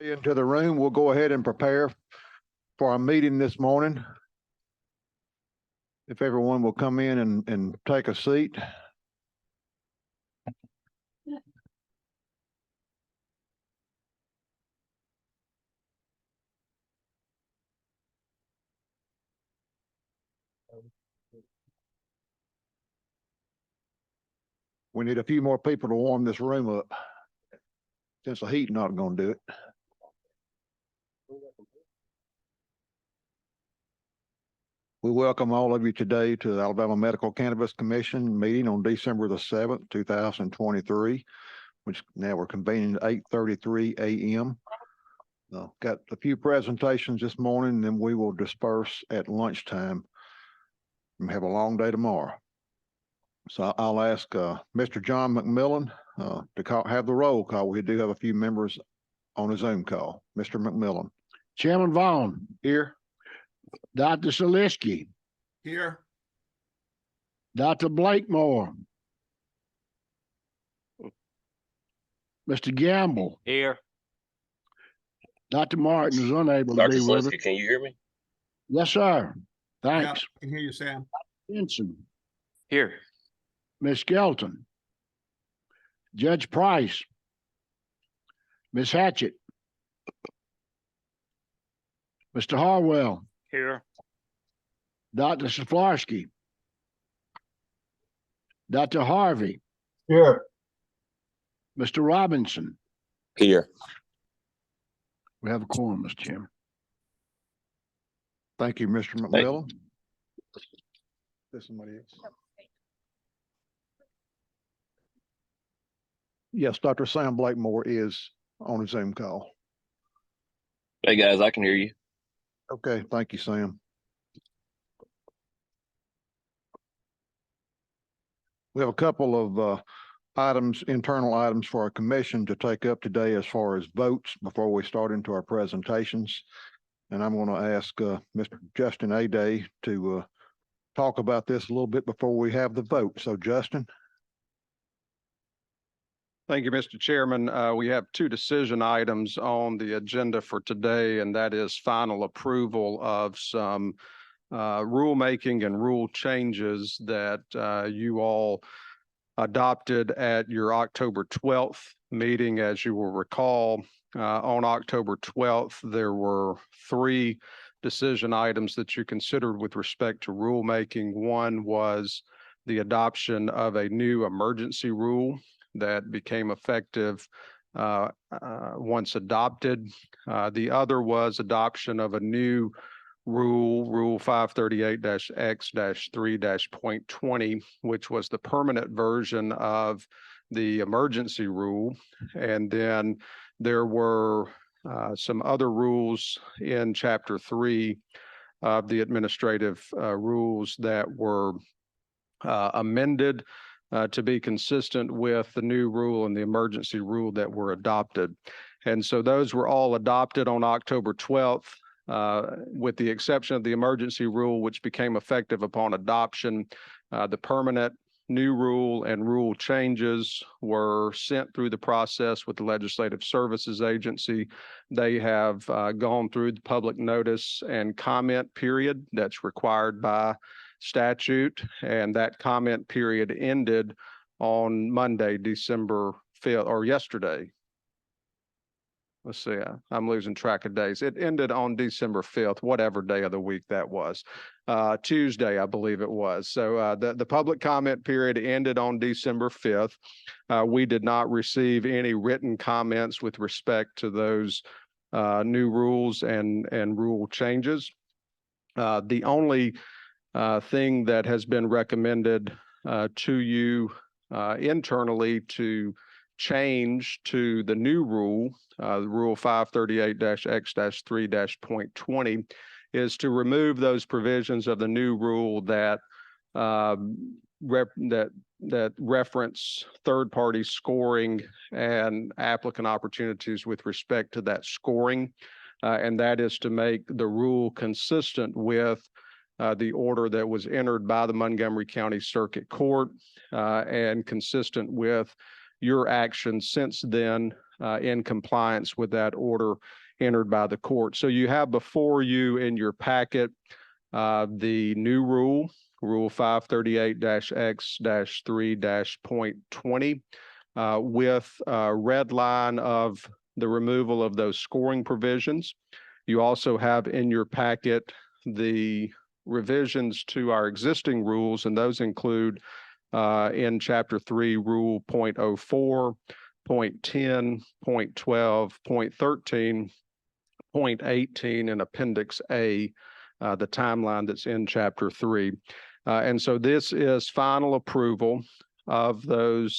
Into the room, we'll go ahead and prepare for our meeting this morning. If everyone will come in and take a seat. We need a few more people to warm this room up, since the heat not going to do it. We welcome all of you today to the Alabama Medical Cannabis Commission meeting on December the 7th, 2023, which now we're convening at 8:33 a.m. Got a few presentations this morning, and then we will disperse at lunchtime and have a long day tomorrow. So I'll ask Mr. John McMillan to have the roll call. We do have a few members on a Zoom call. Mr. McMillan. Chairman Vaughn. Here. Dr. Saliski. Here. Dr. Blakemore. Mr. Gamble. Here. Dr. Martin is unable to Dr. be with us. Saliski, can you hear me? Yes, sir. Yeah, Thanks. I can hear you, Sam. Benson. Here. Miss Skelton. Judge Price. Miss Hatchett. Mr. Harwell. Here. Dr. Szaflarski. Dr. Harvey. Here. Mr. Robinson. Here. We have a quorum, Mr. Chairman. Thank you, Mr. McMillan. There's somebody else. Yes, Dr. Sam Blakemore is on a Zoom call. Hey guys, I can hear you. Okay, thank you, Sam. We have a couple of items, internal items for our commission to take up today as far as votes before we start into our presentations. And I'm going to ask Mr. Justin Aday to talk about this a little bit before we have the vote. So, Justin. Thank you, Mr. Chairman. We have two decision items on the agenda for today, and that is final approval of some rulemaking and rule changes that you all adopted at your October 12th meeting. As you will recall, on October 12th, there were three decision items that you considered with respect to rulemaking. One was the adoption of a new emergency rule that became effective once adopted. The other was adoption of a new rule 538-X-3-.20, which was the permanent version of the emergency rule. And then there were some other rules in Chapter 3 of the administrative rules that were amended to be consistent with the new rule and the emergency rule that were adopted. And so those were all adopted on October 12th, with the exception of the emergency rule, which became effective upon adoption. The permanent new rule and rule changes were sent through the process with the Legislative Services Agency. They have gone through the public notice and comment period that's required by statute, and that comment period ended on Monday, December 5th, or yesterday. Let's see, I'm losing track of days. It ended on December 5th, whatever day of the week that was. Tuesday, I believe it was. So the public comment period ended on December 5th. We did not receive any written comments with respect to those new rules and rule changes. The only thing that has been recommended to you internally to change to the new rule, Rule 538-X-3-.20, is to remove those provisions of the new rule that reference third-party scoring and applicant opportunities with respect to that scoring, and that is to make the rule consistent with the order that was entered by the Montgomery County Circuit Court and consistent with your actions since then in compliance with that order entered by the court. So you have before you in your packet the new rule, Rule 538-X-3-.20, with a red line of the removal of those scoring provisions. You also have in your packet the revisions to our existing rules, and those include in Chapter 3, Rule 0.04, 0.10, 0.12, 0.13, 0.18, and Appendix A, the timeline that's in Chapter 3. And so this is final approval of the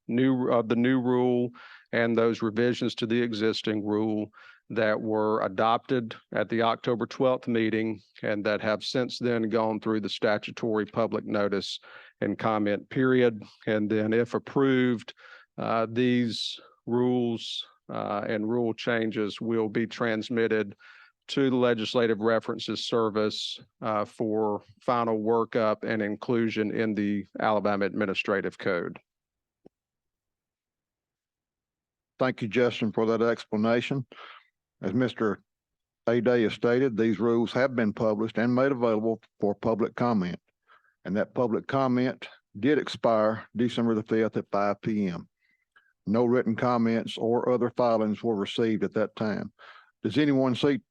new rule and those revisions to the existing rule that were adopted at the October 12th meeting and that have since then gone through the statutory public notice and comment period. And then if approved, these rules and rule changes will be transmitted to the Legislative References Service for final workup and inclusion in the Alabama Administrative Code. Thank you, Justin, for that explanation. As Mr. Aday has stated, these rules have been published and made available for public comment. And that public comment did expire December the 5th at 5 p.m. No written comments or other filings were received at that time. Does anyone seek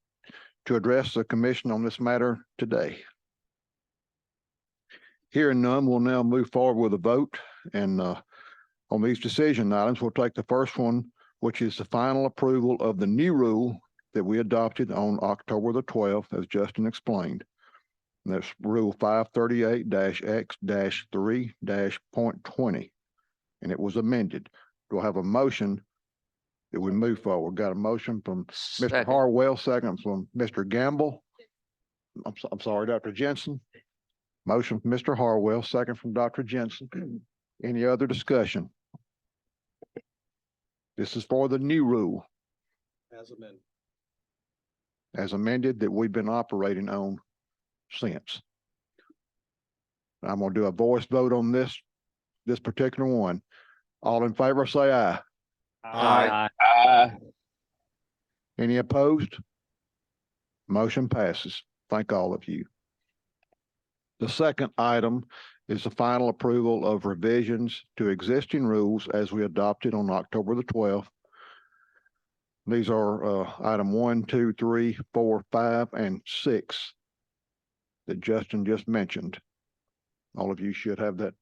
to address the commission on this matter today? Hearing none, we'll now move forward with a vote. And on these decision items, we'll take the first one, which is the final approval of the new rule that we adopted on October the 12th, as Justin explained. And that's Rule 538-X-3-.20, and it was amended. Do I have a motion that we move forward? Got a motion from Mr. Second. Harwell, second from Mr. Gamble. I'm sorry, Dr. Jensen. Motion from Mr. Harwell, second from Dr. Jensen. Any other discussion? This is for the new rule as amended that we've been operating on since. I'm going to do a voice vote on this particular one. All in favor, say aye. Aye. Any opposed? Motion passes. Thank all of you. The second item is the final approval of revisions to existing rules as we adopted on October the 12th. These are item 1, 2, 3, 4, 5, and 6 that Justin just mentioned. All of you should have that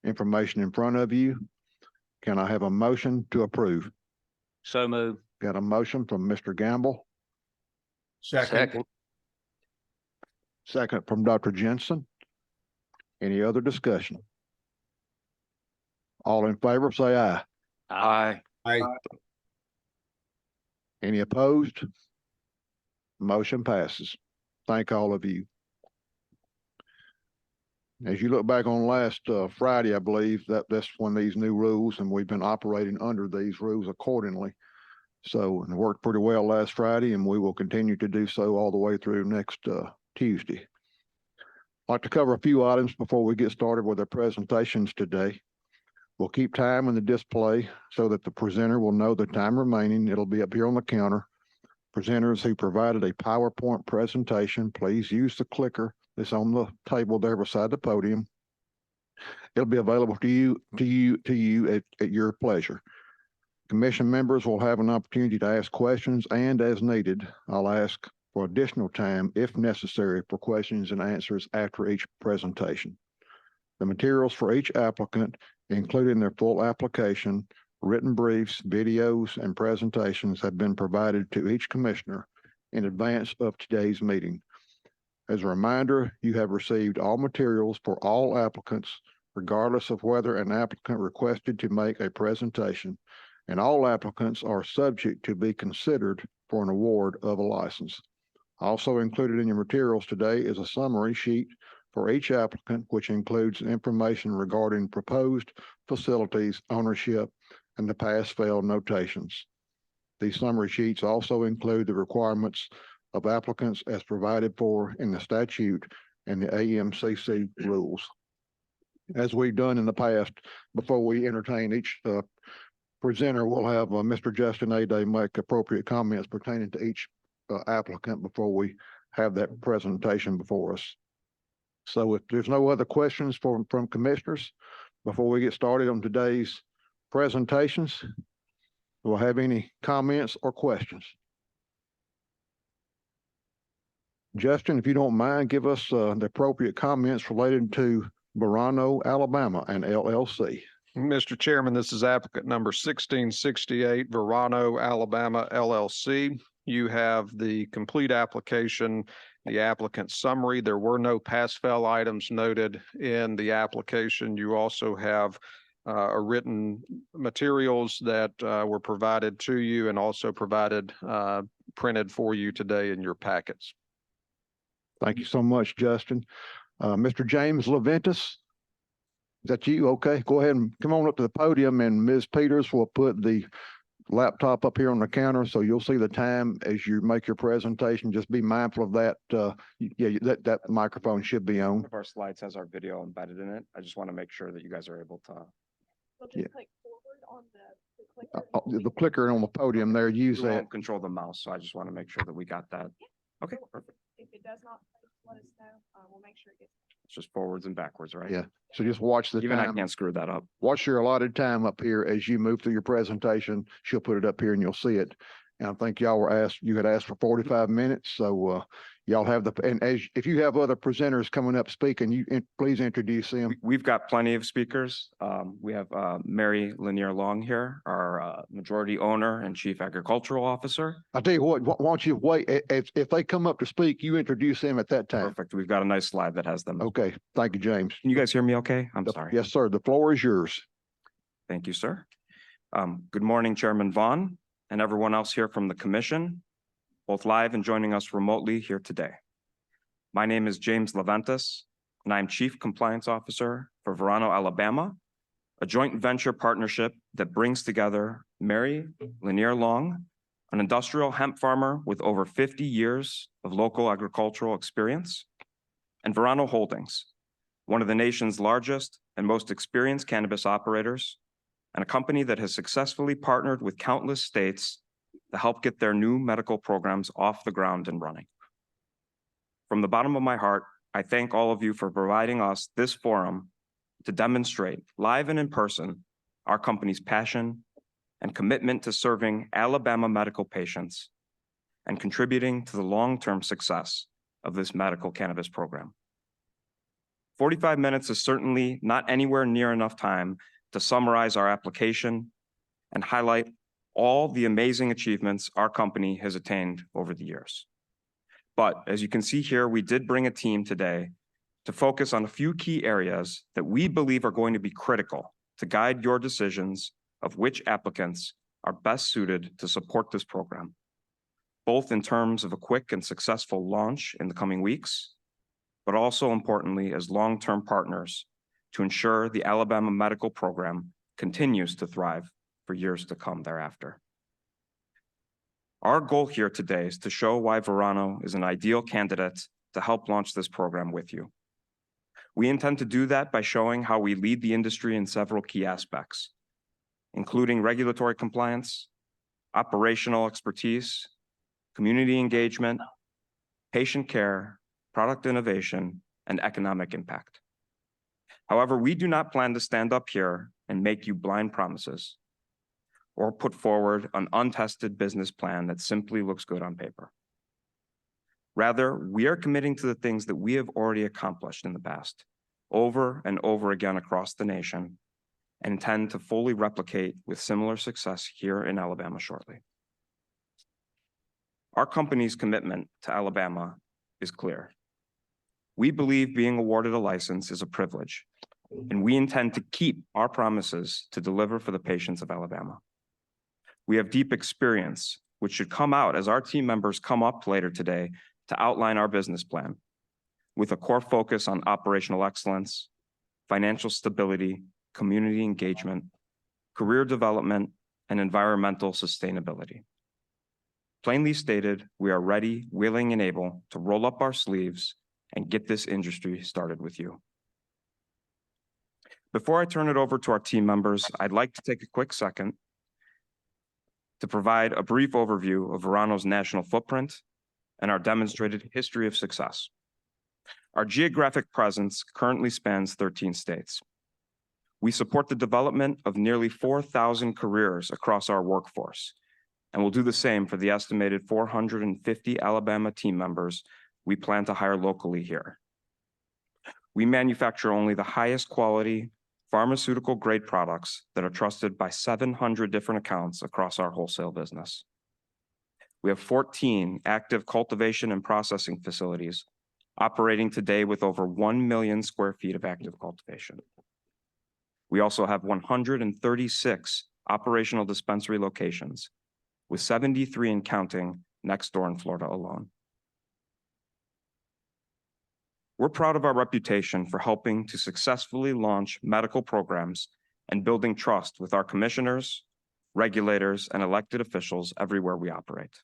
information in front of you. Can I have a motion to approve? So moved. Got a motion from Mr. Gamble, Second. second from Dr. Jensen. Any other discussion? All in favor, say aye. Aye. Aye. Any opposed? Motion passes. Thank all of you. As you look back on last Friday, I believe that's when these new rules, and we've been operating under these rules accordingly. So it worked pretty well last Friday, and we will continue to do so all the way through next Tuesday. I'd like to cover a few items before we get started with our presentations today. We'll keep time in the display so that the presenter will know the time remaining. It'll be up here on the counter. Presenters who provided a PowerPoint presentation, please use the clicker that's on the table there beside the podium. It'll be available to you at your pleasure. Commission members will have an opportunity to ask questions, and as needed, I'll ask for additional time if necessary for questions and answers after each presentation. The materials for each applicant, including their full application, written briefs, videos, and presentations, have been provided to each commissioner in advance of today's meeting. As a reminder, you have received all materials for all applicants, regardless of whether an applicant requested to make a presentation, and all applicants are subject to be considered for an award of a license. Also included in your materials today is a summary sheet for each applicant, which includes information regarding proposed facilities, ownership, and the pass-fail notations. These summary sheets also include the requirements of applicants as provided for in the statute and the AMCC rules. As we've done in the past, before we entertain each presenter will have Mr. Justin Ade make appropriate comments pertaining to each applicant before we have that presentation before us. So if there's no other questions from commissioners, before we get started on today's presentations, we'll have any comments or questions. Justin, if you don't mind, give us the appropriate comments related to Verano, Alabama and LLC. Mr. Chairman, this is applicant number 1668, Verano, Alabama LLC. You have the complete application, the applicant summary. There were no pass-fail items noted in the application. You also have written materials that were provided to you and also provided printed for you today in your packets. Thank you so much, Justin. Mr. James Leventis, is that you? Okay, go ahead and come on up to the podium, and Ms. Peters will put the laptop up here on the counter, so you'll see the time as you make your presentation. Just be mindful of that. Yeah, that microphone should be on. One of our slides has our video embedded in it. I just want to make sure that you guys are able to. So Yeah. just click forward on the clicker. The clicker on the podium there, use We that. won't control the mouse, so I just want to make sure that we got that. Okay, perfect. If it does not, please let us know. We'll make sure it gets. It's just forwards and backwards, right? Yeah. So just watch the Even I time. can't screw that up. Watch your allotted time up here as you move through your presentation. She'll put it up here and you'll see it. And I think y'all were asked, you had asked for 45 minutes. So y'all have and if you have other presenters coming up speaking, please introduce them. We've got plenty of speakers. We have Mary Lanier Long here, our majority owner and chief agricultural officer. I'll tell you what, why don't you wait? If they come up to speak, you introduce them at that time. Perfect. We've got a nice slide that has them. Okay. Thank you, James. Can you guys hear me okay? I'm sorry. Yes, sir. The floor is yours. Thank you, sir. Good morning, Chairman Vaughn and everyone else here from the commission, both live and joining us remotely here today. My name is James Leventis, and I'm Chief Compliance Officer for Verano, Alabama, a joint venture partnership that brings together Mary Lanier Long, an industrial hemp farmer with over 50 years of local agricultural experience, and Verano Holdings, one of the nation's largest and most experienced cannabis operators, and a company that has successfully partnered with countless states to help get their new medical programs off the ground and running. From the bottom of my heart, I thank all of you for providing us this forum to demonstrate live and in person our company's passion and commitment to serving Alabama medical patients and contributing to the long-term success of this medical cannabis program. 45 minutes is certainly not anywhere near enough time to summarize our application and highlight all the amazing achievements our company has attained over the years. But as you can see here, we did bring a team today to focus on a few key areas that we believe are going to be critical to guide your decisions of which applicants are best suited to support this program, both in terms of a quick and successful launch in the coming weeks, but also importantly as long-term partners to ensure the Alabama medical program continues to thrive for years to come thereafter. Our goal here today is to show why Verano is an ideal candidate to help launch this program with you. We intend to do that by showing how we lead the industry in several key aspects, including regulatory compliance, operational expertise, community engagement, patient care, product innovation, and economic impact. However, we do not plan to stand up here and make you blind promises or put forward an untested business plan that simply looks good on paper. Rather, we are committing to the things that we have already accomplished in the past, over and over again across the nation, and intend to fully replicate with similar success here in Alabama shortly. Our company's commitment to Alabama is clear. We believe being awarded a license is a privilege, and we intend to keep our promises to deliver for the patients of Alabama. We have deep experience, which should come out as our team members come up later today to outline our business plan, with a core focus on operational excellence, financial stability, community engagement, career development, and environmental sustainability. Plainly stated, we are ready, willing, and able to roll up our sleeves and get this industry started with you. Before I turn it over to our team members, I'd like to take a quick second to provide a brief overview of Verano's national footprint and our demonstrated history of success. Our geographic presence currently spans 13 states. We support the development of nearly 4,000 careers across our workforce, and will do the same for the estimated 450 Alabama team members we plan to hire locally here. We manufacture only the highest quality pharmaceutical-grade products that are trusted by 700 different accounts across our wholesale business. We have 14 active cultivation and processing facilities operating today with over 1 million square feet of active cultivation. We also have 136 operational dispensary locations, with 73 and counting next door in Florida alone. We're proud of our reputation for helping to successfully launch medical programs and building trust with our commissioners, regulators, and elected officials everywhere we operate.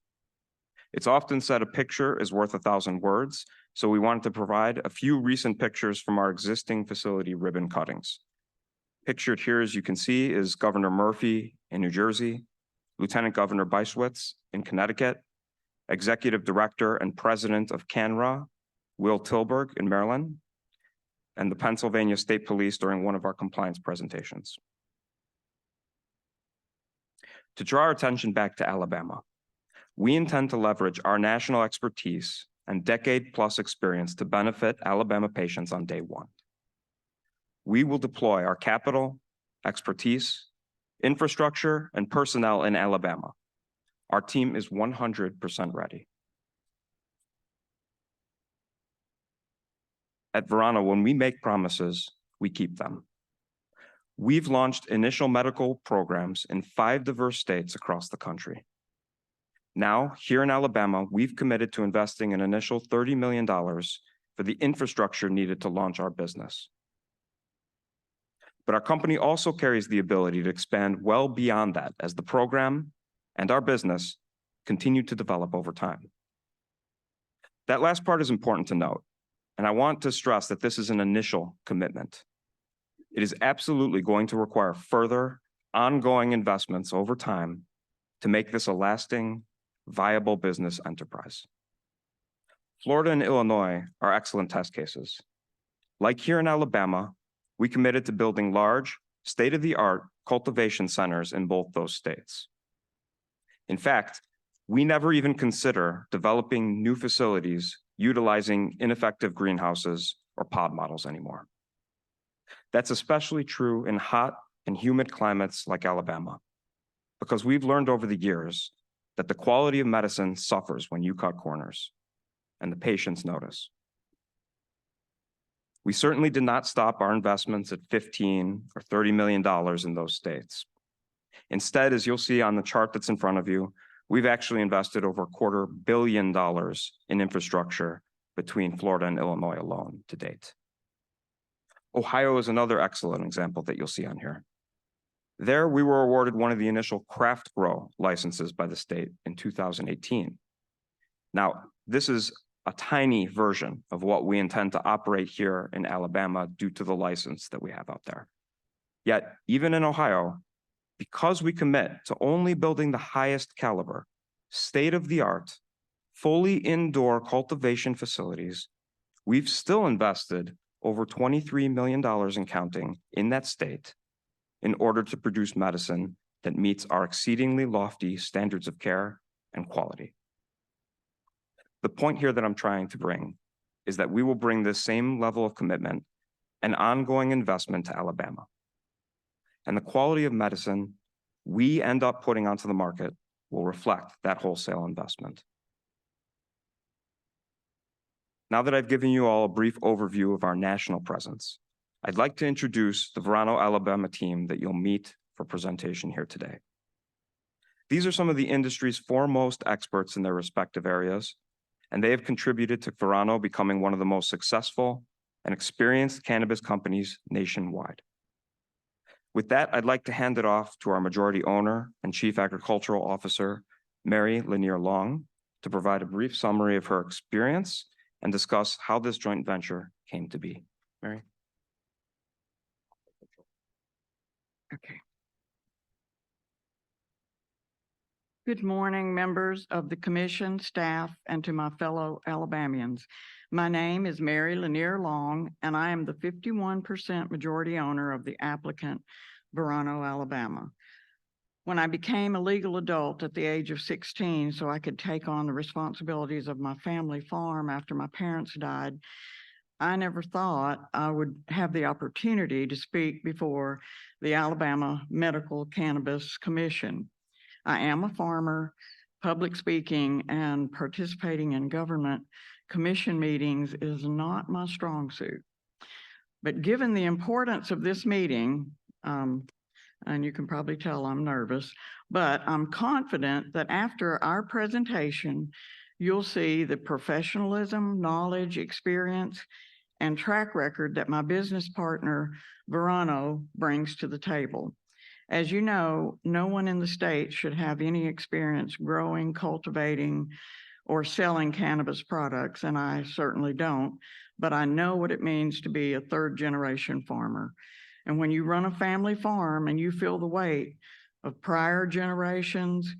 It's often said a picture is worth 1,000 words, so we wanted to provide a few recent pictures from our existing facility ribbon cuttings. Pictured here, as you can see, is Governor Murphy in New Jersey, Lieutenant Governor Beiswitz in Connecticut, Executive Director and President of CANRA, Will Tilburg in Maryland, and the Pennsylvania State Police during one of our compliance presentations. To draw our attention back to Alabama, we intend to leverage our national expertise and decade-plus experience to benefit Alabama patients on day one. We will deploy our capital, expertise, infrastructure, and personnel in Alabama. Our team is 100% ready. At Verano, when we make promises, we keep them. We've launched initial medical programs in 5 diverse states across the country. Now, here in Alabama, we've committed to investing an initial $30 million for the infrastructure needed to launch our business. But our company also carries the ability to expand well beyond that as the program and our business continue to develop over time. That last part is important to note, and I want to stress that this is an initial commitment. It is absolutely going to require further, ongoing investments over time to make this a lasting, viable business enterprise. Florida and Illinois are excellent test cases. Like here in Alabama, we committed to building large, state-of-the-art cultivation centers in both those states. In fact, we never even consider developing new facilities utilizing ineffective greenhouses or pod models anymore. That's especially true in hot and humid climates like Alabama, because we've learned over the years that the quality of medicine suffers when you cut corners, and the patients notice. We certainly did not stop our investments at $15 or $30 million in those states. Instead, as you'll see on the chart that's in front of you, we've actually invested over $250 million in infrastructure between Florida and Illinois alone to date. Ohio is another excellent example that you'll see on here. There, we were awarded one of the initial craft grow licenses by the state in 2018. Now, this is a tiny version of what we intend to operate here in Alabama due to the license that we have out there. Yet, even in Ohio, because we commit to only building the highest caliber, state-of-the-art, fully indoor cultivation facilities, we've still invested over $23 million and counting in that state in order to produce medicine that meets our exceedingly lofty standards of care and quality. The point here that I'm trying to bring is that we will bring this same level of commitment and ongoing investment to Alabama. And the quality of medicine we end up putting onto the market will reflect that wholesale investment. Now that I've given you all a brief overview of our national presence, I'd like to introduce the Verano, Alabama team that you'll meet for presentation here today. These are some of the industry's foremost experts in their respective areas, and they have contributed to Verano becoming one of the most successful and experienced cannabis companies nationwide. With that, I'd like to hand it off to our majority owner and Chief Agricultural Officer, Mary Lanier Long, to provide a brief summary of her experience and discuss how this joint venture came to be. Mary? Okay. Good morning, members of the commission, staff, and to my fellow Alabamians. My name is Mary Lanier Long, and I am the 51% majority owner of the Applicant, Verano, Alabama. When I became a legal adult at the age of 16, so I could take on the responsibilities of my family farm after my parents died, I never thought I would have the opportunity to speak before the Alabama Medical Cannabis Commission. I am a farmer. Public speaking and participating in government commission meetings is not my strong suit. But given the importance of this meeting, and you can probably tell I'm nervous, but I'm confident that after our presentation, you'll see the professionalism, knowledge, experience, and track record that my business partner, Verano, brings to the table. As you know, no one in the state should have any experience growing, cultivating, or selling cannabis products, and I certainly don't, but I know what it means to be a third-generation farmer. And when you run a family farm and you feel the weight of prior generations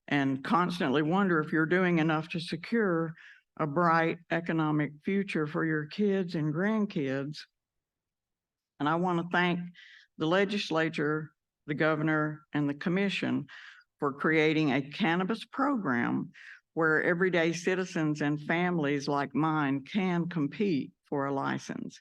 and constantly wonder if you're doing enough to secure a bright economic future for your kids and grandkids. And I want to thank the legislature, the governor, and the commission for creating a cannabis program where everyday citizens and families like mine can compete for a license.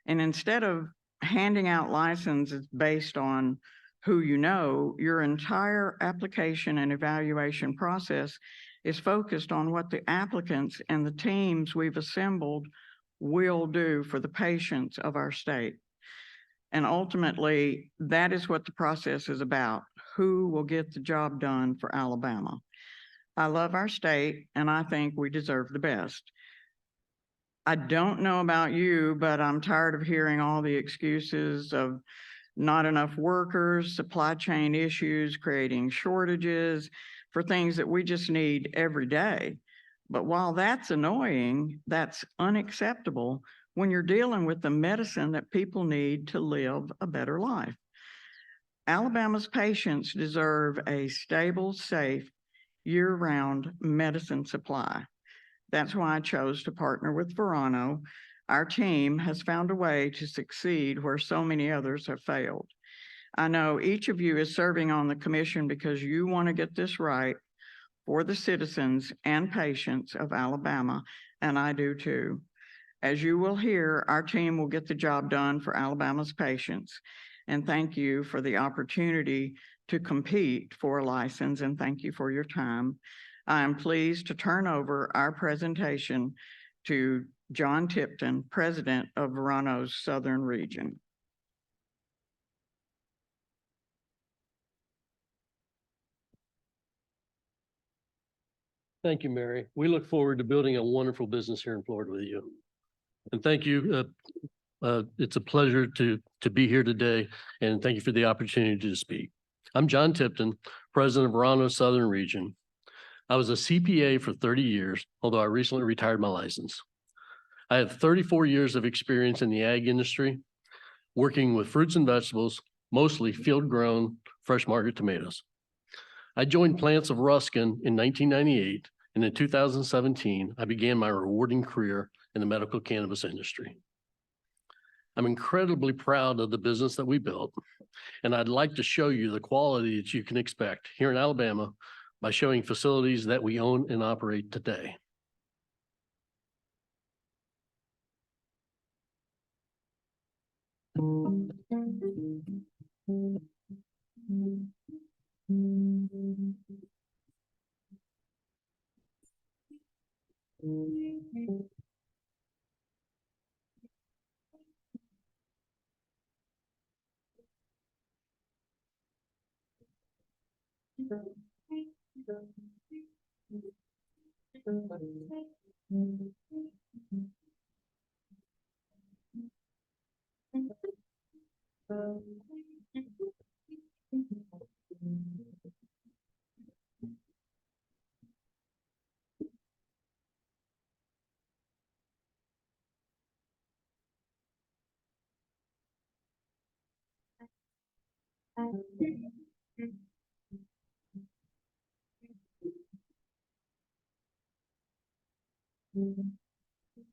And instead of handing out licenses based on who you know, your entire application and evaluation process is focused on what the applicants and the teams we've assembled will do for the patients of our state. And ultimately, that is what the process is about. Who will get the job done for Alabama? I love our state, and I think we deserve the best. I don't know about you, but I'm tired of hearing all the excuses of not enough workers, supply chain issues, creating shortages for things that we just need every day. But while that's annoying, that's unacceptable when you're dealing with the medicine that people need to live a better life. Alabama's patients deserve a stable, safe, year-round medicine supply. That's why I chose to partner with Verano. Our team has found a way to succeed where so many others have failed. I know each of you is serving on the commission because you want to get this right for the citizens and patients of Alabama, and I do too. As you will hear, our team will get the job done for Alabama's patients. And thank you for the opportunity to compete for a license, and thank you for your time. I am pleased to turn over our presentation to John Tipton, President of Verano's Southern Region. Thank you, Mary. We look forward to building a wonderful business here in Florida with you. And thank you. It's a pleasure to be here today, and thank you for the opportunity to speak. I'm John Tipton, President of Verano's Southern Region. I was a CPA for 30 years, although I recently retired my license. I have 34 years of experience in the ag industry, working with fruits and vegetables, mostly field-grown fresh market tomatoes. I joined Plants of Ruskin in 1998, and in 2017, I began my rewarding career in the medical cannabis industry. I'm incredibly proud of the business that we built, and I'd like to show you the quality that you can expect here in Alabama by showing facilities that we own and operate today.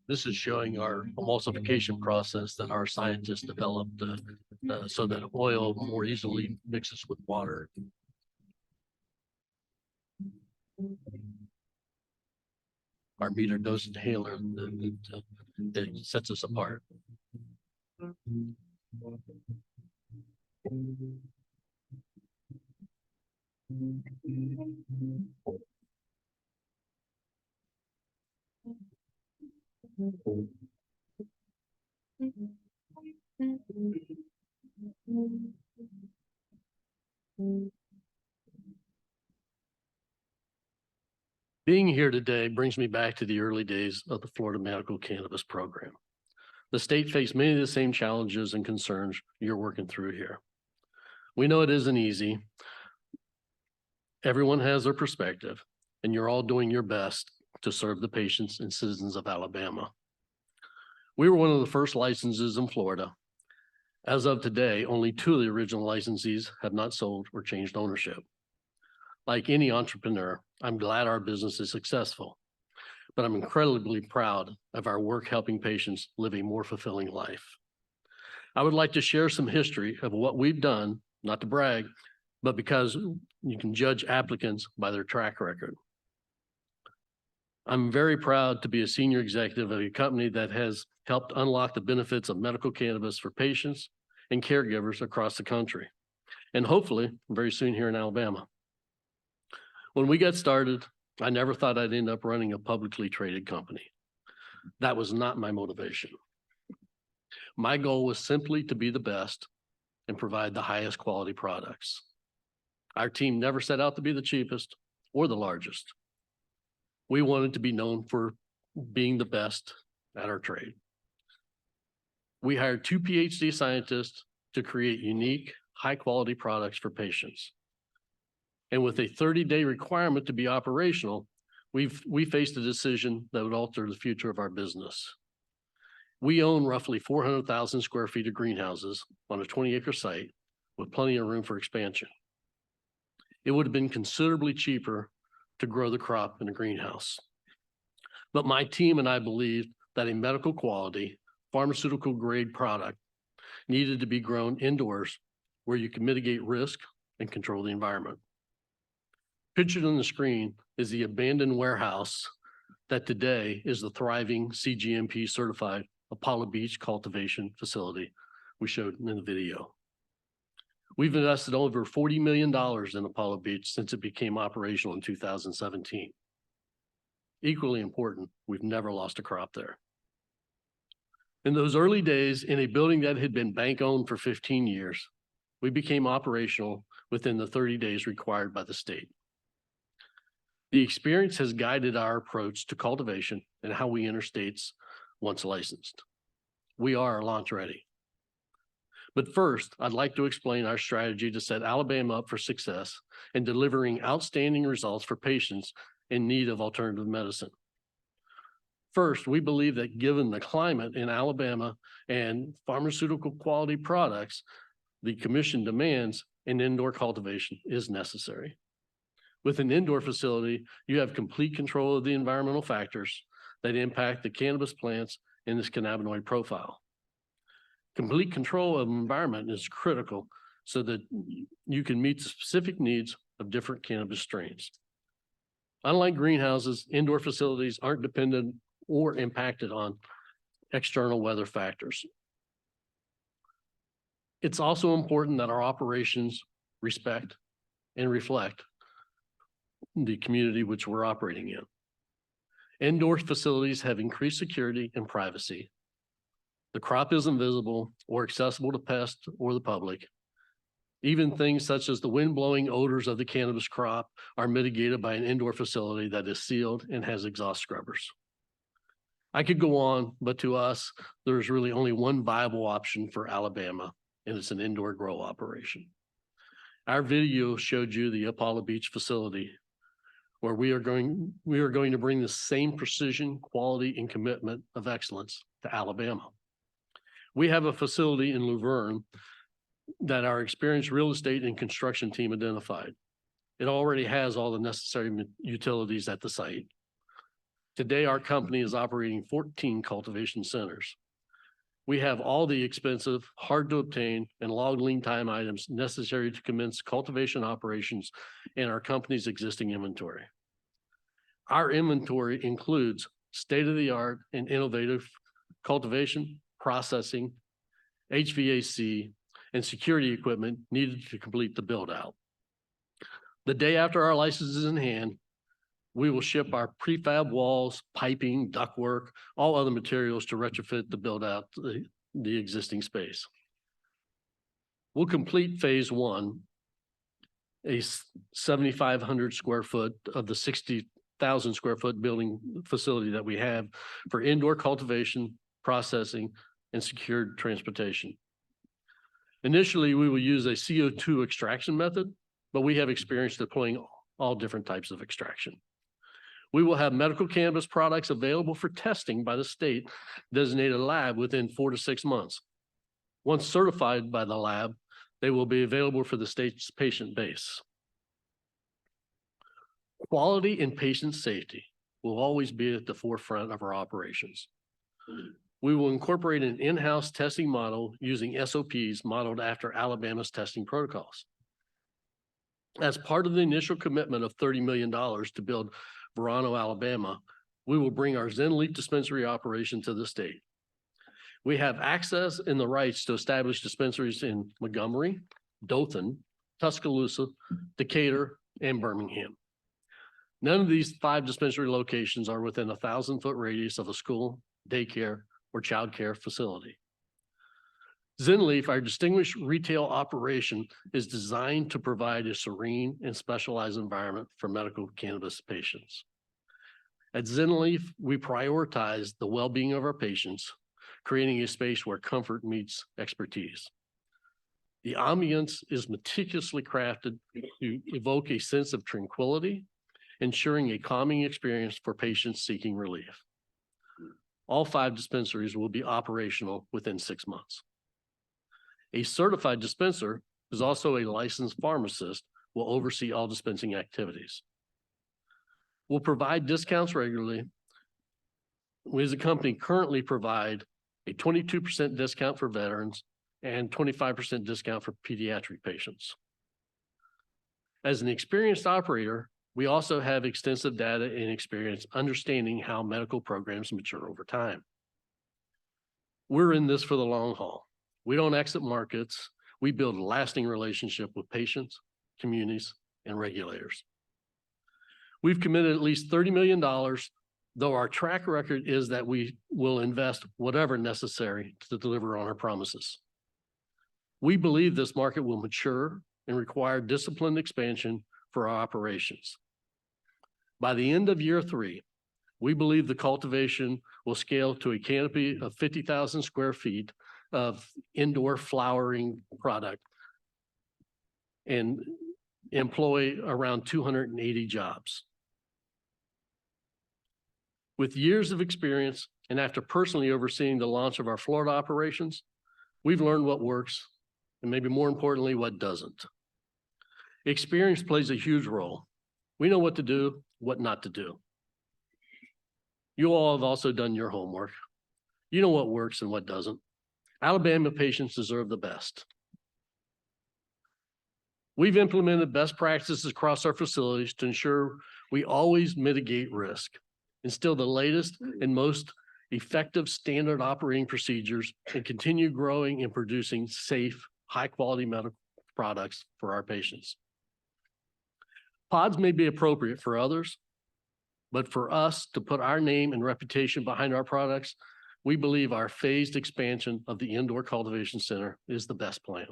This is showing our emulsification process that our scientists developed so that oil more easily mixes with water. Our meter dose inhaler that sets us apart. Being here today brings me back to the early days of the Florida Medical Cannabis Program. The state faced many of the same challenges and concerns you're working through here. We know it isn't easy. Everyone has their perspective, and you're all doing your best to serve the patients and citizens of Alabama. We were one of the first licenses in Florida. As of today, only 2 of the original licensees have not sold or changed ownership. Like any entrepreneur, I'm glad our business is successful, but I'm incredibly proud of our work helping patients live a more fulfilling life. I would like to share some history of what we've done, not to brag, but because you can judge applicants by their track record. I'm very proud to be a senior executive of a company that has helped unlock the benefits of medical cannabis for patients and caregivers across the country, and hopefully very soon here in Alabama. When we got started, I never thought I'd end up running a publicly traded company. That was not my motivation. My goal was simply to be the best and provide the highest quality products. Our team never set out to be the cheapest or the largest. We wanted to be known for being the best at our trade. We hired 2 PhD scientists to create unique, high-quality products for patients. And with a 30-day requirement to be operational, we faced a decision that would alter the future of our business. We own roughly 400,000 square feet of greenhouses on a 20-acre site with plenty of room for expansion. It would have been considerably cheaper to grow the crop in a greenhouse. But my team and I believed that a medical quality, pharmaceutical grade product needed to be grown indoors where you can mitigate risk and control the environment. Pictured on the screen is the abandoned warehouse that today is the thriving CGMP certified Apollo Beach cultivation facility we showed in the video. We've invested over $40 million in Apollo Beach since it became operational in 2017. Equally important, we've never lost a crop there. In those early days, in a building that had been bank-owned for 15 years, we became operational within the 30 days required by the state. The experience has guided our approach to cultivation and how we enter states once licensed. We are launch ready. But first, I'd like to explain our strategy to set Alabama up for success in delivering outstanding results for patients in need of alternative medicine. First, we believe that given the climate in Alabama and pharmaceutical quality products, the commission demands an indoor cultivation is necessary. With an indoor facility, you have complete control of the environmental factors that impact the cannabis plants in this cannabinoid profile. Complete control of the environment is critical so that you can meet the specific needs of different cannabis strains. Unlike greenhouses, indoor facilities aren't dependent or impacted on external weather factors. It's also important that our operations respect and reflect the community which we're operating in. Indoor facilities have increased security and privacy. The crop isn't visible or accessible to pests or the public. Even things such as the wind-blowing odors of the cannabis crop are mitigated by an indoor facility that is sealed and has exhaust scrubbers. I could go on, but to us, there's really only one viable option for Alabama, and it's an indoor grow operation. Our video showed you the Apollo Beach facility, where we are going to bring the same precision, quality, and commitment of excellence to Alabama. We have a facility in Luverne that our experienced real estate and construction team identified. It already has all the necessary utilities at the site. Today, our company is operating 14 cultivation centers. We have all the expensive, hard to obtain, and long lead time items necessary to commence cultivation operations in our company's existing inventory. Our inventory includes state-of-the-art and innovative cultivation, processing, HVAC, and security equipment needed to complete the build-out. The day after our license is in hand, we will ship our prefab walls, piping, ductwork, all other materials to retrofit the build-out the existing space. We'll complete phase one, a 7,500 square foot of the 60,000 square foot building facility that we have for indoor cultivation, processing, and secured transportation. Initially, we will use a CO2 extraction method, but we have experience deploying all different types of extraction. We will have medical cannabis products available for testing by the state designated lab within 4 to 6 months. Once certified by the lab, they will be available for the state's patient base. Quality and patient safety will always be at the forefront of our operations. We will incorporate an in-house testing model using SOPs modeled after Alabama's testing protocols. As part of the initial commitment of $30 million to build Verano, Alabama, we will bring our Zen Leaf dispensary operation to the state. We have access and the rights to establish dispensaries in Montgomery, Dothan, Tuscaloosa, Decatur, and Birmingham. None of these 5 dispensary locations are within a 1,000-foot radius of a school, daycare, or childcare facility. Zen Leaf, our distinguished retail operation, is designed to provide a serene and specialized environment for medical cannabis patients. At Zen Leaf, we prioritize the well-being of our patients, creating a space where comfort meets expertise. The ambience is meticulously crafted to evoke a sense of tranquility, ensuring a calming experience for patients seeking relief. All 5 dispensaries will be operational within 6 months. A certified dispenser, who's also a licensed pharmacist, will oversee all dispensing activities. We'll provide discounts regularly. We as a company currently provide a 22% discount for veterans and 25% discount for pediatric patients. As an experienced operator, we also have extensive data and experience understanding how medical programs mature over time. We're in this for the long haul. We don't exit markets. We build a lasting relationship with patients, communities, and regulators. We've committed at least $30 million, though our track record is that we will invest whatever necessary to deliver on our promises. We believe this market will mature and require disciplined expansion for our operations. By the end of year 3, we believe the cultivation will scale to a canopy of 50,000 square feet of indoor flowering product and employ around 280 jobs. With years of experience and after personally overseeing the launch of our Florida operations, we've learned what works and maybe more importantly, what doesn't. Experience plays a huge role. We know what to do, what not to do. You all have also done your homework. You know what works and what doesn't. Alabama patients deserve the best. We've implemented best practices across our facilities to ensure we always mitigate risk, instill the latest and most effective standard operating procedures, and continue growing and producing safe, high-quality medical products for our patients. Pods may be appropriate for others, but for us to put our name and reputation behind our products, we believe our phased expansion of the indoor cultivation center is the best plan.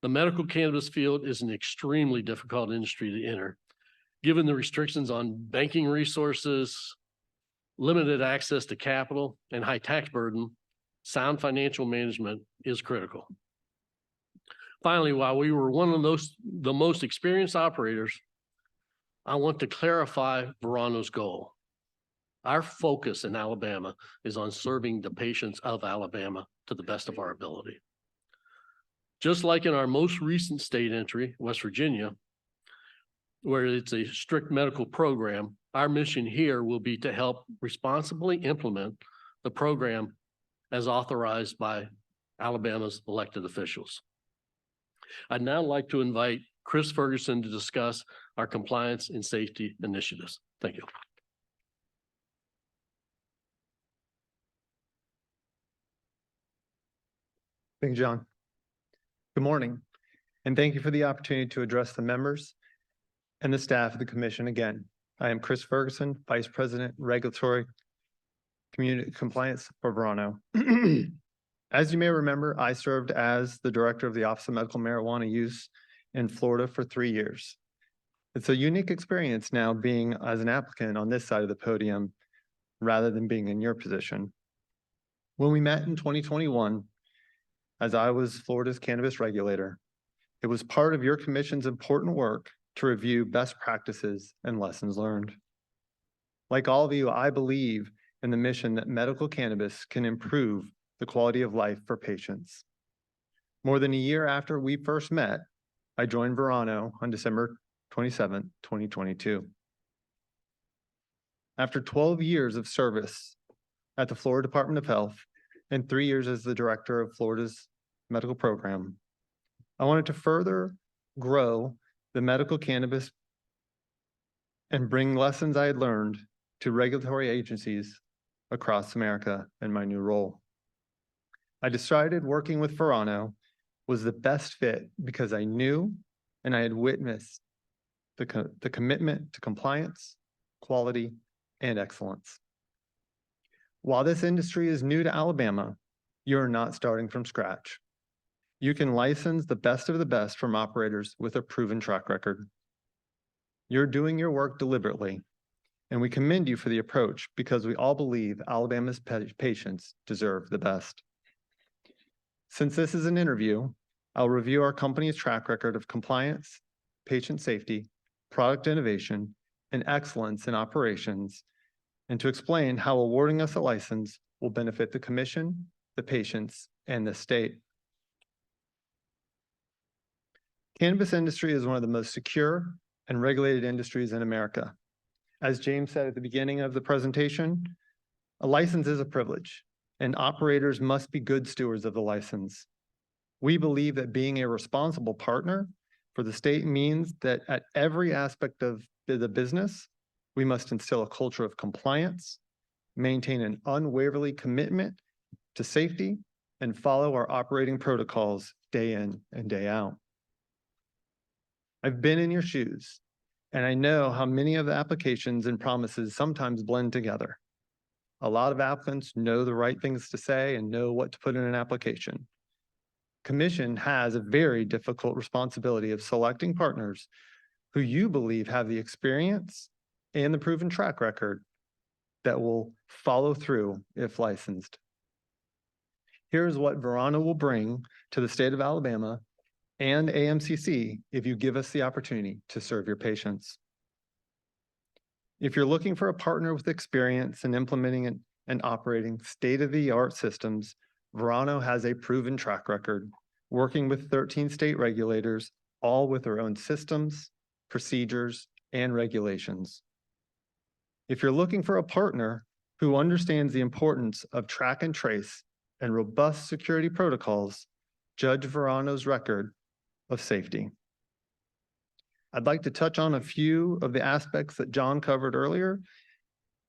The medical cannabis field is an extremely difficult industry to enter, given the restrictions on banking resources, limited access to capital, and high tax burden. Sound financial management is critical. Finally, while we were one of the most experienced operators, I want to clarify Verano's goal. Our focus in Alabama is on serving the patients of Alabama to the best of our ability. Just like in our most recent state entry, West Virginia, where it's a strict medical program, Our mission here will be to help responsibly implement the program as authorized by Alabama's elected officials. I'd now like to invite Chris Ferguson to discuss our compliance and safety initiatives. Thank you. Thank you, John. Good morning, and thank you for the opportunity to address the members and the staff of the commission again. I am Chris Ferguson, Vice President, Regulatory Community Compliance for Verano. As you may remember, I served as the Director of the Office of Medical Marijuana Use in Florida for 3 years. It's a unique experience now being as an applicant on this side of the podium rather than being in your position. When we met in 2021, as I was Florida's cannabis regulator, it was part of your commission's important work to review best practices and lessons learned. Like all of you, I believe in the mission that medical cannabis can improve the quality of life for patients. More than a year after we first met, I joined Verano on December 27, 2022. After 12 years of service at the Florida Department of Health and 3 years as the director of Florida's medical program, I wanted to further grow the medical cannabis and bring lessons I had learned to regulatory agencies across America in my new role. I decided working with Verano was the best fit because I knew and I had witnessed the commitment to compliance, quality, and excellence. While this industry is new to Alabama, you're not starting from scratch. You can license the best of the best from operators with a proven track record. You're doing your work deliberately, and we commend you for the approach because we all believe Alabama's patients deserve the best. Since this is an interview, I'll review our company's track record of compliance, patient safety, product innovation, and excellence in operations, and to explain how awarding us a license will benefit the commission, the patients, and the state. Cannabis industry is one of the most secure and regulated industries in America. As James said at the beginning of the presentation, a license is a privilege, and operators must be good stewards of the license. We believe that being a responsible partner for the state means that at every aspect of the business, we must instill a culture of compliance, maintain an unwaveringly commitment to safety, and follow our operating protocols day in and day out. I've been in your shoes, and I know how many of the applications and promises sometimes blend together. A lot of applicants know the right things to say and know what to put in an application. Commission has a very difficult responsibility of selecting partners who you believe have the experience and the proven track record that will follow through if licensed. Here's what Verano will bring to the state of Alabama and AMCC if you give us the opportunity to serve your patients. If you're looking for a partner with experience in implementing and operating state-of-the-art systems, Verano has a proven track record, working with 13 state regulators, all with their own systems, procedures, and regulations. If you're looking for a partner who understands the importance of track and trace and robust security protocols, judge Verano's record of safety. I'd like to touch on a few of the aspects that John covered earlier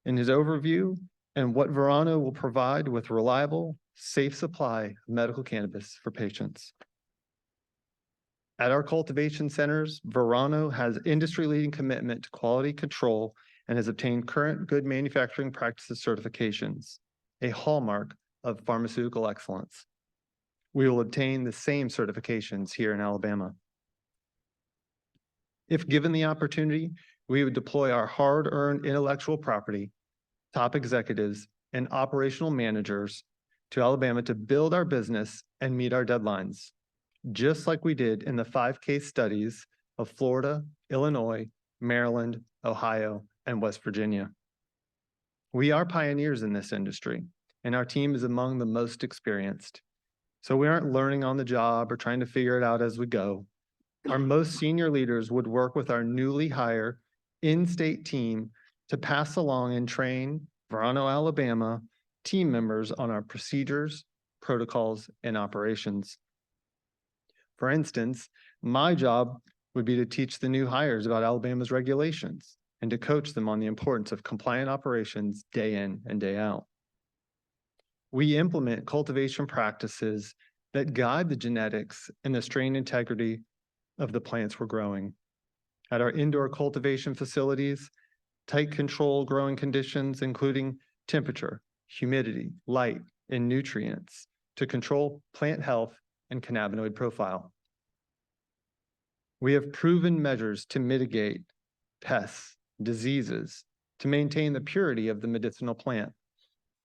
in his overview and what Verano will provide with reliable, safe supply of medical cannabis for patients. At our cultivation centers, Verano has industry-leading commitment to quality control and has obtained current good manufacturing practices certifications, a hallmark of pharmaceutical excellence. We will obtain the same certifications here in Alabama. If given the opportunity, we would deploy our hard-earned intellectual property, top executives, and operational managers to Alabama to build our business and meet our deadlines, just like we did in the 5 case studies of Florida, Illinois, Maryland, Ohio, and West Virginia. We are pioneers in this industry, and our team is among the most experienced. So we aren't learning on the job or trying to figure it out as we go. Our most senior leaders would work with our newly hired in-state team to pass along and train Verano, Alabama team members on our procedures, protocols, and operations. For instance, my job would be to teach the new hires about Alabama's regulations and to coach them on the importance of compliant operations day in and day out. We implement cultivation practices that guide the genetics and the strain integrity of the plants we're growing. At our indoor cultivation facilities, tight control growing conditions, including temperature, humidity, light, and nutrients to control plant health and cannabinoid profile. We have proven measures to mitigate pests, diseases, to maintain the purity of the medicinal plant.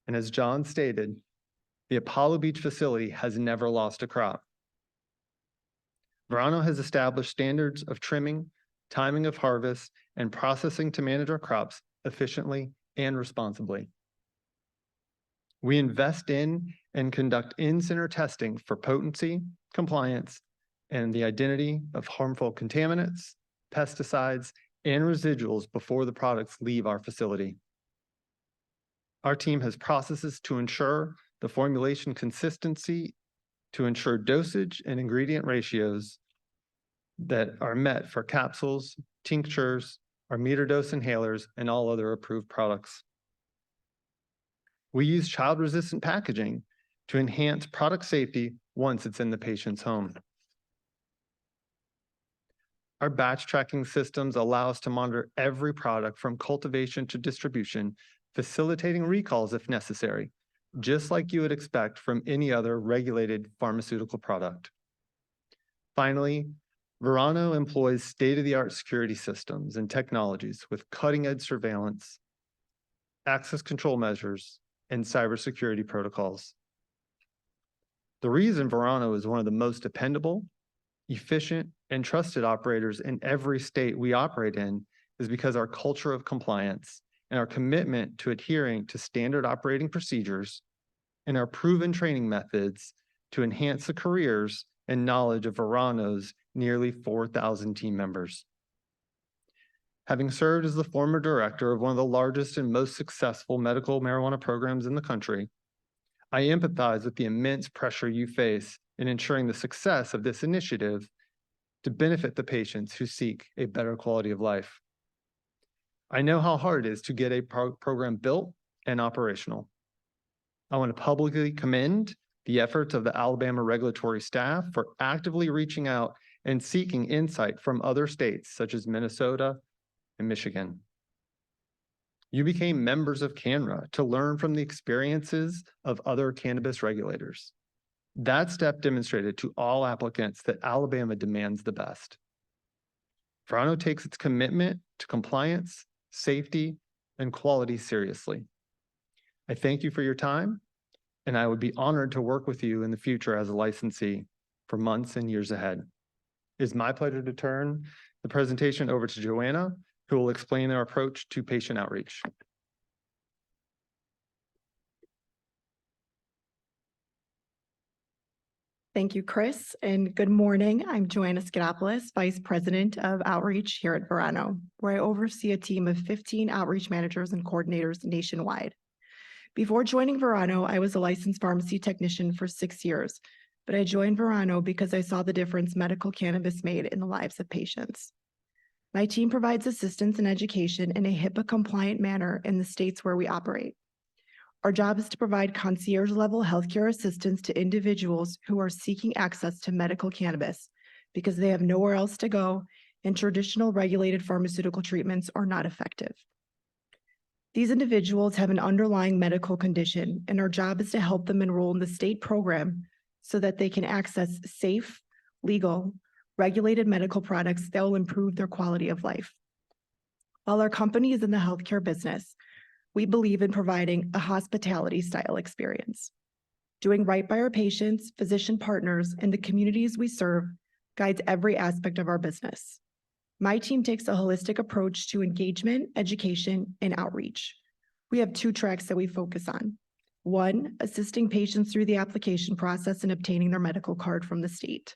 And as John stated, the Apollo Beach facility has never lost a crop. Verano has established standards of trimming, timing of harvest, and processing to manage our crops efficiently and responsibly. We invest in and conduct in-center testing for potency, compliance, and the identity of harmful contaminants, pesticides, and residuals before the products leave our facility. Our team has processes to ensure the formulation consistency, to ensure dosage and ingredient ratios that are met for capsules, tinctures, our meter dose inhalers, and all other approved products. We use child-resistant packaging to enhance product safety once it's in the patient's home. Our batch tracking systems allow us to monitor every product from cultivation to distribution, facilitating recalls if necessary, just like you would expect from any other regulated pharmaceutical product. Finally, Verano employs state-of-the-art security systems and technologies with cutting-edge surveillance, access control measures, and cybersecurity protocols. The reason Verano is one of the most dependable, efficient, and trusted operators in every state we operate in is because our culture of compliance and our commitment to adhering to standard operating procedures and our proven training methods to enhance the careers and knowledge of Verano's nearly 4,000 team members. Having served as the former director of one of the largest and most successful medical marijuana programs in the country, I empathize with the immense pressure you face in ensuring the success of this initiative to benefit the patients who seek a better quality of life. I know how hard it is to get a program built and operational. I want to publicly commend the efforts of the Alabama regulatory staff for actively reaching out and seeking insight from other states such as Minnesota and Michigan. You became members of CANRA to learn from the experiences of other cannabis regulators. That step demonstrated to all applicants that Alabama demands the best. Verano takes its commitment to compliance, safety, and quality seriously. I thank you for your time, and I would be honored to work with you in the future as a licensee for months and years ahead. It is my pleasure to turn the presentation over to Joanna, who will explain our approach to patient outreach. Thank you, Chris, and good morning. I'm Joanna Skidopoulos, Vice President of Outreach here at Verano, where I oversee a team of 15 outreach managers and coordinators nationwide. Before joining Verano, I was a licensed pharmacy technician for 6 years, but I joined Verano because I saw the difference medical cannabis made in the lives of patients. My team provides assistance and education in a HIPAA-compliant manner in the states where we operate. Our job is to provide concierge-level healthcare assistance to individuals who are seeking access to medical cannabis because they have nowhere else to go and traditional regulated pharmaceutical treatments are not effective. These individuals have an underlying medical condition, and our job is to help them enroll in the state program so that they can access safe, legal, regulated medical products that will improve their quality of life. While our company is in the healthcare business, we believe in providing a hospitality-style experience. Doing right by our patients, physician partners, and the communities we serve guides every aspect of our business. My team takes a holistic approach to engagement, education, and outreach. We have 2 tracks that we focus on. 1, assisting patients through the application process and obtaining their medical card from the state.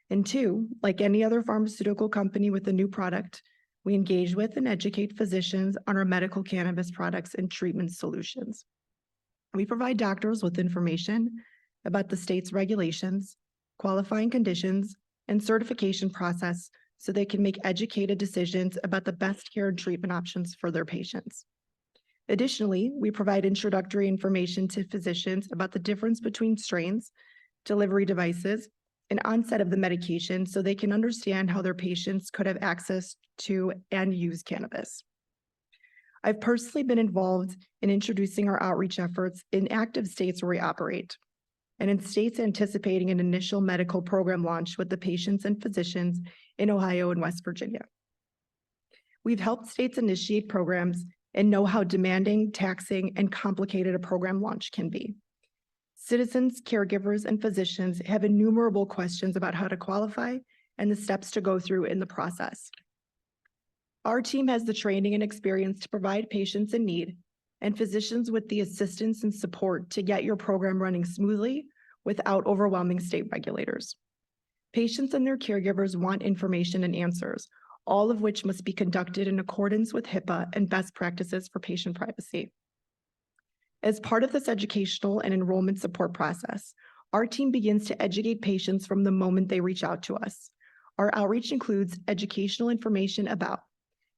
And 2, like any other pharmaceutical company with a new product, We engage with and educate physicians on our medical cannabis products and treatment solutions. We provide doctors with information about the state's regulations, qualifying conditions, and certification process so they can make educated decisions about the best care and treatment options for their patients. Additionally, we provide introductory information to physicians about the difference between strains, delivery devices, and onset of the medication so they can understand how their patients could have access to and use cannabis. I've personally been involved in introducing our outreach efforts in active states where we operate, and in states anticipating an initial medical program launch with the patients and physicians in Ohio and West Virginia. We've helped states initiate programs and know how demanding, taxing, and complicated a program launch can be. Citizens, caregivers, and physicians have innumerable questions about how to qualify and the steps to go through in the process. Our team has the training and experience to provide patients in need and physicians with the assistance and support to get your program running smoothly without overwhelming state regulators. Patients and their caregivers want information and answers, all of which must be conducted in accordance with HIPAA and best practices for patient privacy. As part of this educational and enrollment support process, our team begins to educate patients from the moment they reach out to us. Our outreach includes educational information about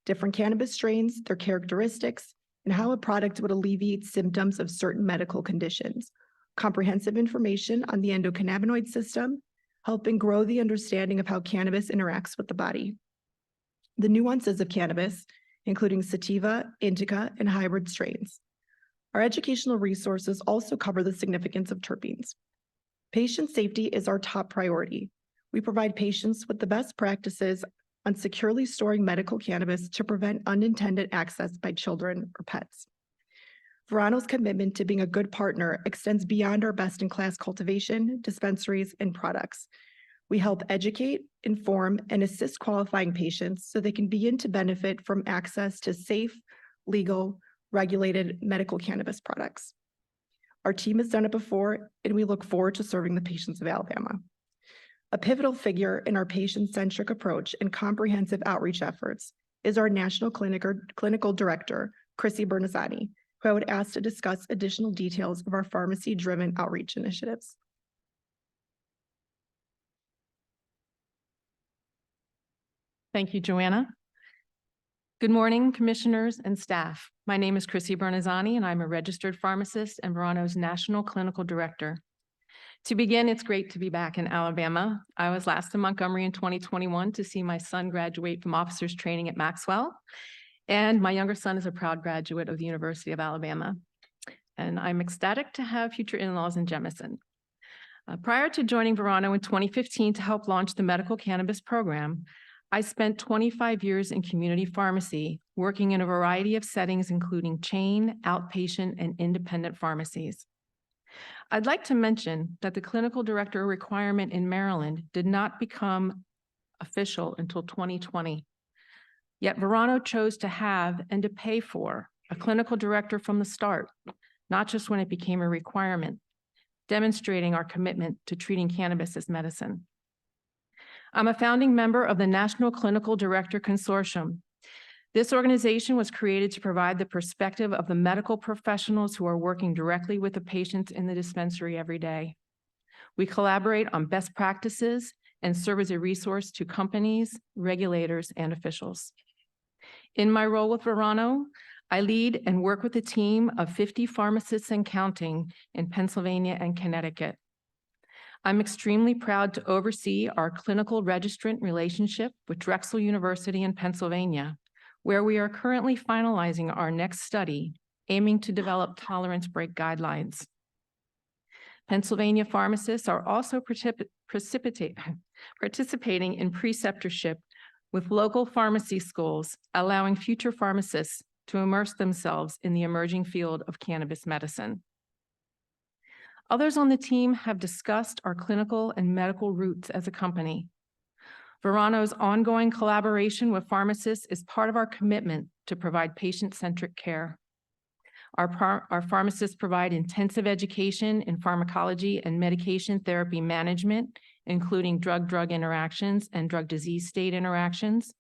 different cannabis strains, their characteristics, and how a product would alleviate symptoms of certain medical conditions, comprehensive information on the endocannabinoid system, helping grow the understanding of how cannabis interacts with the body, the nuances of cannabis, including sativa, indica, and hybrid strains. Our educational resources also cover the significance of terpenes. Patient safety is our top priority. We provide patients with the best practices on securely storing medical cannabis to prevent unintended access by children or pets. Verano's commitment to being a good partner extends beyond our best-in-class cultivation, dispensaries, and products. We help educate, inform, and assist qualifying patients so they can begin to benefit from access to safe, legal, regulated medical cannabis products. Our team has done it before, and we look forward to serving the patients of Alabama. A pivotal figure in our patient-centric approach and comprehensive outreach efforts is our National Clinical Director, Chrissy Bernazzani, who I would ask to discuss additional details of our pharmacy-driven outreach initiatives. Thank you, Joanna. Good morning, commissioners and staff. My name is Chrissy Bernazzani, and I'm a registered pharmacist and Verano's National Clinical Director. To begin, it's great to be back in Alabama. I was last in Montgomery in 2021 to see my son graduate from officers training at Maxwell. And my younger son is a proud graduate of the University of Alabama. And I'm ecstatic to have future in-laws in Jemison. Prior to joining Verano in 2015 to help launch the medical cannabis program, I spent 25 years in community pharmacy, working in a variety of settings, including chain, outpatient, and independent pharmacies. I'd like to mention that the clinical director requirement in Maryland did not become official until 2020. Yet Verano chose to have and to pay for a clinical director from the start, not just when it became a requirement, demonstrating our commitment to treating cannabis as medicine. I'm a founding member of the National Clinical Director Consortium. This organization was created to provide the perspective of the medical professionals who are working directly with the patients in the dispensary every day. We collaborate on best practices and serve as a resource to companies, regulators, and officials. In my role with Verano, I lead and work with a team of 50 pharmacists and counting in Pennsylvania and Connecticut. I'm extremely proud to oversee our clinical registrant relationship with Drexel University in Pennsylvania, where we are currently finalizing our next study, aiming to develop tolerance break guidelines. Pennsylvania pharmacists are also participating in preceptorship with local pharmacy schools, allowing future pharmacists to immerse themselves in the emerging field of cannabis medicine. Others on the team have discussed our clinical and medical roots as a company. Verano's ongoing collaboration with pharmacists is part of our commitment to provide patient-centric care. Our pharmacists provide intensive education in pharmacology and medication therapy management, including drug-drug interactions and drug-disease state interactions.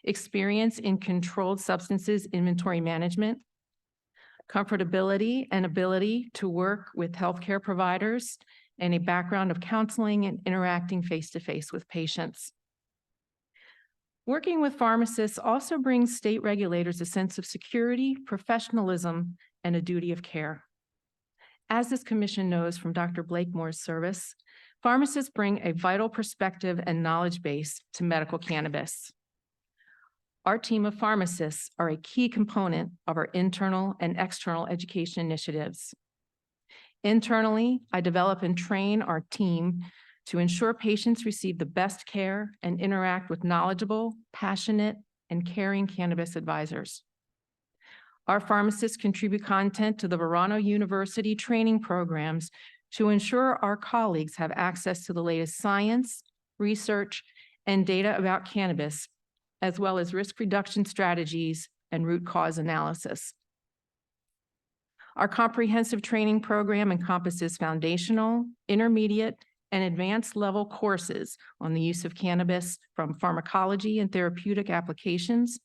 experience in controlled substances inventory management, comfortability and ability to work with healthcare providers, and a background of counseling and interacting face-to-face with patients. Working with pharmacists also brings state regulators a sense of security, professionalism, and a duty of care. As this commission knows from Dr. Blakemore's service, pharmacists bring a vital perspective and knowledge base to medical cannabis. Our team of pharmacists are a key component of our internal and external education initiatives. Internally, I develop and train our team to ensure patients receive the best care and interact with knowledgeable, passionate, and caring cannabis advisors. Our pharmacists contribute content to the Verano University training programs to ensure our colleagues have access to the latest science, research, and data about cannabis, as well as risk reduction strategies and root cause analysis. Our comprehensive training program encompasses foundational, intermediate, and advanced level courses on the use of cannabis, from pharmacology and therapeutic applications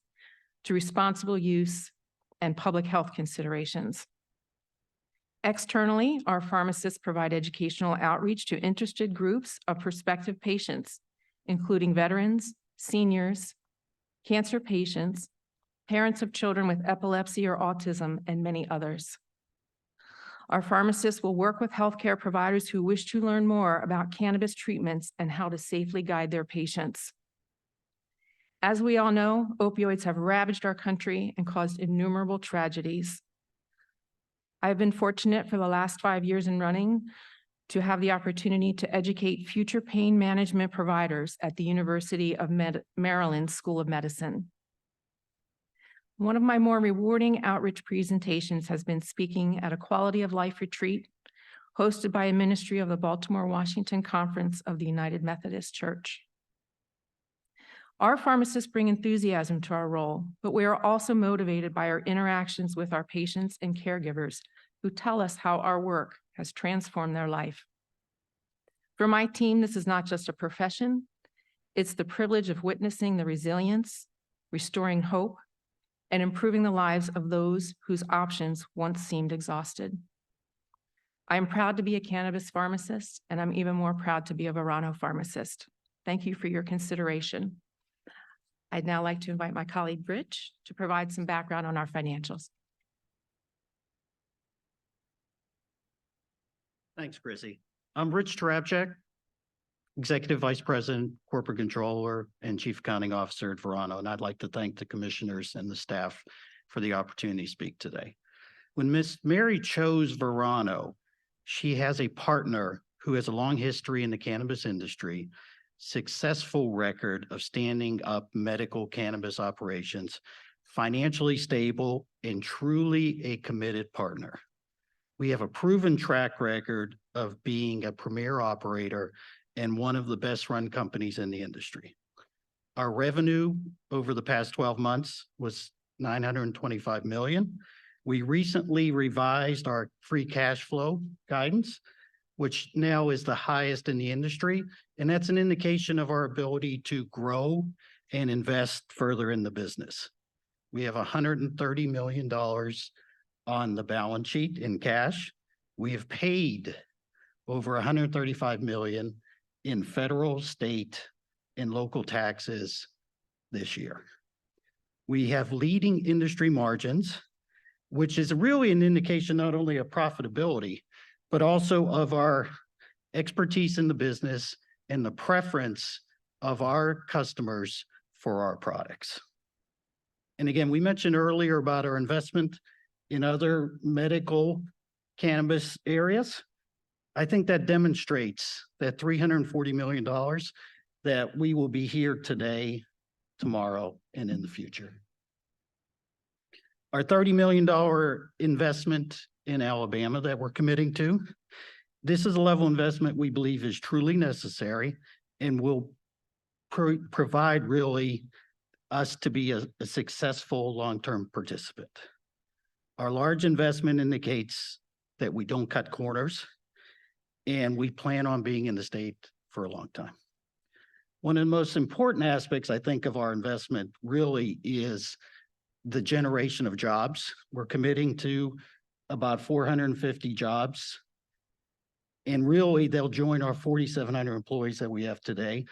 to responsible use and public health considerations. Externally, our pharmacists provide educational outreach to interested groups of prospective patients, including veterans, seniors, cancer patients, parents of children with epilepsy or autism, and many others. Our pharmacists will work with healthcare providers who wish to learn more about cannabis treatments and how to safely guide their patients. As we all know, opioids have ravaged our country and caused innumerable tragedies. I have been fortunate for the last 5 years in running to have the opportunity to educate future pain management providers at the University of Maryland School of Medicine. One of my more rewarding outreach presentations has been speaking at a quality of life retreat hosted by a ministry of the Baltimore-Washington Conference of the United Methodist Church. Our pharmacists bring enthusiasm to our role, but we are also motivated by our interactions with our patients and caregivers who tell us how our work has transformed their life. For my team, this is not just a profession, it's the privilege of witnessing the resilience, restoring hope, and improving the lives of those whose options once seemed exhausted. I am proud to be a cannabis pharmacist, and I'm even more proud to be a Verano pharmacist. Thank you for your consideration. I'd now like to invite my colleague, Rich, to provide some background on our financials. Thanks, Chrissy. I'm Rich Tarabchak, Executive Vice President, Corporate Controller, and Chief Accounting Officer at Verano, and I'd like to thank the commissioners and the staff for the opportunity to speak today. When Miss Mary chose Verano, she has a partner who has a long history in the cannabis industry, successful record of standing up medical cannabis operations, financially stable, and truly a committed partner. We have a proven track record of being a premier operator and one of the best run companies in the industry. Our revenue over the past 12 months was $925 million. We recently revised our free cash flow guidance, which now is the highest in the industry. And that's an indication of our ability to grow and invest further in the business. We have $130 million on the balance sheet in cash. We have paid over $135 million in federal, state, and local taxes this year. We have leading industry margins, which is really an indication not only of profitability, but also of our expertise in the business and the preference of our customers for our products. And again, we mentioned earlier about our investment in other medical cannabis areas. I think that demonstrates that $340 million that we will be here today, tomorrow, and in the future. Our $30 million investment in Alabama that we're committing to, this is a level of investment we believe is truly necessary and will provide really us to be a successful long-term participant. Our large investment indicates that we don't cut corners, and we plan on being in the state for a long time. One of the most important aspects, I think, of our investment really is the generation of jobs. We're committing to about 450 jobs. And really, they'll join our 4,700 employees that we have today.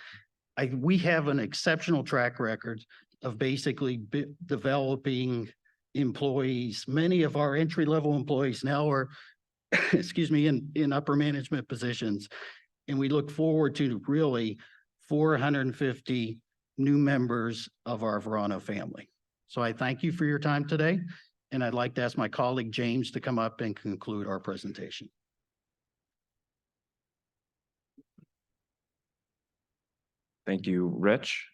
We have an exceptional track record of basically developing employees. Many of our entry-level employees now are, excuse me, in upper management positions. And we look forward to really 450 new members of our Verano family. So I thank you for your time today, and I'd like to ask my colleague James to come up and conclude our presentation. Thank you, Rich.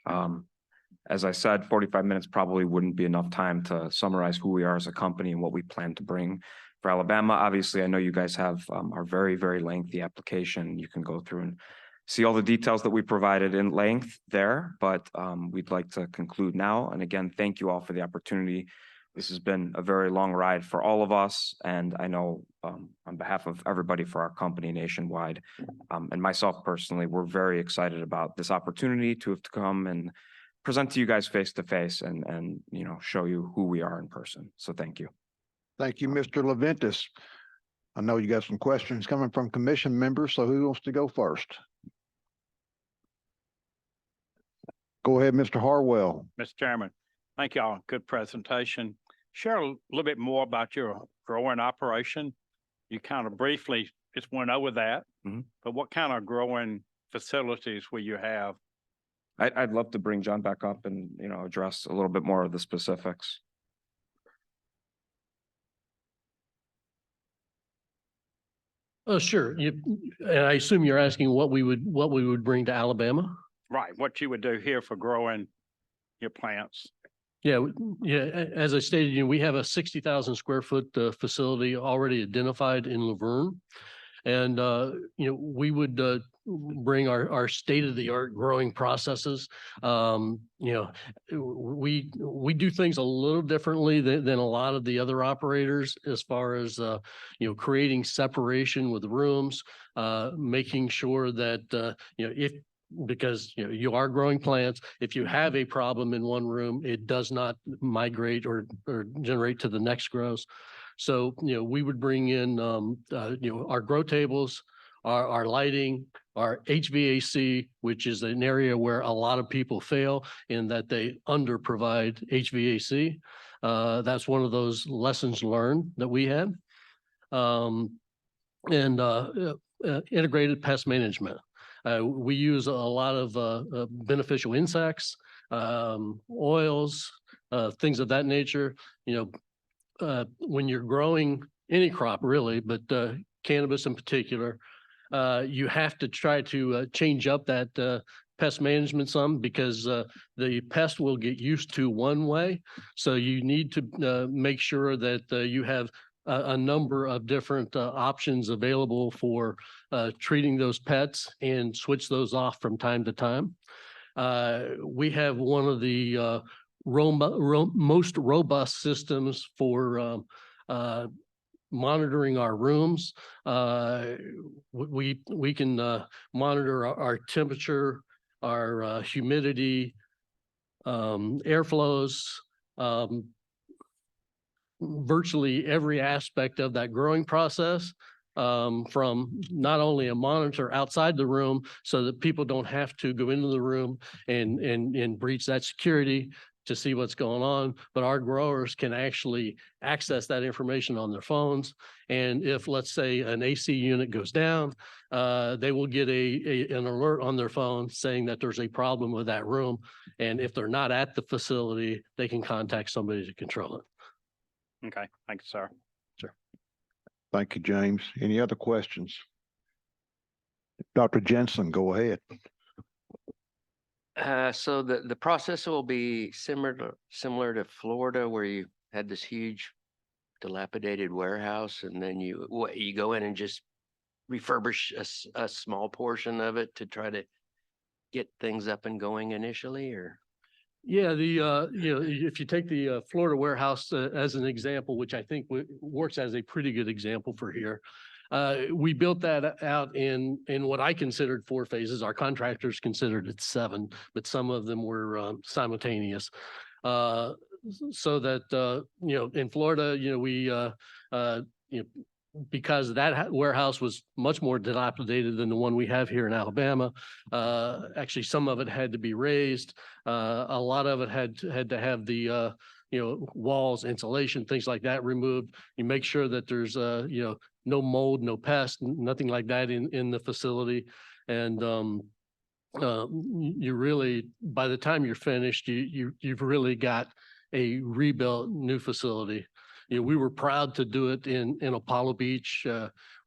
As I said, 45 minutes probably wouldn't be enough time to summarize who we are as a company and what we plan to bring for Alabama. Obviously, I know you guys have our very, very lengthy application. You can go through and see all the details that we provided in length there, but we'd like to conclude now. And again, thank you all for the opportunity. This has been a very long ride for all of us. And I know on behalf of everybody for our company nationwide, and myself personally, we're very excited about this opportunity to have to come and present to you guys face to face and show you who we are in person. So thank you. Thank you, Mr. Leventis. I know you got some questions coming from commission members, so who wants to go first? Go ahead, Mr. Harwell. Mr. Chairman, thank y'all. Good presentation. Share a little bit more about your growing operation. You kind of briefly just went over that, but what kind of growing facilities will you have? I'd love to bring John back up and, address a little bit more of the specifics. Oh, sure. And I assume you're asking what we would bring to Alabama? Right, what you would do here for growing your plants. Yeah, as I stated, we have a 60,000 square foot facility already identified in Laverne. And, we would bring our state-of-the-art growing processes. We do things a little differently than a lot of the other operators as far as, creating separation with rooms, making sure that, because you are growing plants. If you have a problem in one room, it does not migrate or generate to the next grows. So, we would bring in, our grow tables, our lighting, our HVAC, which is an area where a lot of people fail in that they under provide HVAC. That's one of those lessons learned that we had. Integrated pest management. We use a lot of beneficial insects, oils, things of that nature. When you're growing any crop really, but cannabis in particular, you have to try to change up that pest management some because the pest will get used to one way. So you need to make sure that you have a number of different options available for treating those pets and switch those off from time to time. We have one of the most robust systems for monitoring our rooms. We can monitor our temperature, our humidity, airflows, virtually every aspect of that growing process, from not only a monitor outside the room so that people don't have to go into the room and breach that security to see what's going on, but our growers can actually access that information on their phones. And if, let's say, an AC unit goes down, they will get an alert on their phone saying that there's a problem with that room. And if they're not at the facility, they can contact somebody to control it. Okay, thank you, sir. Sure. Thank you, James. Any other questions? Dr. Jensen, go ahead. So the process will be similar to Florida, where you had this huge dilapidated warehouse, and then you go in and just refurbish a small portion of it to try to get things up and going initially, or? Yeah, if you take the Florida warehouse as an example, which I think works as a pretty good example for here, We built that out in what I considered 4 phases. Our contractors considered it 7, but some of them were simultaneous. So that, in Florida, because that warehouse was much more dilapidated than the one we have here in Alabama. Actually, some of it had to be raised. A lot of it had to have the, walls, insulation, things like that removed. You make sure that there's, no mold, no pest, nothing like that in the facility. And you really, by the time you're finished, you've really got a rebuilt new facility. We were proud to do it in Apollo Beach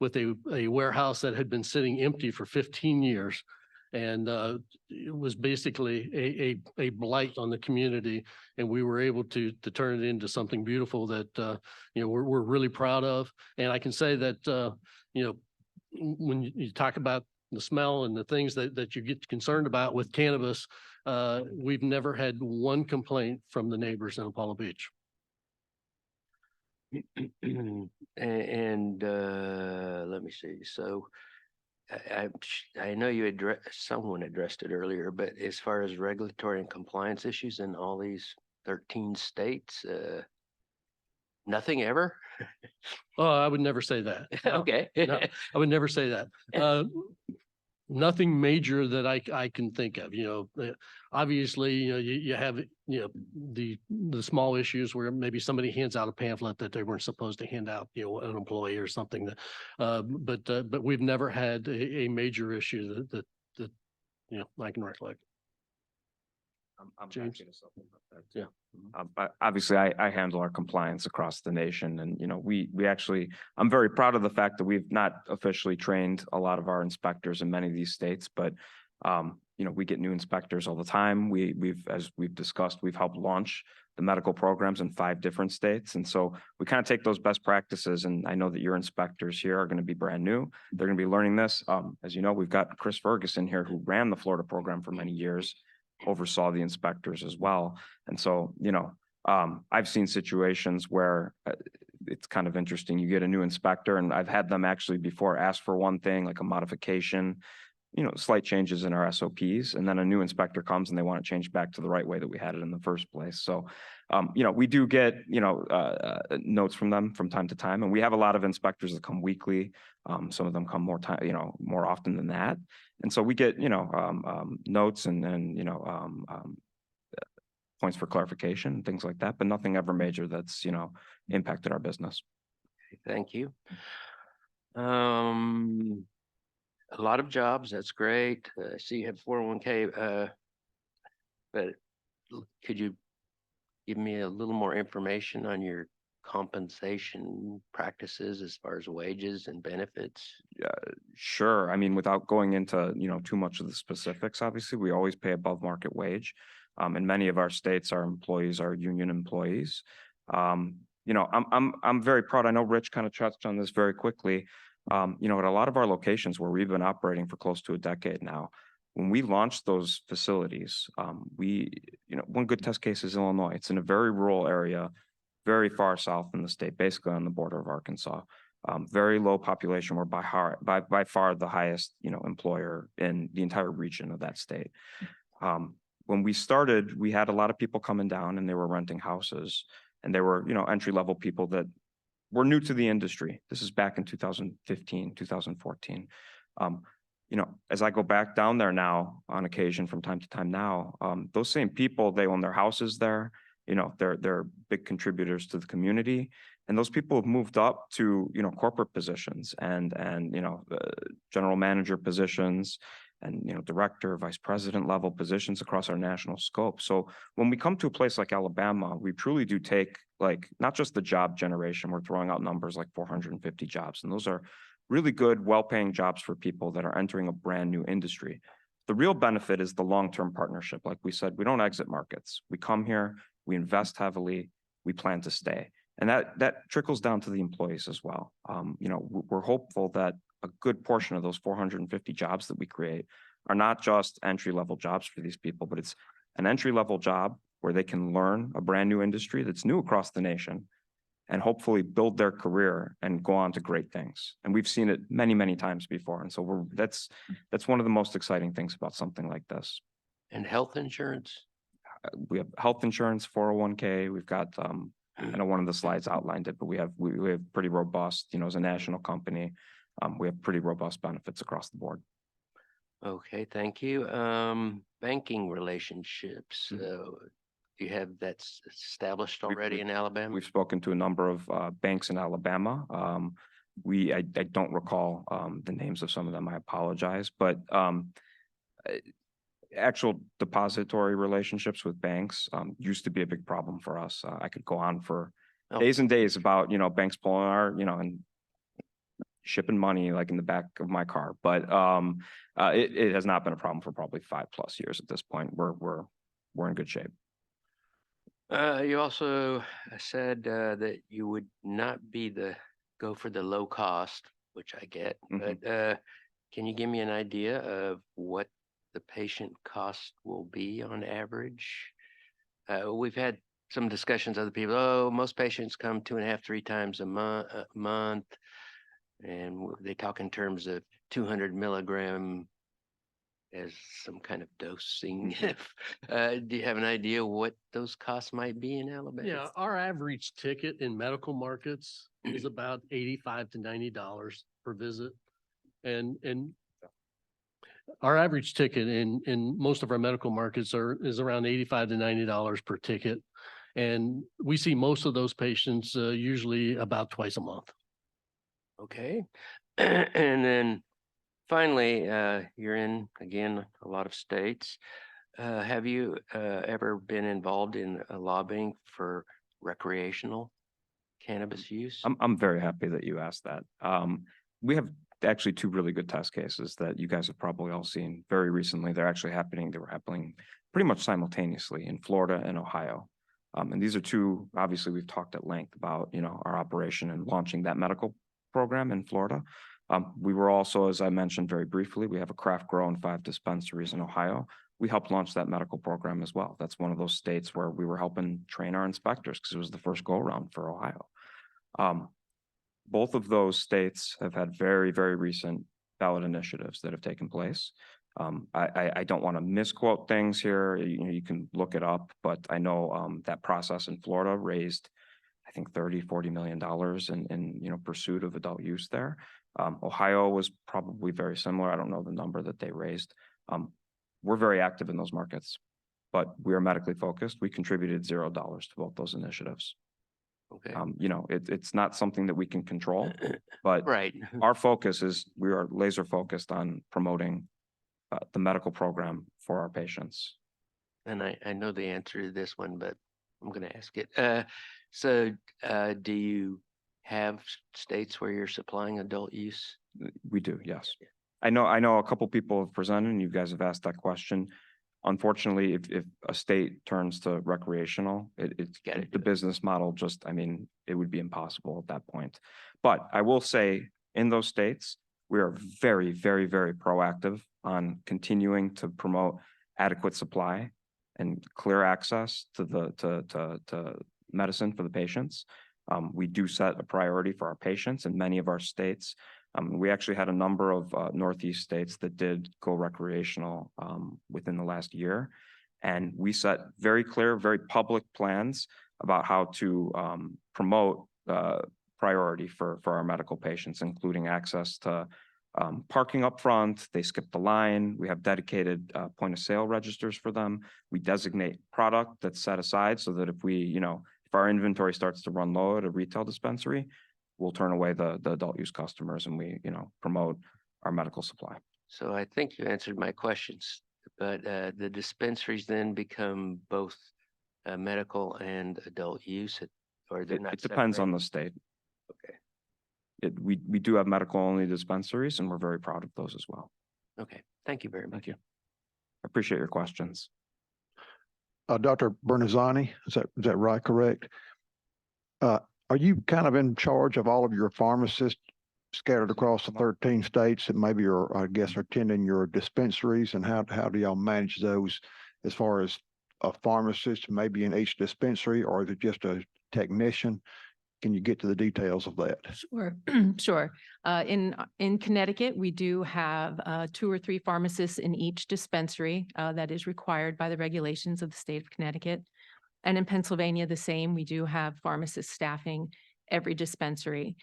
with a warehouse that had been sitting empty for 15 years. And it was basically a blight on the community. And we were able to turn it into something beautiful that, we're really proud of. And I can say that, when you talk about the smell and the things that you get concerned about with cannabis, we've never had one complaint from the neighbors in Apollo Beach. And let me see. So I know you someone addressed it earlier, but as far as regulatory and compliance issues in all these 13 states, nothing ever? Oh, I would never say that. No, Okay. no, I would never say that. Nothing major that I can think of, obviously, you have, the small issues where maybe somebody hands out a pamphlet that they weren't supposed to hand out, an employee or something that, but we've never had a major issue that I can recollect. I'm James? happy to supplement that. Yeah. But obviously I handle our compliance across the nation and, we actually, I'm very proud of the fact that we've not officially trained a lot of our inspectors in many of these states, but, we get new inspectors all the time. As we've discussed, we've helped launch the medical programs in 5 different states. And so we kind of take those best practices. And I know that your inspectors here are going to be brand new. They're going to be learning this. As you know, we've got Chris Ferguson here who ran the Florida program for many years, oversaw the inspectors as well. And so, I've seen situations where it's kind of interesting. You get a new inspector and I've had them actually before ask for one thing like a modification, slight changes in our SOPs, and then a new inspector comes and they want to change back to the right way that we had it in the first place. So, we do get, notes from them from time to time, and we have a lot of inspectors that come weekly. Some of them come more often than that. And so we get, notes and points for clarification, things like that, but nothing ever major that's, impacted our business. Thank you. A lot of jobs, that's great. I see you have 401k, but could you give me a little more information on your compensation practices as far as wages and benefits? Yeah, sure. I mean, without going into, too much of the specifics, obviously, we always pay above market wage. In many of our states, our employees are union employees. I'm very proud. I know Rich kind of touched on this very quickly. At a lot of our locations where we've been operating for close to a decade now, when we launched those facilities, one good test case is Illinois. It's in a very rural area, very far south in the state, basically on the border of Arkansas. Very low population. We're by far the highest, employer in the entire region of that state. When we started, we had a lot of people coming down and they were renting houses, and they were, entry-level people that were new to the industry. This is back in 2015, 2014. As I go back down there now on occasion from time to time now, those same people, they own their houses there. They're big contributors to the community. And those people have moved up to, corporate positions and general manager positions and, director, vice president level positions across our national scope. So when we come to a place like Alabama, we truly do take not just the job generation, we're throwing out numbers like 450 jobs. And those are really good, well-paying jobs for people that are entering a brand new industry. The real benefit is the long-term partnership. Like we said, we don't exit markets. We come here, we invest heavily, we plan to stay. And that trickles down to the employees as well. We're hopeful that a good portion of those 450 jobs that we create are not just entry-level jobs for these people, but it's an entry-level job where they can learn a brand new industry that's new across the nation and hopefully build their career and go on to great things. And we've seen it many, many times before. And so that's one of the most exciting things about something like this. And health insurance? We have health insurance, 401k. We've got, I know one of the slides outlined it, but we have pretty robust, as a national company, we have pretty robust benefits across the board. Okay, thank you. Banking relationships, do you have that established already in Alabama? We've spoken to a number of banks in Alabama. I don't recall the names of some of them. I apologize, but actual depository relationships with banks used to be a big problem for us. I could go on for days and days about, banks pulling our, and shipping money like in the back of my car. But it has not been a problem for probably 5+ years at this point. We're in good shape. You also said that you would not go for the low cost, which I get, but can you give me an idea of what the patient cost will be on average? We've had some discussions with other people. Most patients come 2.5, 3 times a month, and they talk in terms of 200 milligram as some kind of dosing. Do you have an idea what those costs might be in Alabama? Yeah, our average ticket in medical markets is about $85 to $90 per visit. And our average ticket in most of our medical markets is around $85 to $90 per ticket. And we see most of those patients usually about twice a month. Okay. And then finally, you're in, again, a lot of states. Have you ever been involved in lobbying for recreational cannabis use? I'm very happy that you asked that. We have actually 2 really good test cases that you guys have probably all seen very recently. They were happening pretty much simultaneously in Florida and Ohio. And these are 2, obviously we've talked at length about, our operation and launching that medical program in Florida. We were also, as I mentioned very briefly, we have a craft grow and 5 dispensaries in Ohio. We helped launch that medical program as well. That's one of those states where we were helping train our inspectors because it was the first go around for Ohio. Both of those states have had very, very recent ballot initiatives that have taken place. I don't want to misquote things here. You can look it up, but I know that process in Florida raised, I think, $30-40 million in pursuit of adult use there. Ohio was probably very similar. I don't know the number that they raised. We're very active in those markets, but we are medically focused. We contributed $0 to both those initiatives. Okay. It's not something that we can control, but Right. our focus is we are laser focused on promoting the medical program for our patients. And I know the answer to this one, but I'm going to ask it. So do you have states where you're supplying adult use? We do, yes. I know a couple people have presented and you guys have asked that question. Unfortunately, if a state turns to recreational, the business model it would be impossible at that point. But I will say in those states, we are very, very, very proactive on continuing to promote adequate supply and clear access to medicine for the patients. We do set a priority for our patients in many of our states. We actually had a number of Northeast states that did go recreational within the last year. And we set very clear, very public plans about how to promote priority for our medical patients, including access to parking up front. They skip the line. We have dedicated point of sale registers for them. We designate product that's set aside so that if our inventory starts to run low at a retail dispensary, we'll turn away the adult use customers and we, promote our medical supply. So I think you answered my questions, but the dispensaries then become both medical and adult use, or they're not? It depends on the state. Okay. We do have medical only dispensaries and we're very proud of those as well. Okay. Thank you very much. Thank you. I appreciate your questions. Dr. Bernazani, is that right, correct? Are you kind of in charge of all of your pharmacists scattered across the 13 states that maybe are, I guess, are attending your dispensaries, and how do y'all manage those as far as a pharmacist maybe in each dispensary, or is it just a technician? can you get to the details of that? Sure, sure. In Connecticut, we do have 2 or 3 pharmacists in each dispensary that is required by the regulations of the state of Connecticut. And in Pennsylvania, the same. We do have pharmacists staffing every dispensary.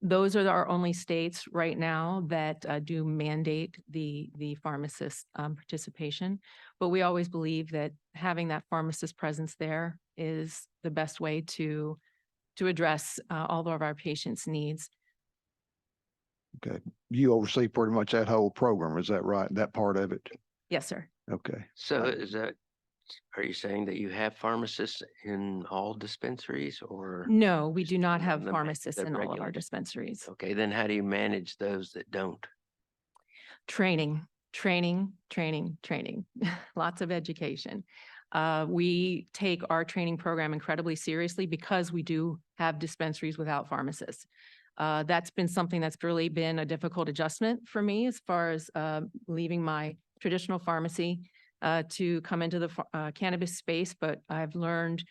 Those are our only states right now that do mandate the pharmacist participation. But we always believe that having that pharmacist presence there is the best way to address all of our patients' needs. Okay, you oversee pretty much that whole program, is that right? That part of it? Yes, sir. Okay. So are you saying that you have pharmacists in all dispensaries or? No, we do not have the- pharmacists the in all of our regular- dispensaries. Okay, then how do you manage those that don't? Training. Lots of education. We take our training program incredibly seriously because we do have dispensaries without pharmacists. That's been something that's really been a difficult adjustment for me as far as leaving my traditional pharmacy to come into the cannabis space, but I've learned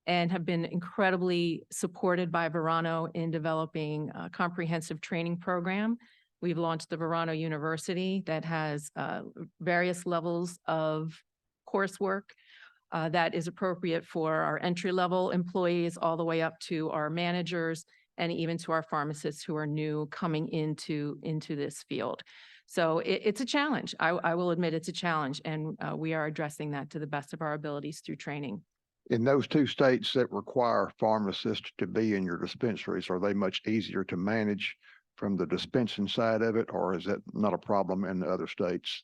and have been incredibly supported by Verano in developing a comprehensive training program. We've launched the Verano University that has various levels of coursework that is appropriate for our entry-level employees all the way up to our managers and even to our pharmacists who are new coming into this field. So it's a challenge. I will admit it's a challenge, and we are addressing that to the best of our abilities through training. In those 2 states that require pharmacists to be in your dispensaries, are they much easier to manage from the dispensing side of it, or is that not a problem in the other states?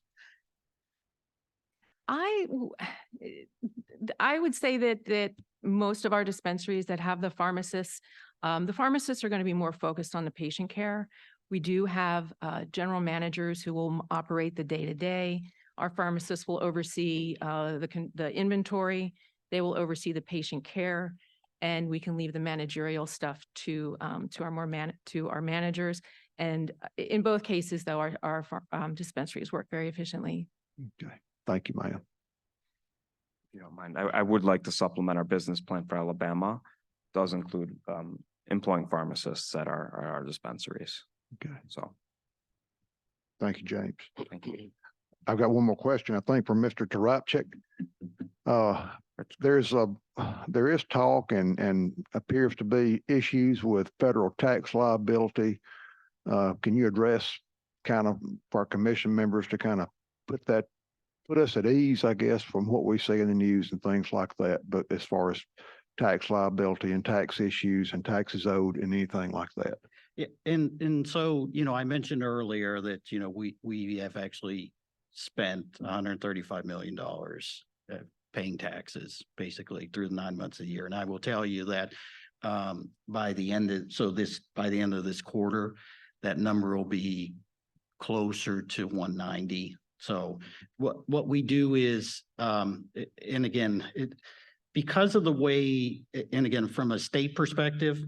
I would say that most of our dispensaries that have the pharmacists are going to be more focused on the patient care. We do have general managers who will operate the day-to-day. Our pharmacists will oversee the inventory. They will oversee the patient care, and we can leave the managerial stuff to our managers. And in both cases, though, our dispensaries work very efficiently. Okay, thank you, ma'am. If you don't mind, I would like to supplement our business plan for Alabama. Does include employing pharmacists at our dispensaries. Okay, So, thank you, James. thank you. I've got one more question, I think, from Mr. Tarapchik. There is talk and appears to be issues with federal tax liability. Can you address kind of for our commission members to kind of put us at ease, I guess, from what we see in the news and things like that, but as far as tax liability and tax issues and taxes owed and anything like that? Yeah, and so, I mentioned earlier that, we have actually spent $135 million paying taxes basically through the 9 months of the year. And I will tell you that by the end of this quarter, that number will be closer to 190. So what we do is, and again, because of the way, and again, from a state perspective,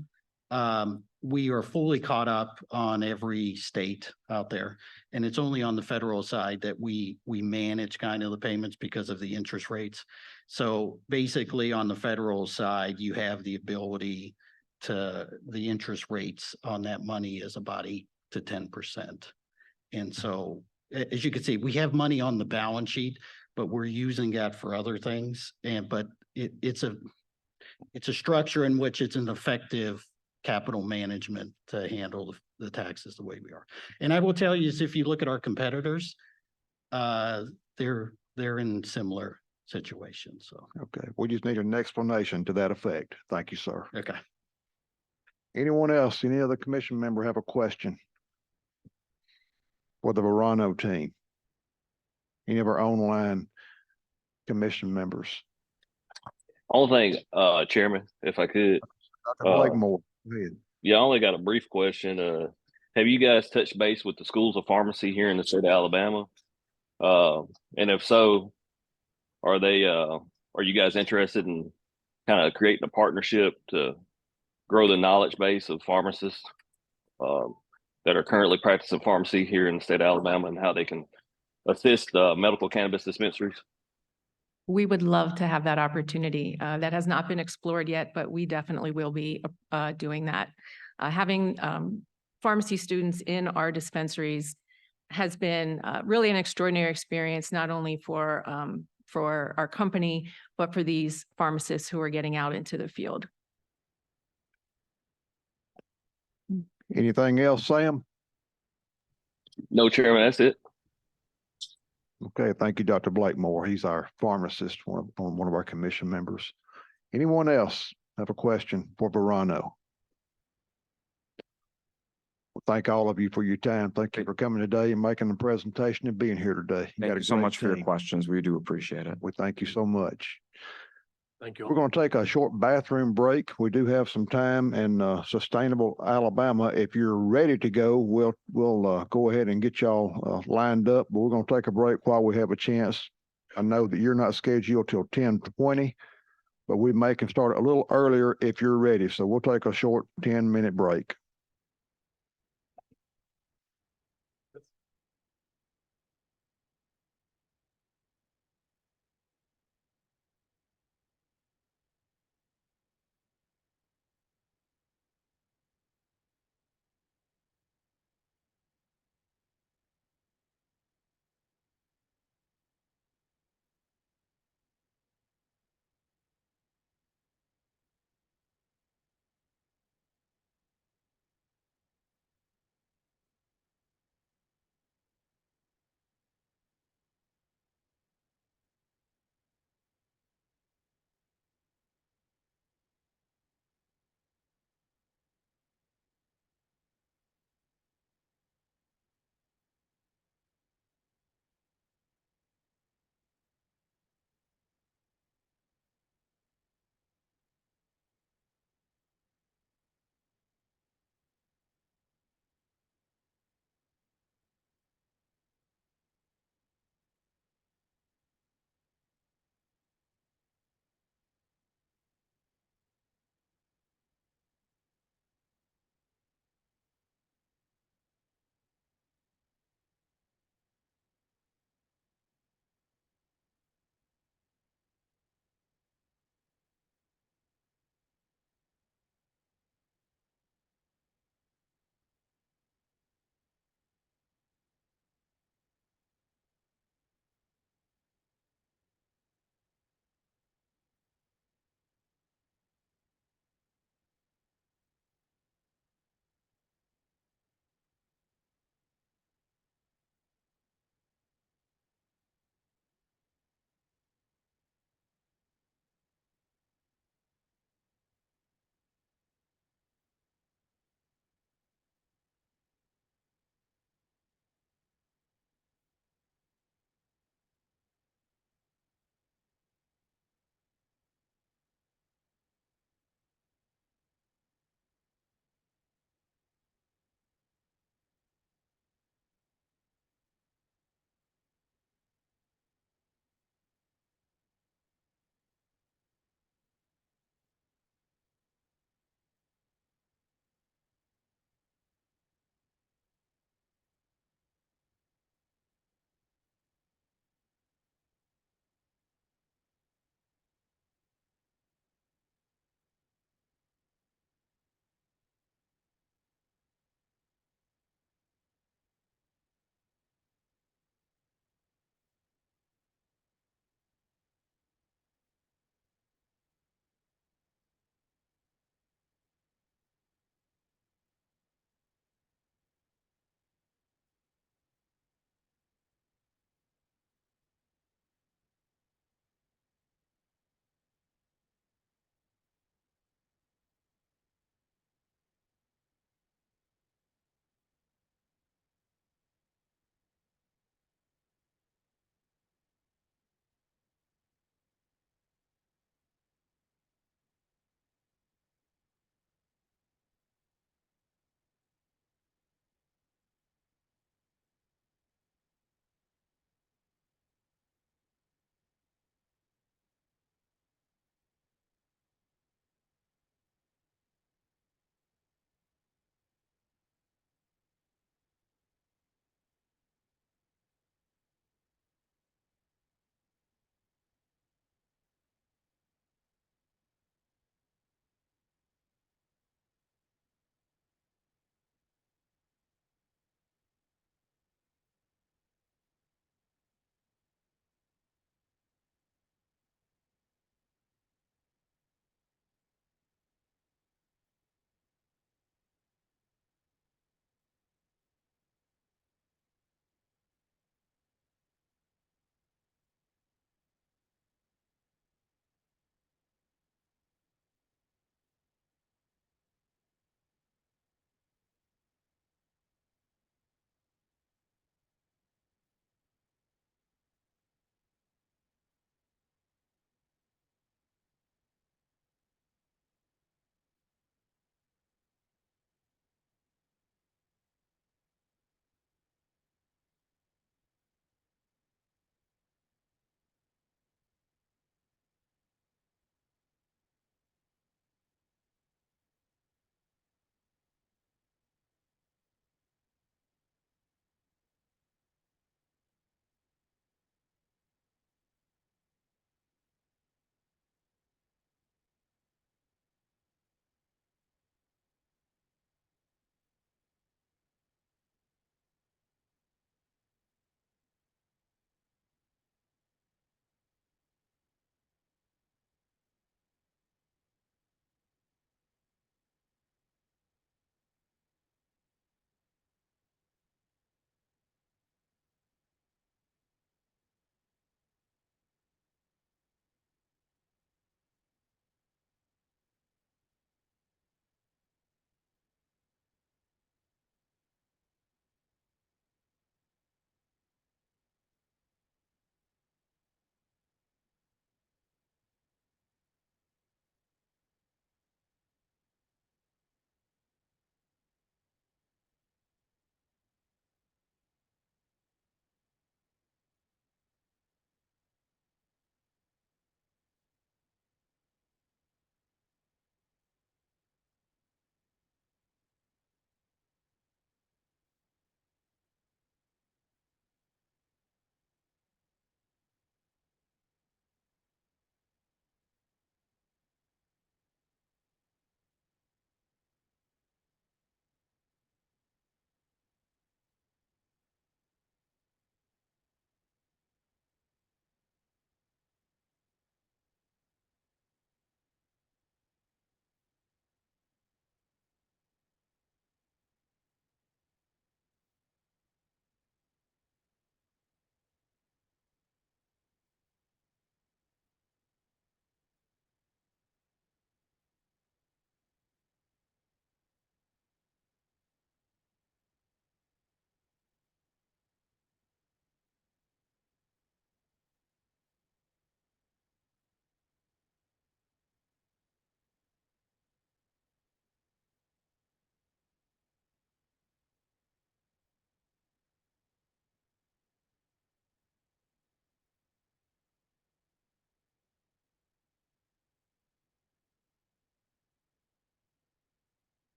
we are fully caught up on every state out there. And it's only on the federal side that we manage kind of the payments because of the interest rates. So basically on the federal side, you have the ability to, the interest rates on that money is about 8 to 10%. And so as you can see, we have money on the balance sheet, but we're using that for other things. But it's a structure in which it's an effective capital management to handle the taxes the way we are. And I will tell you is if you look at our competitors, they're in similar situations. So Okay, we just need an explanation to that effect. Thank you, sir. okay. Anyone else, any other commission member have a question for the Verano team? Any of our online commission members? Only thing, Chairman, if I could, Dr. Blakemore, go ahead. yeah, I only got a brief question. Have you guys touched base with the schools of pharmacy here in the state of Alabama? And if so, are you guys interested in kind of creating a partnership to grow the knowledge base of pharmacists that are currently practicing pharmacy here in the state of Alabama and how they can assist medical cannabis dispensaries? We would love to have that opportunity. That has not been explored yet, but we definitely will be doing that. Having pharmacy students in our dispensaries has been really an extraordinary experience, not only for our company, but for these pharmacists who are getting out into the field. Anything else, Sam? No, Chairman, that's it. Okay, thank you, Dr. Blakemore. He's our pharmacist, one of our commission members. Anyone else have a question for Verano? Well, thank all of you for your time. Thank you for coming today and making the presentation and being here today. Thank got a you so great much for your team. questions. We do appreciate it. We thank you so much. Thank you. We're going to take a short bathroom break. We do have some time in Sustainable Alabama. If you're ready to go, we'll go ahead and get y'all lined up. But we're going to take a break while we have a chance. I know that you're not scheduled till 10:20, but we can start a little earlier if you're ready. So we'll take a short 10-minute break.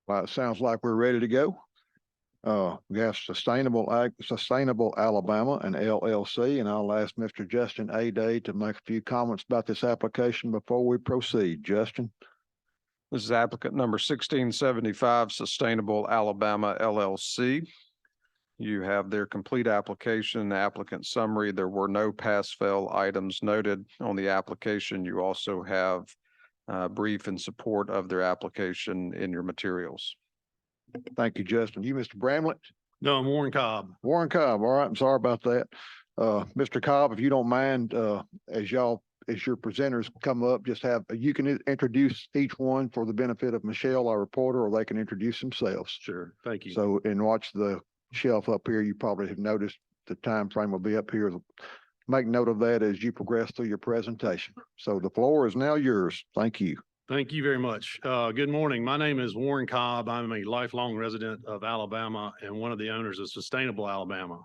Well, it sounds like we're ready to go. We have Sustainable Alabama and LLC, and I'll ask Mr. Justin A. Day to make a few comments about this application before we proceed. Justin? This is applicant number 1675 Sustainable Alabama LLC. You have their complete application, applicant summary. There were no pass-fail items noted on the application. You also have brief in support of their application in your materials. Thank you, Justin. You, Mr. Bramlett? No, I'm Warren Cobb. Warren Cobb. All right. I'm sorry about that. Mr. Cobb, if you don't mind, as your presenters come up, you can introduce each one for the benefit of Michelle, our reporter, or they can introduce themselves. Sure. Thank you. So, and watch the shelf up here. You probably have noticed the time frame will be up here. Make note of that as you progress through your presentation. So the floor is now yours. Thank you. Thank you very much. Good morning. My name is Warren Cobb. I'm a lifelong resident of Alabama and one of the owners of Sustainable Alabama.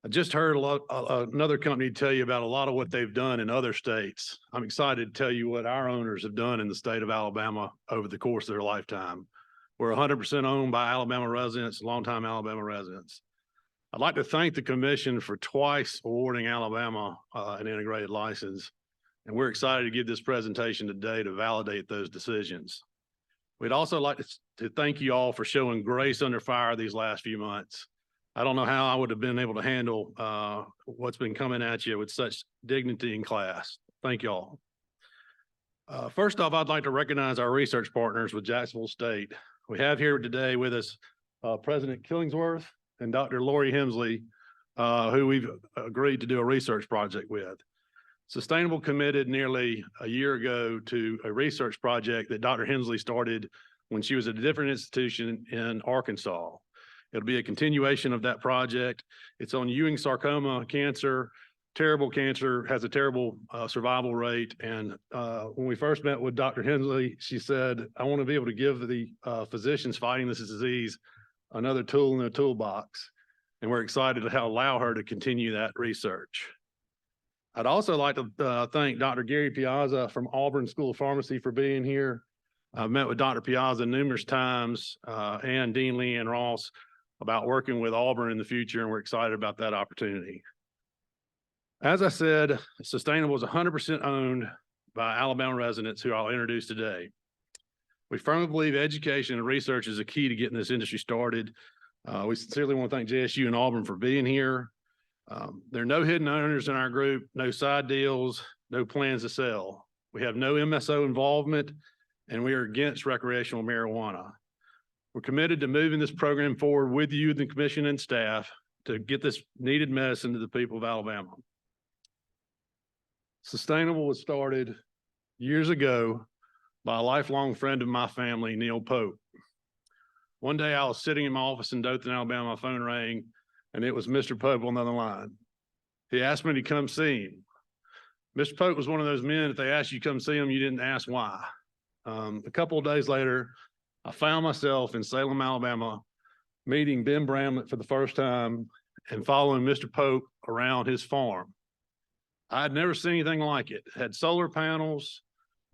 I just heard another company tell you about a lot of what they've done in other states. I'm excited to tell you what our owners have done in the state of Alabama over the course of their lifetime. We're 100% owned by Alabama residents, longtime Alabama residents. I'd like to thank the commission for twice awarding Alabama an integrated license. And we're excited to give this presentation today to validate those decisions. We'd also like to thank you all for showing grace under fire these last few months. I don't know how I would have been able to handle what's been coming at you with such dignity and class. Thank you all. First off, I'd like to recognize our research partners with Jacksonville State. We have here today with us President Killingsworth and Dr. Lori Hemsley, who we've agreed to do a research project with. Sustainable committed nearly a year ago to a research project that Dr. Hensley started when she was at a different institution in Arkansas. It'll be a continuation of that project. It's on Ewing sarcoma cancer, terrible cancer, has a terrible survival rate. And when we first met with Dr. Hensley, she said, I want to be able to give the physicians fighting this disease another tool in the toolbox. And we're excited to allow her to continue that research. I'd also like to thank Dr. Gary Piazza from Auburn School of Pharmacy for being here. I've met with Dr. Piazza numerous times and Dean Leanne Ross about working with Auburn in the future, and we're excited about that opportunity. As I said, Sustainable is 100% owned by Alabama residents who I'll introduce today. We firmly believe education and research is a key to getting this industry started. We sincerely want to thank JSU and Auburn for being here. There are no hidden owners in our group, no side deals, no plans to sell. We have no MSO involvement, and we are against recreational marijuana. We're committed to moving this program forward with you, the commission and staff, to get this needed medicine to the people of Alabama. Sustainable was started years ago by a lifelong friend of my family, Neil Pope. One day I was sitting in my office in Dothan, Alabama, my phone rang, and it was Mr. Pope on the other line. He asked me to come see him. Mr. Pope was one of those men, if they asked you to come see him, you didn't ask why. A couple of days later, I found myself in Salem, Alabama, meeting Ben Bramlett for the first time and following Mr. Pope around his farm. I had never seen anything like it. It had solar panels,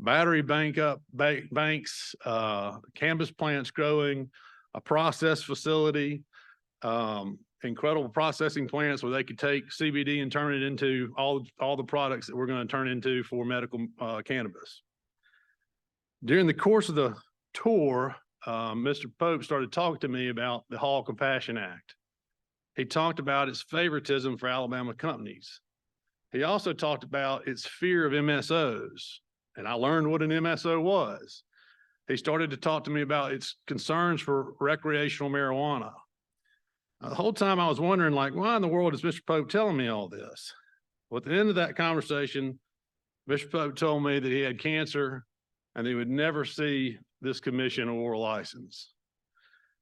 battery banks, cannabis plants growing, a process facility, incredible processing plants where they could take CBD and turn it into all the products that we're going to turn into for medical cannabis. During the course of the tour, Mr. Pope started talking to me about the Hall Compassion Act. He talked about its favoritism for Alabama companies. He also talked about its fear of MSOs, and I learned what an MSO was. He started to talk to me about its concerns for recreational marijuana. The whole time I was wondering, like, why in the world is Mr. Pope telling me all this? Well, at the end of that conversation, Mr. Pope told me that he had cancer and he would never see this commission or license.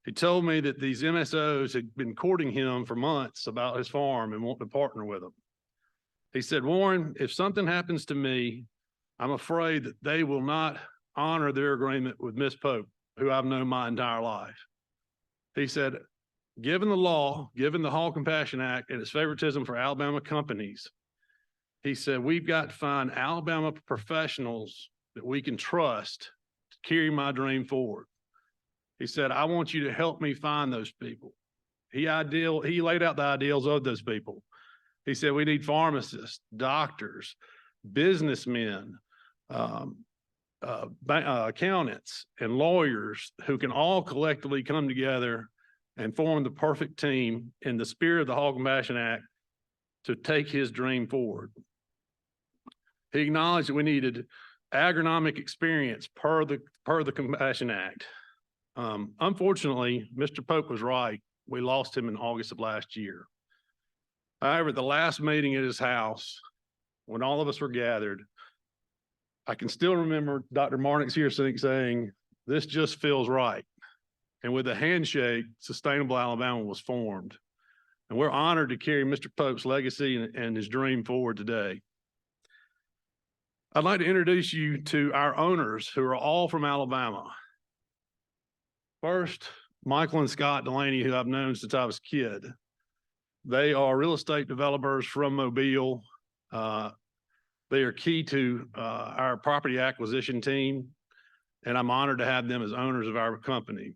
He told me that these MSOs had been courting him for months about his farm and wanting to partner with him. He said, Warren, if something happens to me, I'm afraid that they will not honor their agreement with Miss Pope, who I've known my entire life. He said, given the law, given the Hall Compassion Act and its favoritism for Alabama companies, he said, we've got to find Alabama professionals that we can trust to carry my dream forward. He said, I want you to help me find those people. He laid out the ideals of those people. He said, we need pharmacists, doctors, businessmen, accountants, and lawyers who can all collectively come together and form the perfect team in the spirit of the Hog Compassion Act to take his dream forward. He acknowledged that we needed agronomic experience per the Compassion Act. Unfortunately, Mr. Pope was right. We lost him in August of last year. However, at the last meeting at his house, when all of us were gathered, I can still remember Dr. Marnix here saying, this just feels right. And with a handshake, Sustainable Alabama was formed. And we're honored to carry Mr. Pope's legacy and his dream forward today. I'd like to introduce you to our owners who are all from Alabama. First, Michael and Scott Delaney, who I've known since I was a kid. They are real estate developers from Mobile. They are key to our property acquisition team, and I'm honored to have them as owners of our company.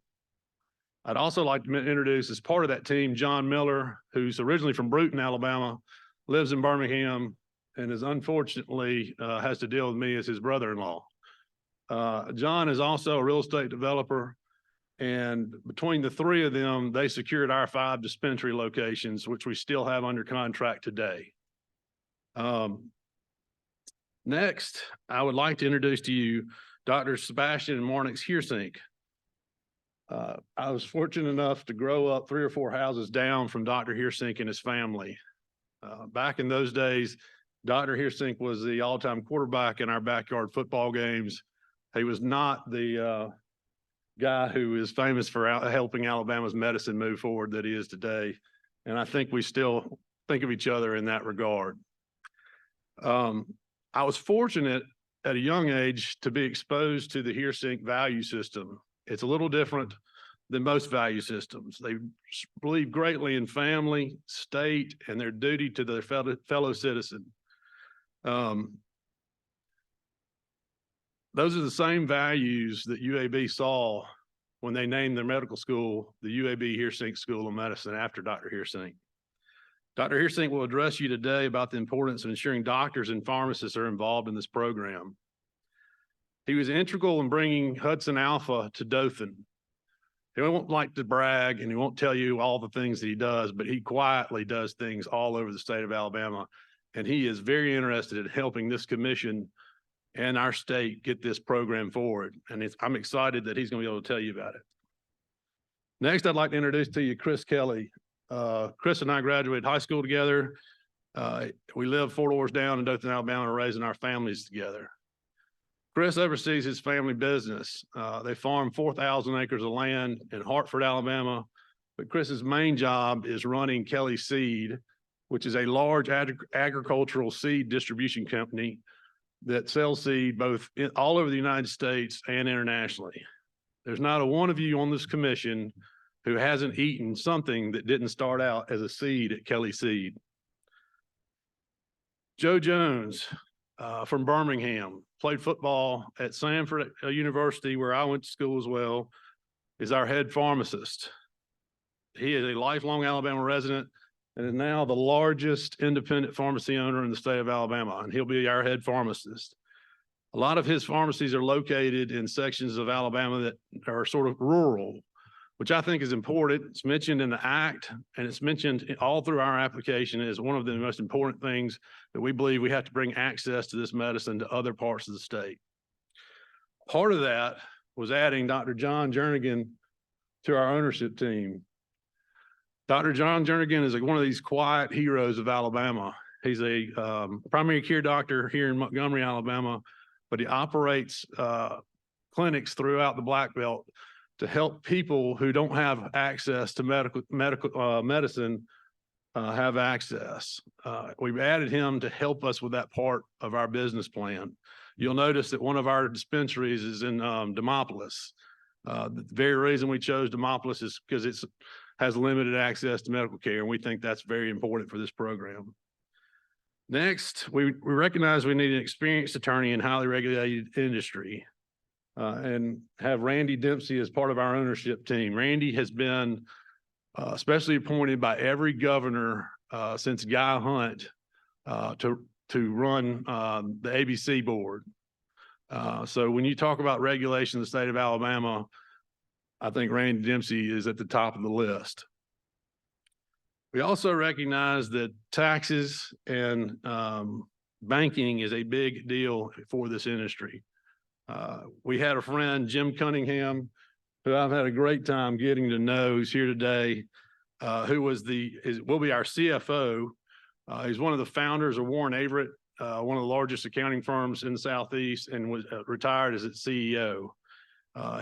I'd also like to introduce, as part of that team, John Miller, who's originally from Bruton, Alabama, lives in Birmingham, and is unfortunately has to deal with me as his brother-in-law. John is also a real estate developer, and between the three of them, they secured our 5 dispensary locations, which we still have under contract today. Next, I would like to introduce to you Dr. Sebastian and Marnix Heersink. I was fortunate enough to grow up 3 or 4 houses down from Dr. Heersink and his family. Back in those days, Dr. Heersink was the all-time quarterback in our backyard football games. He was not the guy who is famous for helping Alabama's medicine move forward that he is today. And I think we still think of each other in that regard. I was fortunate at a young age to be exposed to the Heersink value system. It's a little different than most value systems. They believe greatly in family, state, and their duty to their fellow citizen. Those are the same values that UAB saw when they named their medical school the UAB Heersink School of Medicine after Dr. Heersink. Dr. Heersink will address you today about the importance of ensuring doctors and pharmacists are involved in this program. He was integral in bringing Hudson Alpha to Dothan. He won't like to brag and he won't tell you all the things that he does, but he quietly does things all over the state of Alabama. And he is very interested in helping this commission and our state get this program forward. And I'm excited that he's going to be able to tell you about it. Next, I'd like to introduce to you Chris Kelly. Chris and I graduated high school together. We live 4 doors down in Dothan, Alabama, raising our families together. Chris oversees his family business. They farm 4,000 acres of land in Hartford, Alabama. But Chris's main job is running Kelly Seed, which is a large agricultural seed distribution company that sells seed both all over the United States and internationally. There's not a one of you on this commission who hasn't eaten something that didn't start out as a seed at Kelly Seed. Joe Jones from Birmingham, played football at Samford University, where I went to school as well, is our head pharmacist. He is a lifelong Alabama resident and is now the largest independent pharmacy owner in the state of Alabama, and he'll be our head pharmacist. A lot of his pharmacies are located in sections of Alabama that are sort of rural, which I think is important. It's mentioned in the act, and it's mentioned all through our application as one of the most important things that we believe we have to bring access to this medicine to other parts of the state. Part of that was adding Dr. John Jernigan to our ownership team. Dr. John Jernigan is one of these quiet heroes of Alabama. He's a primary care doctor here in Montgomery, Alabama, but he operates clinics throughout the Black Belt to help people who don't have access to medicine have access. We've added him to help us with that part of our business plan. You'll notice that one of our dispensaries is in Demopolis. The very reason we chose Demopolis is because it has limited access to medical care, and we think that's very important for this program. Next, we recognize we need an experienced attorney in highly regulated industry. and have Randy Dempsey as part of our ownership team. Randy has been specially appointed by every governor since Guy Hunt to run the ABC board. So when you talk about regulation in the state of Alabama, I think Randy Dempsey is at the top of the list. We also recognize that taxes and banking is a big deal for this industry. We had a friend, Jim Cunningham, who I've had a great time getting to know, who's here today, who will be our CFO. He's one of the founders of Warren Averett, one of the largest accounting firms in the Southeast, and was retired as its CEO.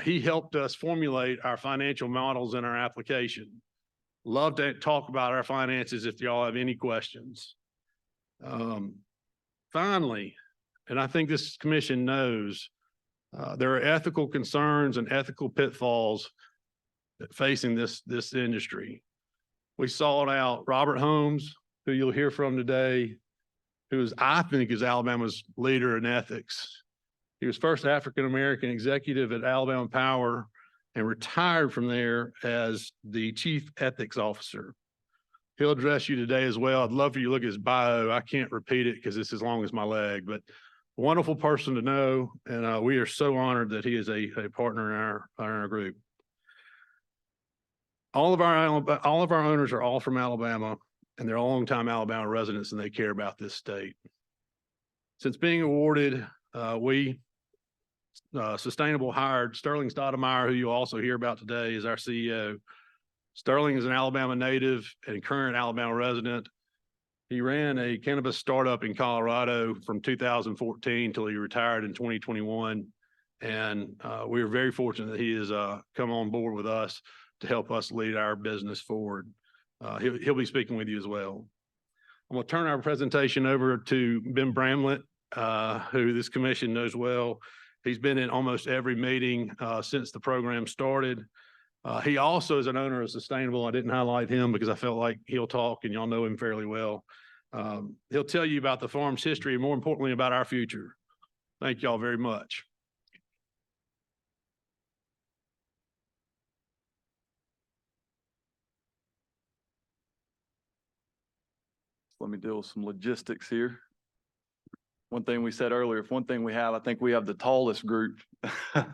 He helped us formulate our financial models in our application. Love to talk about our finances if y'all have any questions. Finally, and I think this commission knows, there are ethical concerns and ethical pitfalls facing this industry. We sought out Robert Holmes, who you'll hear from today, I think is Alabama's leader in ethics. He was first African-American executive at Alabama Power and retired from there as the chief ethics officer. He'll address you today as well. I'd love for you to look at his bio. I can't repeat it because it's as long as my leg, but wonderful person to know. And we are so honored that he is a partner in our group. All of our owners are all from Alabama, and they're longtime Alabama residents, and they care about this state. Since being awarded, Sustainable hired Sterling Stoudemire, who you'll also hear about today, is our CEO. Sterling is an Alabama native and current Alabama resident. He ran a cannabis startup in Colorado from 2014 till he retired in 2021. And we are very fortunate that he has come on board with us to help us lead our business forward. He'll be speaking with you as well. I'm going to turn our presentation over to Ben Bramlett, who this commission knows well. He's been in almost every meeting since the program started. He also is an owner of Sustainable. I didn't highlight him because I felt like he'll talk and y'all know him fairly well. He'll tell you about the farm's history and more importantly about our future. Thank y'all very much. Let me deal with some logistics here. One thing we said earlier, if one thing we have, I think we have the tallest group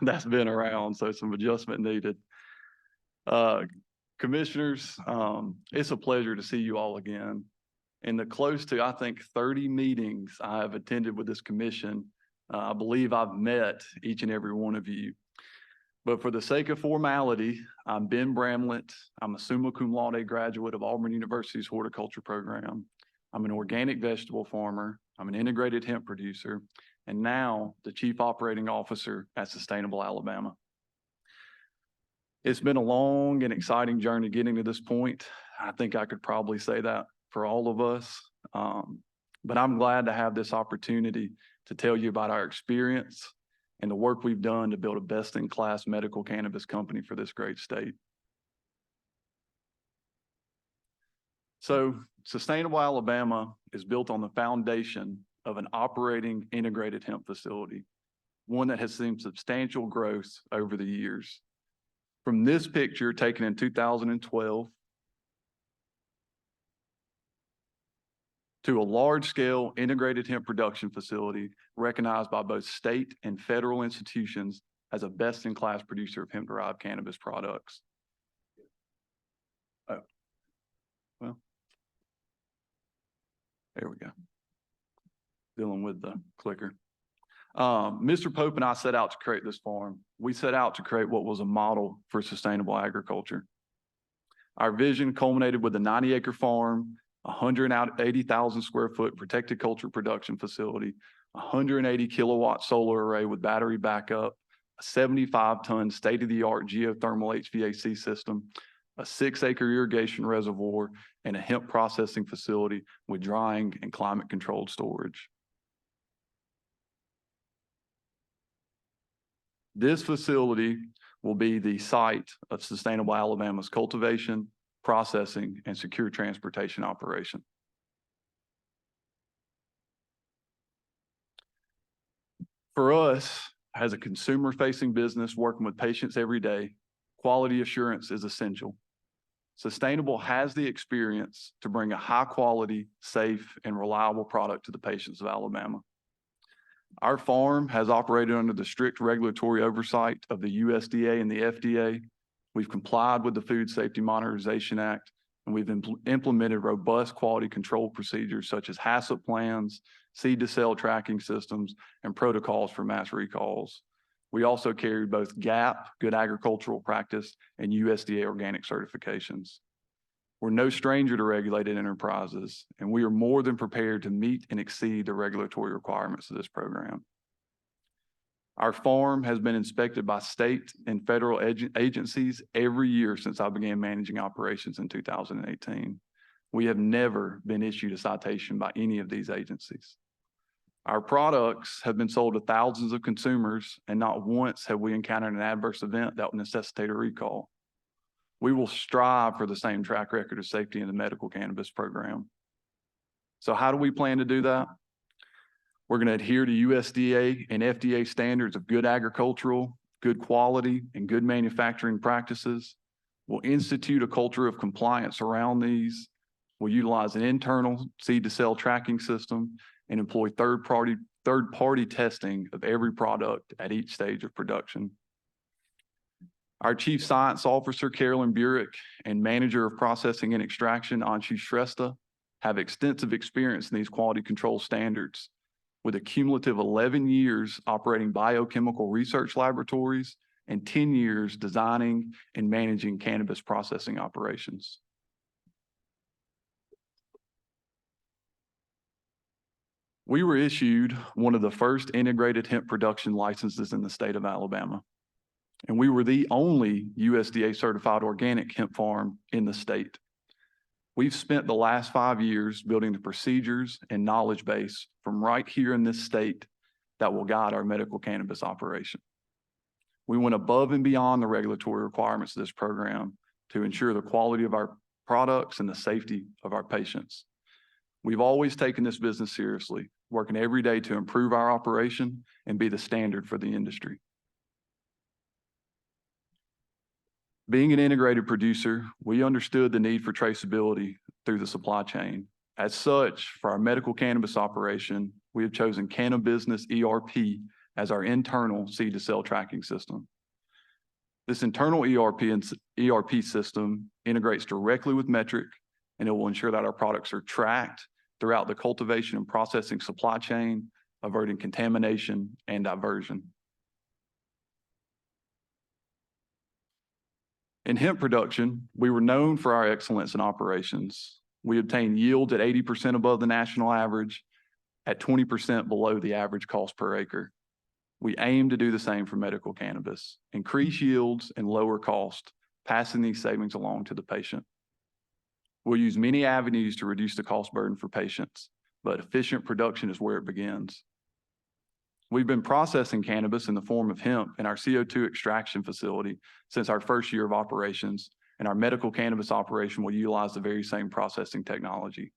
that's been around, so some adjustment needed. Commissioners, it's a pleasure to see you all again. In the close to, I think, 30 meetings I have attended with this commission, I believe I've met each and every one of you. But for the sake of formality, I'm Ben Bramlett. I'm a summa cum laude graduate of Auburn University's horticulture program. I'm an organic vegetable farmer. I'm an integrated hemp producer, and now the Chief Operating Officer at Sustainable Alabama. It's been a long and exciting journey getting to this point. I think I could probably say that for all of us, but I'm glad to have this opportunity to tell you about our experience and the work we've done to build a best-in-class medical cannabis company for this great state. So Sustainable Alabama is built on the foundation of an operating integrated hemp facility, one that has seen substantial growth over the years. From this picture taken in 2012 to a large-scale integrated hemp production facility recognized by both state and federal institutions as a best-in-class producer of hemp-derived cannabis products. Oh, well. There we go. Dealing with the clicker. Mr. Pope and I set out to create this farm. We set out to create what was a model for sustainable agriculture. Our vision culminated with a 90-acre farm, 180,000 square foot protected culture production facility, 180 kilowatt solar array with battery backup, a 75-ton state-of-the-art geothermal HVAC system, a 6-acre irrigation reservoir, and a hemp processing facility with drying and climate-controlled storage. This facility will be the site of Sustainable Alabama's cultivation, processing, and secure transportation operation. For us, As a consumer-facing business working with patients every day, quality assurance is essential. Sustainable has the experience to bring a high-quality, safe, and reliable product to the patients of Alabama. Our farm has operated under the strict regulatory oversight of the USDA and the FDA. We've complied with the Food Safety Modernization Act, and we've implemented robust quality control procedures such as HACCP plans, seed-to-sale tracking systems, and protocols for mass recalls. We also carried both GAP, Good Agricultural Practice, and USDA organic certifications. We're no stranger to regulated enterprises, and we are more than prepared to meet and exceed the regulatory requirements of this program. Our farm has been inspected by state and federal agencies every year since I began managing operations in 2018. We have never been issued a citation by any of these agencies. Our products have been sold to thousands of consumers, and not once have we encountered an adverse event that would necessitate a recall. We will strive for the same track record of safety in the medical cannabis program. So how do we plan to do that? We're going to adhere to USDA and FDA standards of good agricultural, good quality, and good manufacturing practices. We'll institute a culture of compliance around these. We'll utilize an internal seed-to-sale tracking system and employ third-party testing of every product at each stage of production. Our Chief Science Officer, Carolyn Burek, and Manager of Processing and Extraction, Anshu Shrestha, have extensive experience in these quality control standards, with a cumulative 11 years operating biochemical research laboratories and 10 years designing and managing cannabis processing operations. We were issued one of the first integrated hemp production licenses in the state of Alabama, and we were the only USDA certified organic hemp farm in the state. We've spent the last 5 years building the procedures and knowledge base from right here in this state that will guide our medical cannabis operation. We went above and beyond the regulatory requirements of this program to ensure the quality of our products and the safety of our patients. We've always taken this business seriously, working every day to improve our operation and be the standard for the industry. Being an integrated producer, we understood the need for traceability through the supply chain. As such, for our medical cannabis operation, we have chosen Cannabusiness ERP as our internal seed-to-sale tracking system. This internal ERP system integrates directly with Metric, and it will ensure that our products are tracked throughout the cultivation and processing supply chain, averting contamination and diversion. In hemp production, we were known for our excellence in operations. We obtained yields at 80% above the national average, at 20% below the average cost per acre. We aim to do the same for medical cannabis, increase yields and lower cost, passing these savings along to the patient. We'll use many avenues to reduce the cost burden for patients, but efficient production is where it begins. We've been processing cannabis in the form of hemp in our CO2 extraction facility since our first year of operations, and our medical cannabis operation will utilize the very same processing technology.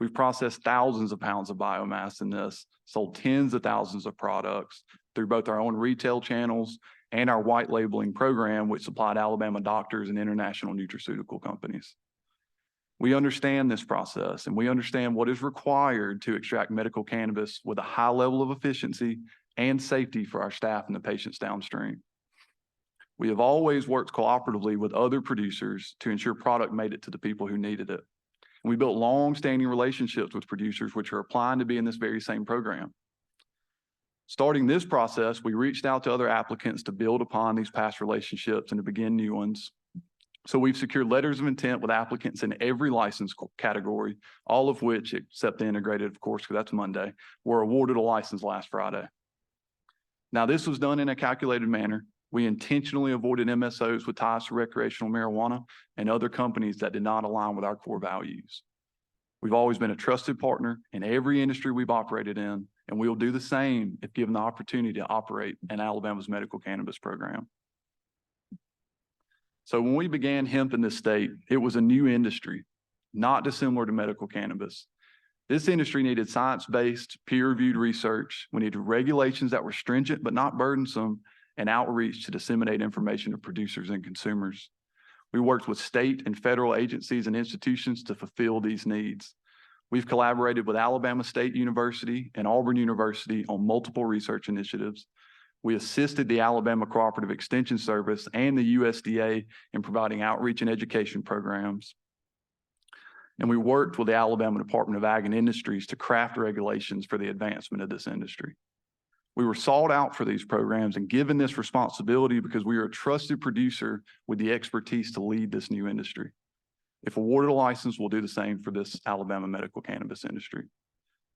We've processed thousands of pounds of biomass in this, sold tens of thousands of products through both our own retail channels and our white labeling program, which supplied Alabama doctors and international nutraceutical companies. We understand this process, and we understand what is required to extract medical cannabis with a high level of efficiency and safety for our staff and the patients downstream. We have always worked cooperatively with other producers to ensure product made it to the people who needed it. And we built long-standing relationships with producers which are applying to be in this very same program. Starting this process, we reached out to other applicants to build upon these past relationships and to begin new ones. So we've secured letters of intent with applicants in every license category, all of which, except the integrated, of course, because that's Monday, were awarded a license last Friday. Now, this was done in a calculated manner. We intentionally avoided MSOs with ties to recreational marijuana and other companies that did not align with our core values. We've always been a trusted partner in every industry we've operated in, and we will do the same if given the opportunity to operate in Alabama's medical cannabis program. So when we began hemp in this state, it was a new industry, not dissimilar to medical cannabis. This industry needed science-based, peer-reviewed research. We needed regulations that were stringent but not burdensome, and outreach to disseminate information to producers and consumers. We worked with state and federal agencies and institutions to fulfill these needs. We've collaborated with Alabama State University and Auburn University on multiple research initiatives. We assisted the Alabama Cooperative Extension Service and the USDA in providing outreach and education programs. And we worked with the Alabama Department of Ag and Industries to craft regulations for the advancement of this industry. We were sought out for these programs and given this responsibility because we are a trusted producer with the expertise to lead this new industry. If awarded a license, we'll do the same for this Alabama medical cannabis industry.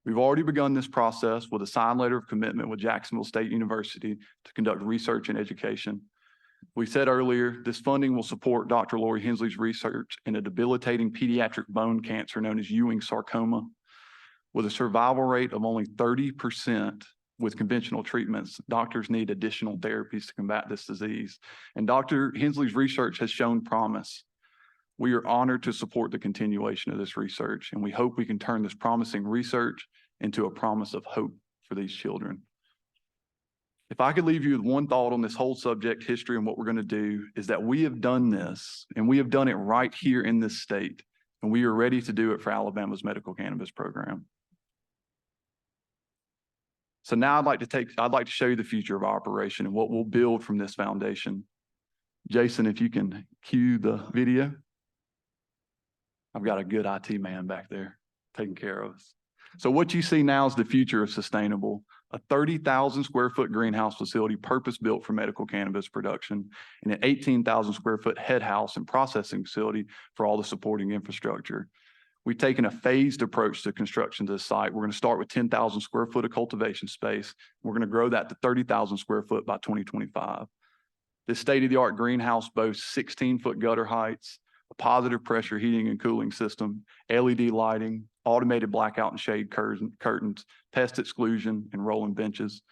We've already begun this process with a signed letter of commitment with Jacksonville State University to conduct research and education. We said earlier, this funding will support Dr. Lori Hensley's research in a debilitating pediatric bone cancer known as Ewing sarcoma. With a survival rate of only 30% with conventional treatments, doctors need additional therapies to combat this disease. And Dr. Hensley's research has shown promise. We are honored to support the continuation of this research, and we hope we can turn this promising research into a promise of hope for these children. If I could leave you with one thought on this whole subject, history, and what we're going to do, is that we have done this, and we have done it right here in this state, and we are ready to do it for Alabama's medical cannabis program. So now I'd like to show you the future of our operation and what we'll build from this foundation. Jason, if you can cue the video. I've got a good IT man back there taking care of us. So what you see now is the future of sustainable, a 30,000 square foot greenhouse facility purpose-built for medical cannabis production, and an 18,000 square foot head house and processing facility for all the supporting infrastructure. We've taken a phased approach to construction to the site. We're going to start with 10,000 square foot of cultivation space. We're going to grow that to 30,000 square foot by 2025. This state-of-the-art greenhouse boasts 16-foot gutter heights, a positive pressure heating and cooling system, LED lighting, automated blackout and shade curtains, pest exclusion, and rolling benches.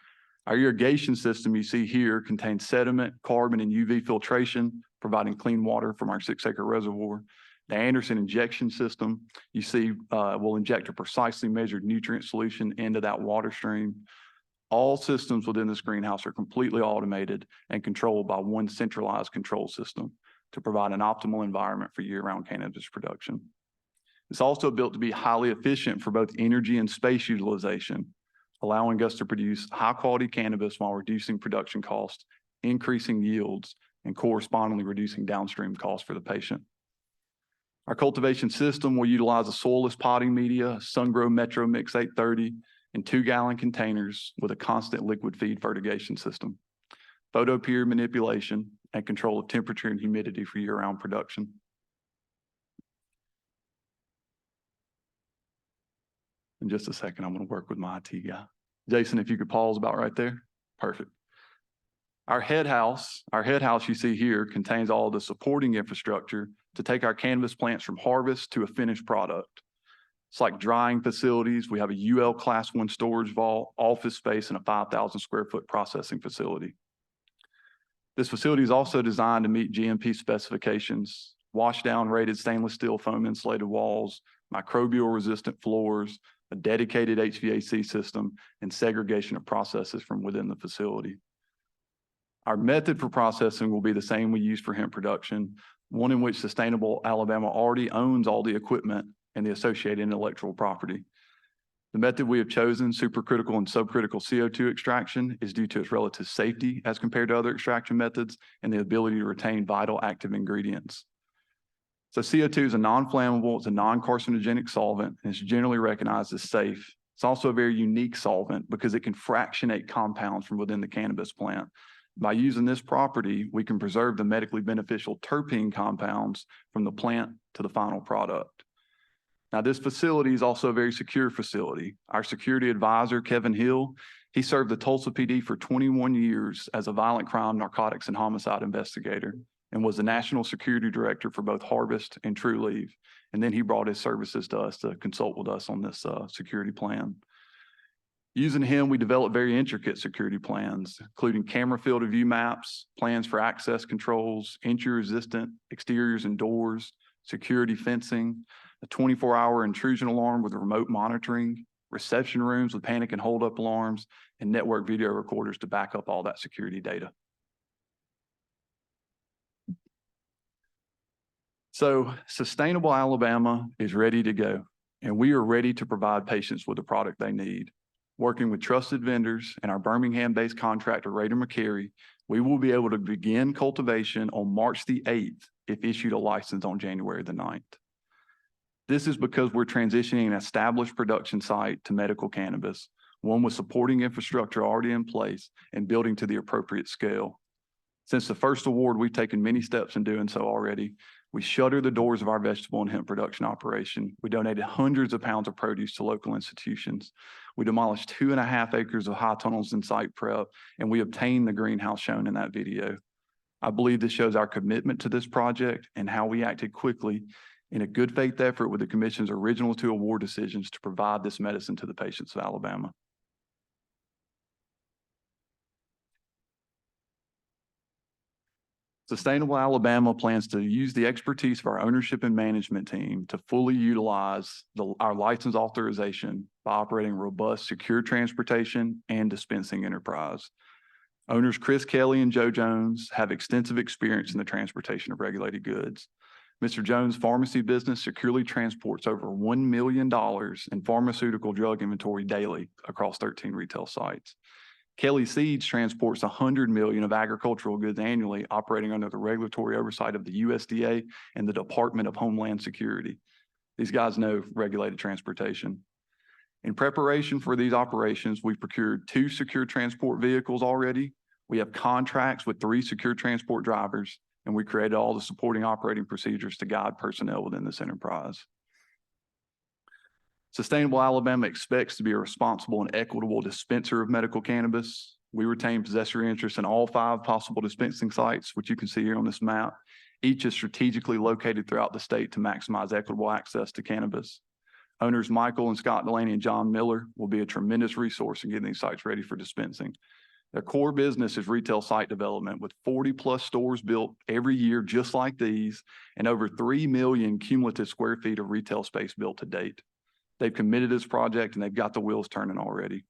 Our irrigation system you see here contains sediment, carbon, and UV filtration, providing clean water from our 6-acre reservoir. The Anderson injection system you see will inject a precisely measured nutrient solution into that water stream. All systems within this greenhouse are completely automated and controlled by one centralized control system to provide an optimal environment for year-round cannabis production. It's also built to be highly efficient for both energy and space utilization, allowing us to produce high-quality cannabis while reducing production costs, increasing yields, and correspondingly reducing downstream costs for the patient. Our cultivation system will utilize a soilless potting media, SunGrow Metro Mix 830, and 2-gallon containers with a constant liquid feed fertigation system, photoperiod manipulation, and control of temperature and humidity for year-round production. In just a second, I'm going to work with my IT guy. Jason, if you could pause about right there. Perfect. Our head house you see here contains all the supporting infrastructure to take our cannabis plants from harvest to a finished product. It's like drying facilities. We have a UL Class 1 storage vault, office space, and a 5,000 square foot processing facility. This facility is also designed to meet GMP specifications, wash-down rated stainless steel foam insulated walls, microbial resistant floors, a dedicated HVAC system, and segregation of processes from within the facility. Our method for processing will be the same we use for hemp production, one in which Sustainable Alabama already owns all the equipment and the associated intellectual property. The method we have chosen, supercritical and subcritical CO2 extraction, is due to its relative safety as compared to other extraction methods and the ability to retain vital active ingredients. So CO2 is a non-flammable, it's a non-carcinogenic solvent, and it's generally recognized as safe. It's also a very unique solvent because it can fractionate compounds from within the cannabis plant. By using this property, we can preserve the medically beneficial terpene compounds from the plant to the final product. Now, this facility is also a very secure facility. Our security advisor, Kevin Hill, he served the Tulsa PD for 21 years as a violent crime, narcotics, and homicide investigator and was the national security director for both Harvest and True Leaf. And then he brought his services to us to consult with us on this security plan. Using him, we developed very intricate security plans, including camera field of view maps, plans for access controls, entry resistant exteriors and doors, security fencing, a 24-hour intrusion alarm with remote monitoring, reception rooms with panic and hold-up alarms, and network video recorders to back up all that security data. So Sustainable Alabama is ready to go, and we are ready to provide patients with the product they need. Working with trusted vendors and our Birmingham-based contractor, Rader McCary, we will be able to begin cultivation on March the 8th if issued a license on January the 9th. This is because we're transitioning an established production site to medical cannabis, one with supporting infrastructure already in place and building to the appropriate scale. Since the first award, we've taken many steps in doing so already. We shuttered the doors of our vegetable and hemp production operation. We donated hundreds of pounds of produce to local institutions. We demolished 2.5 acres of high tunnels and site prep, and we obtained the greenhouse shown in that video. I believe this shows our commitment to this project and how we acted quickly in a good faith effort with the Commission's original 2 award decisions to provide this medicine to the patients of Alabama. Sustainable Alabama plans to use the expertise of our ownership and management team to fully utilize our license authorization by operating robust, secure transportation and dispensing enterprise. Owners Chris Kelly and Joe Jones have extensive experience in the transportation of regulated goods. Mr. Jones' pharmacy business securely transports over $1 million in pharmaceutical drug inventory daily across 13 retail sites. Kelly Seeds transports 100 million of agricultural goods annually, operating under the regulatory oversight of the USDA and the Department of Homeland Security. These guys know regulated transportation. In preparation for these operations, we've procured 2 secure transport vehicles already. We have contracts with 3 secure transport drivers, and we created all the supporting operating procedures to guide personnel within this enterprise. Sustainable Alabama expects to be a responsible and equitable dispenser of medical cannabis. We retain possessory interest in all 5 possible dispensing sites, which you can see here on this map. Each is strategically located throughout the state to maximize equitable access to cannabis. Owners Michael and Scott Delaney and John Miller will be a tremendous resource in getting these sites ready for dispensing. Their core business is retail site development, with 40+ stores built every year just like these, and over 3 million cumulative square feet of retail space built to date. They've committed to this project and they've got the wheels turning already.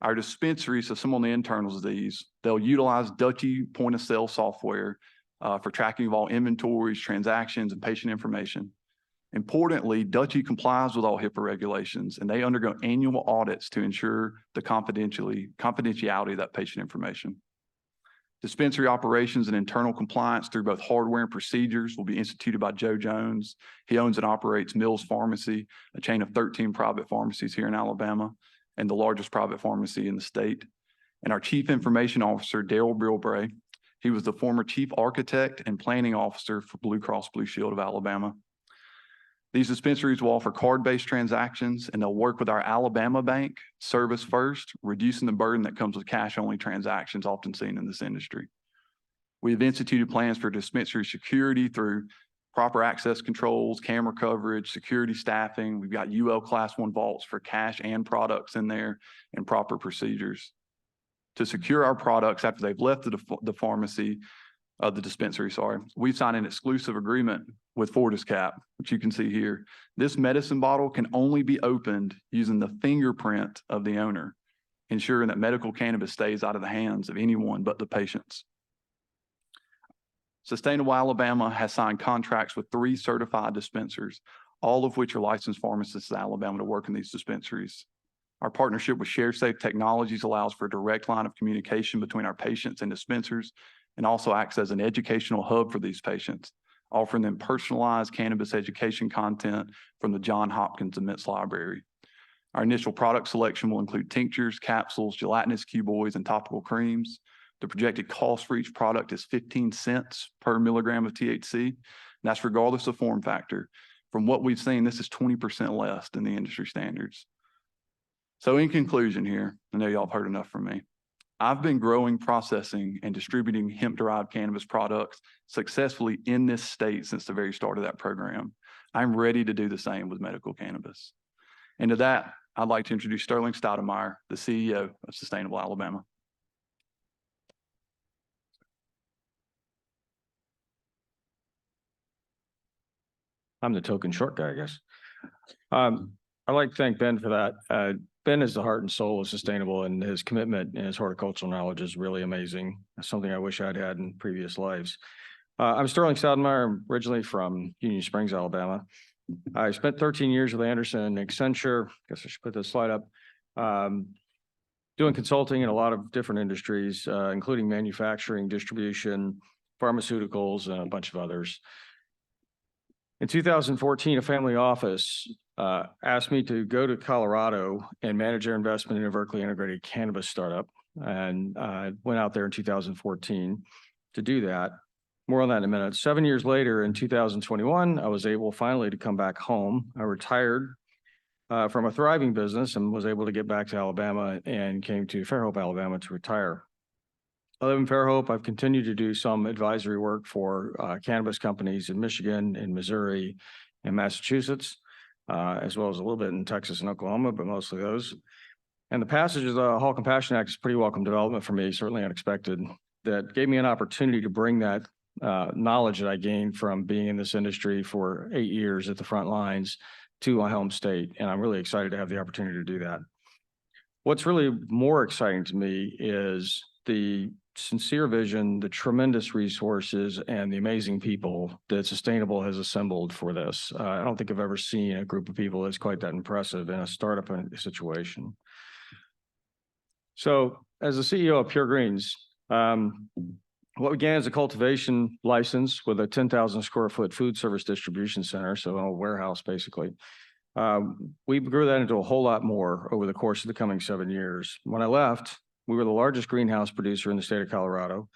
Our dispensaries, so some on the internals of these, they'll utilize Dutchie point of sale software for tracking of all inventories, transactions, and patient information. Importantly, Dutchie complies with all HIPAA regulations, and they undergo annual audits to ensure the confidentiality of that patient information. Dispensary operations and internal compliance through both hardware and procedures will be instituted by Joe Jones. He owns and operates Mills Pharmacy, a chain of 13 private pharmacies here in Alabama, and the largest private pharmacy in the state. And our Chief Information Officer, Daryl Bilbray, he was the former Chief Architect and Planning Officer for Blue Cross Blue Shield of Alabama. These dispensaries will offer card-based transactions, and they'll work with our Alabama Bank, Service First, reducing the burden that comes with cash-only transactions often seen in this industry. We have instituted plans for dispensary security through proper access controls, camera coverage, security staffing. We've got UL Class 1 vaults for cash and products in there, and proper procedures. To secure our products after they've left the dispensary, we've signed an exclusive agreement with FortisCap, which you can see here. This medicine bottle can only be opened using the fingerprint of the owner, ensuring that medical cannabis stays out of the hands of anyone but the patients. Sustainable Alabama has signed contracts with 3 certified dispensers, all of which are licensed pharmacists in Alabama to work in these dispensaries. Our partnership with ShareSafe Technologies allows for a direct line of communication between our patients and dispensers, and also acts as an educational hub for these patients, offering them personalized cannabis education content from the Johns Hopkins Immense Library. Our initial product selection will include tinctures, capsules, gelatinous cuboids, and topical creams. The projected cost for each product is 15 cents per milligram of THC, and that's regardless of form factor. From what we've seen, this is 20% less than the industry standards. So in conclusion here, I know y'all have heard enough from me. I've been growing, processing, and distributing hemp-derived cannabis products successfully in this state since the very start of that program. I'm ready to do the same with medical cannabis. And to that, I'd like to introduce Sterling Stoudemire, the CEO of Sustainable Alabama. I'm the token short guy, I guess. I'd like to thank Ben for that. Ben is the heart and soul of sustainable, and his commitment and his horticultural knowledge is really amazing. It's something I wish I'd had in previous lives. I'm Sterling Stoudenmeyer. I'm originally from Union Springs, Alabama. I spent 13 years with Anderson and Accenture. Guess I should put this slide up. Doing consulting in a lot of different industries, including manufacturing, distribution, pharmaceuticals, and a bunch of others. In 2014, a family office asked me to go to Colorado and manage their investment in a vertically integrated cannabis startup. And I went out there in 2014 to do that. More on that in a minute. 7 years later, in 2021, I was able finally to come back home. I retired from a thriving business and was able to get back to Alabama and came to Fairhope, Alabama to retire. I live in Fairhope. I've continued to do some advisory work for cannabis companies in Michigan, in Missouri, and Massachusetts, as well as a little bit in Texas and Oklahoma, but mostly those. And the passage of the Hall Compassion Act is a pretty welcome development for me, certainly unexpected, that gave me an opportunity to bring that knowledge that I gained from being in this industry for 8 years at the front lines to my home state. And I'm really excited to have the opportunity to do that. What's really more exciting to me is the sincere vision, the tremendous resources, and the amazing people that Sustainable has assembled for this. I don't think I've ever seen a group of people that's quite that impressive in a startup situation. So as the CEO of Pure Greens, what began as a cultivation license with a 10,000 square foot food service distribution center, so a warehouse basically, we grew that into a whole lot more over the course of the coming 7 years. When I left, we were the largest greenhouse producer in the state of Colorado.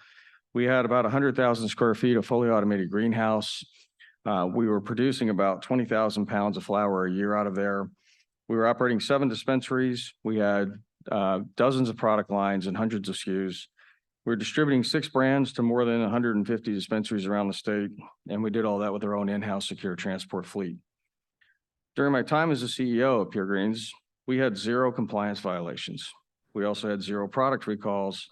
We had about 100,000 square feet of fully automated greenhouse. We were producing about 20,000 pounds of flower a year out of there. We were operating 7 dispensaries. We had dozens of product lines and hundreds of SKUs. We're distributing 6 brands to more than 150 dispensaries around the state, and we did all that with our own in-house secure transport fleet. During my time as the CEO of Pure Greens, we had 0 compliance violations. We also had 0 product recalls,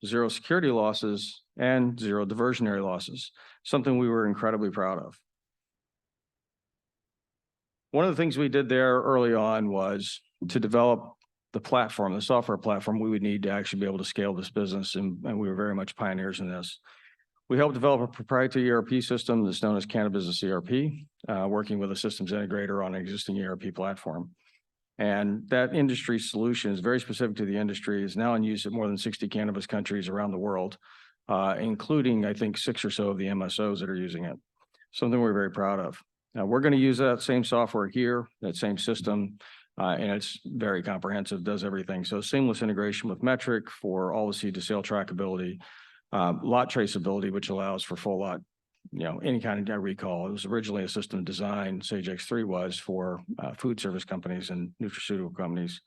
0 security losses, and 0 diversionary losses, something we were incredibly proud of. One of the things we did there early on was to develop the platform, the software platform we would need to actually be able to scale this business, and we were very much pioneers in this. We helped develop a proprietary ERP system that's known as Cannabis ERP, working with a systems integrator on an existing ERP platform. And that industry solution is very specific to the industry, is now in use at more than 60 cannabis countries around the world, including, I think, 6 or so of the MSOs that are using it. Something we're very proud of. Now, we're going to use that same software here, that same system, and it's very comprehensive, does everything. So seamless integration with Metric for all the seed to sale trackability, lot traceability, which allows for full lot, any kind of recall. It was originally a system designed, Sage X3 was, for food service companies and nutraceutical companies.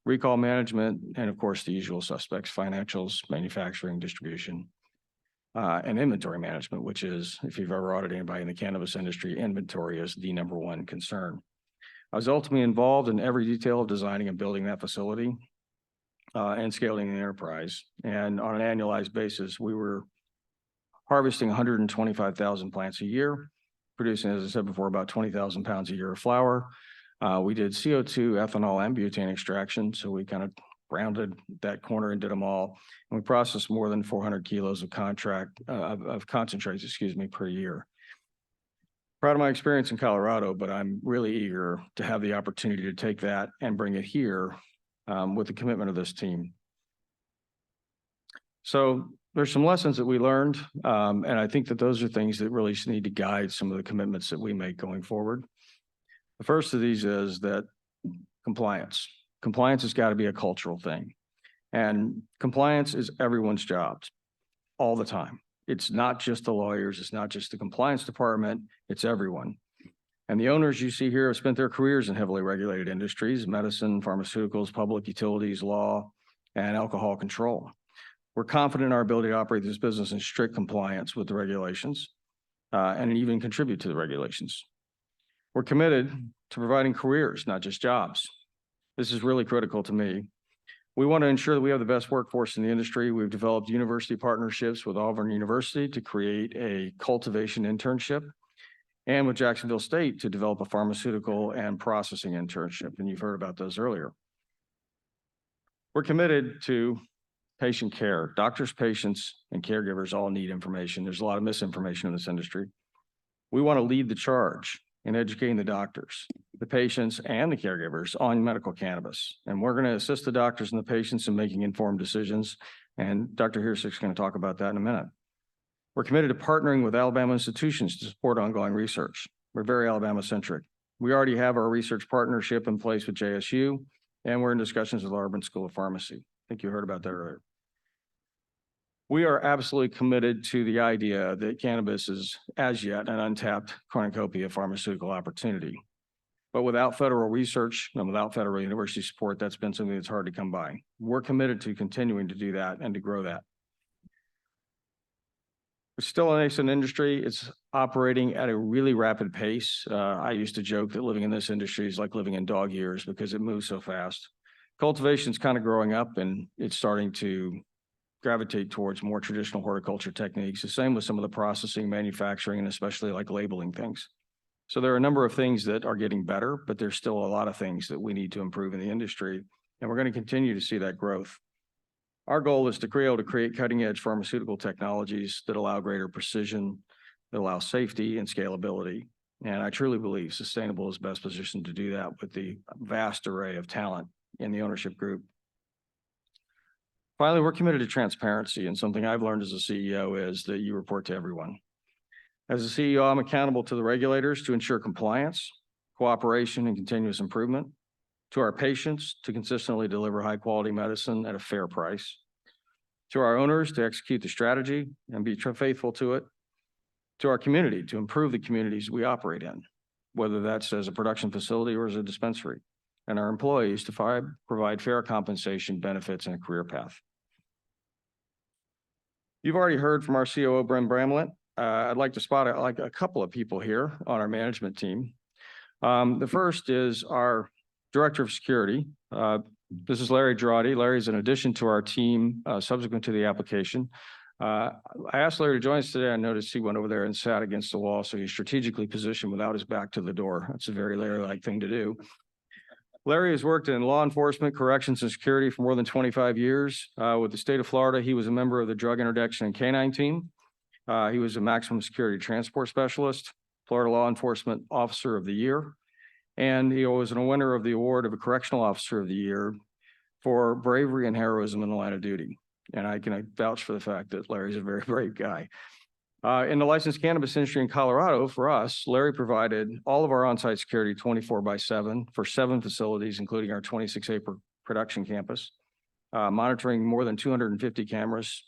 Recall management, and of course, the usual suspects, financials, manufacturing, distribution, and inventory management, which is, if you've ever audited anybody in the cannabis industry, inventory is the #1 concern. I was ultimately involved in every detail of designing and building that facility and scaling the enterprise. And on an annualized basis, we were harvesting 125,000 plants a year, producing, as I said before, about 20,000 pounds a year of flower. We did CO2, ethanol, and butane extraction. So we kind of rounded that corner and did them all. And we processed more than 400 kilos of concentrates, per year. Proud of my experience in Colorado, but I'm really eager to have the opportunity to take that and bring it here with the commitment of this team. So there's some lessons that we learned, and I think that those are things that really need to guide some of the commitments that we make going forward. The first of these is that compliance. Compliance has got to be a cultural thing. And compliance is everyone's job all the time. It's not just the lawyers, it's not just the compliance department, it's everyone. And the owners you see here have spent their careers in heavily regulated industries, medicine, pharmaceuticals, public utilities, law, and alcohol control. We're confident in our ability to operate this business in strict compliance with the regulations and even contribute to the regulations. We're committed to providing careers, not just jobs. This is really critical to me. We want to ensure that we have the best workforce in the industry. We've developed university partnerships with Auburn University to create a cultivation internship. and with Jacksonville State to develop a pharmaceutical and processing internship, and you've heard about those earlier. We're committed to patient care. Doctors, patients, and caregivers all need information. There's a lot of misinformation in this industry. We want to lead the charge in educating the doctors, the patients, and the caregivers on medical cannabis. And we're going to assist the doctors and the patients in making informed decisions. And Dr. Hirschig's going to talk about that in a minute. We're committed to partnering with Alabama institutions to support ongoing research. We're very Alabama-centric. We already have our research partnership in place with JSU, and we're in discussions with Auburn School of Pharmacy. I think you heard about that earlier. We are absolutely committed to the idea that cannabis is, as yet, an untapped cornucopia pharmaceutical opportunity. But without federal research and without federal university support, that's been something that's hard to come by. We're committed to continuing to do that and to grow that. It's still a nascent industry. It's operating at a really rapid pace. I used to joke that living in this industry is like living in dog years because it moves so fast. Cultivation's kind of growing up and it's starting to gravitate towards more traditional horticulture techniques. The same with some of the processing, manufacturing, and especially like labeling things. So there are a number of things that are getting better, but there's still a lot of things that we need to improve in the industry. And we're going to continue to see that growth. Our goal is to create cutting edge pharmaceutical technologies that allow greater precision, that allow safety and scalability. And I truly believe Sustainable is best positioned to do that with the vast array of talent in the ownership group. Finally, we're committed to transparency, and something I've learned as a CEO is that you report to everyone. As a CEO, I'm accountable to the regulators to ensure compliance, cooperation, and continuous improvement, to our patients to consistently deliver high-quality medicine at a fair price, to our owners to execute the strategy and be faithful to it, to our community to improve the communities we operate in, whether that's as a production facility or as a dispensary, and our employees to provide fair compensation, benefits, and a career path. You've already heard from our COO, Brent Bramlett. I'd like to spot a couple of people here on our management team. The first is our Director of Security. This is Larry Girardi. Larry's an addition to our team subsequent to the application. I asked Larry to join us today. I noticed he went over there and sat against the wall, so he's strategically positioned without his back to the door. That's a very Larry-like thing to do. Larry has worked in law enforcement, corrections, and security for more than 25 years. With the state of Florida, he was a member of the Drug Interdiction and Canine Team. He was a maximum security transport specialist, Florida Law Enforcement Officer of the Year, and he was a winner of the award of a Correctional Officer of the Year for bravery and heroism in the line of duty. And I can vouch for the fact that Larry's a very brave guy. In the licensed cannabis industry in Colorado, for us, Larry provided all of our on-site security 24/7 for 7 facilities, including our 26-acre production campus, monitoring more than 250 cameras.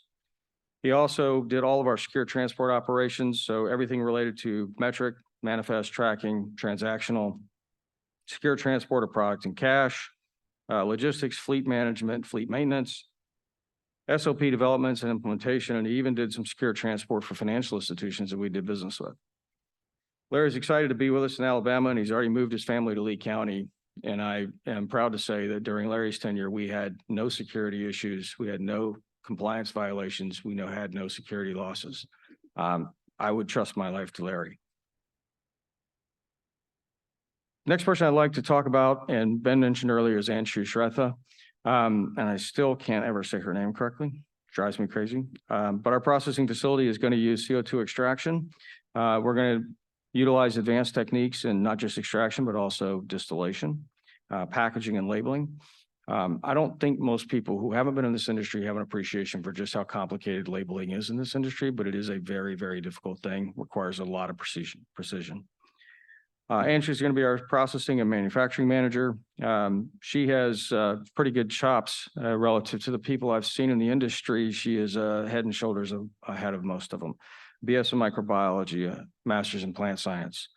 He also did all of our secure transport operations, so everything related to metric, manifest tracking, transactional, secure transport of product and cash, logistics, fleet management, fleet maintenance, SOP developments and implementation, and he even did some secure transport for financial institutions that we did business with. Larry's excited to be with us in Alabama, and he's already moved his family to Lee County. And I am proud to say that during Larry's tenure, we had no security issues. We had no compliance violations. We had no security losses. I would trust my life to Larry. Next person I'd like to talk about, and Ben mentioned earlier, is Anshu Shretha. And I still can't ever say her name correctly. Drives me crazy. But our processing facility is going to use CO2 extraction. We're going to utilize advanced techniques in not just extraction, but also distillation, packaging, and labeling. I don't think most people who haven't been in this industry have an appreciation for just how complicated labeling is in this industry, but it is a very, very difficult thing, requires a lot of precision. Anshu is going to be our processing and manufacturing manager. She has pretty good chops relative to the people I've seen in the industry. She is head and shoulders ahead of most of them. BS in microbiology, a master's in plant science.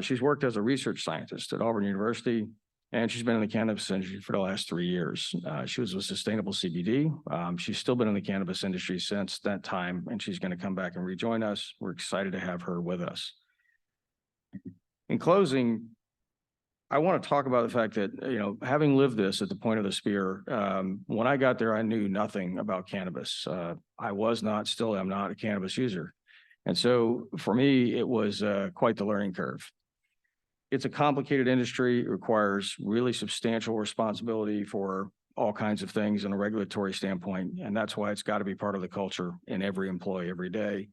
She's worked as a research scientist at Auburn University, and she's been in the cannabis industry for the last 3 years. She was with Sustainable CBD. She's still been in the cannabis industry since that time, and she's going to come back and rejoin us. We're excited to have her with us. In closing, I want to talk about the fact that, having lived this at the point of the spear, when I got there, I knew nothing about cannabis. I was not, still am not a cannabis user. And so for me, it was quite the learning curve. It's a complicated industry. It requires really substantial responsibility for all kinds of things in a regulatory standpoint. And that's why it's got to be part of the culture in every employee every day.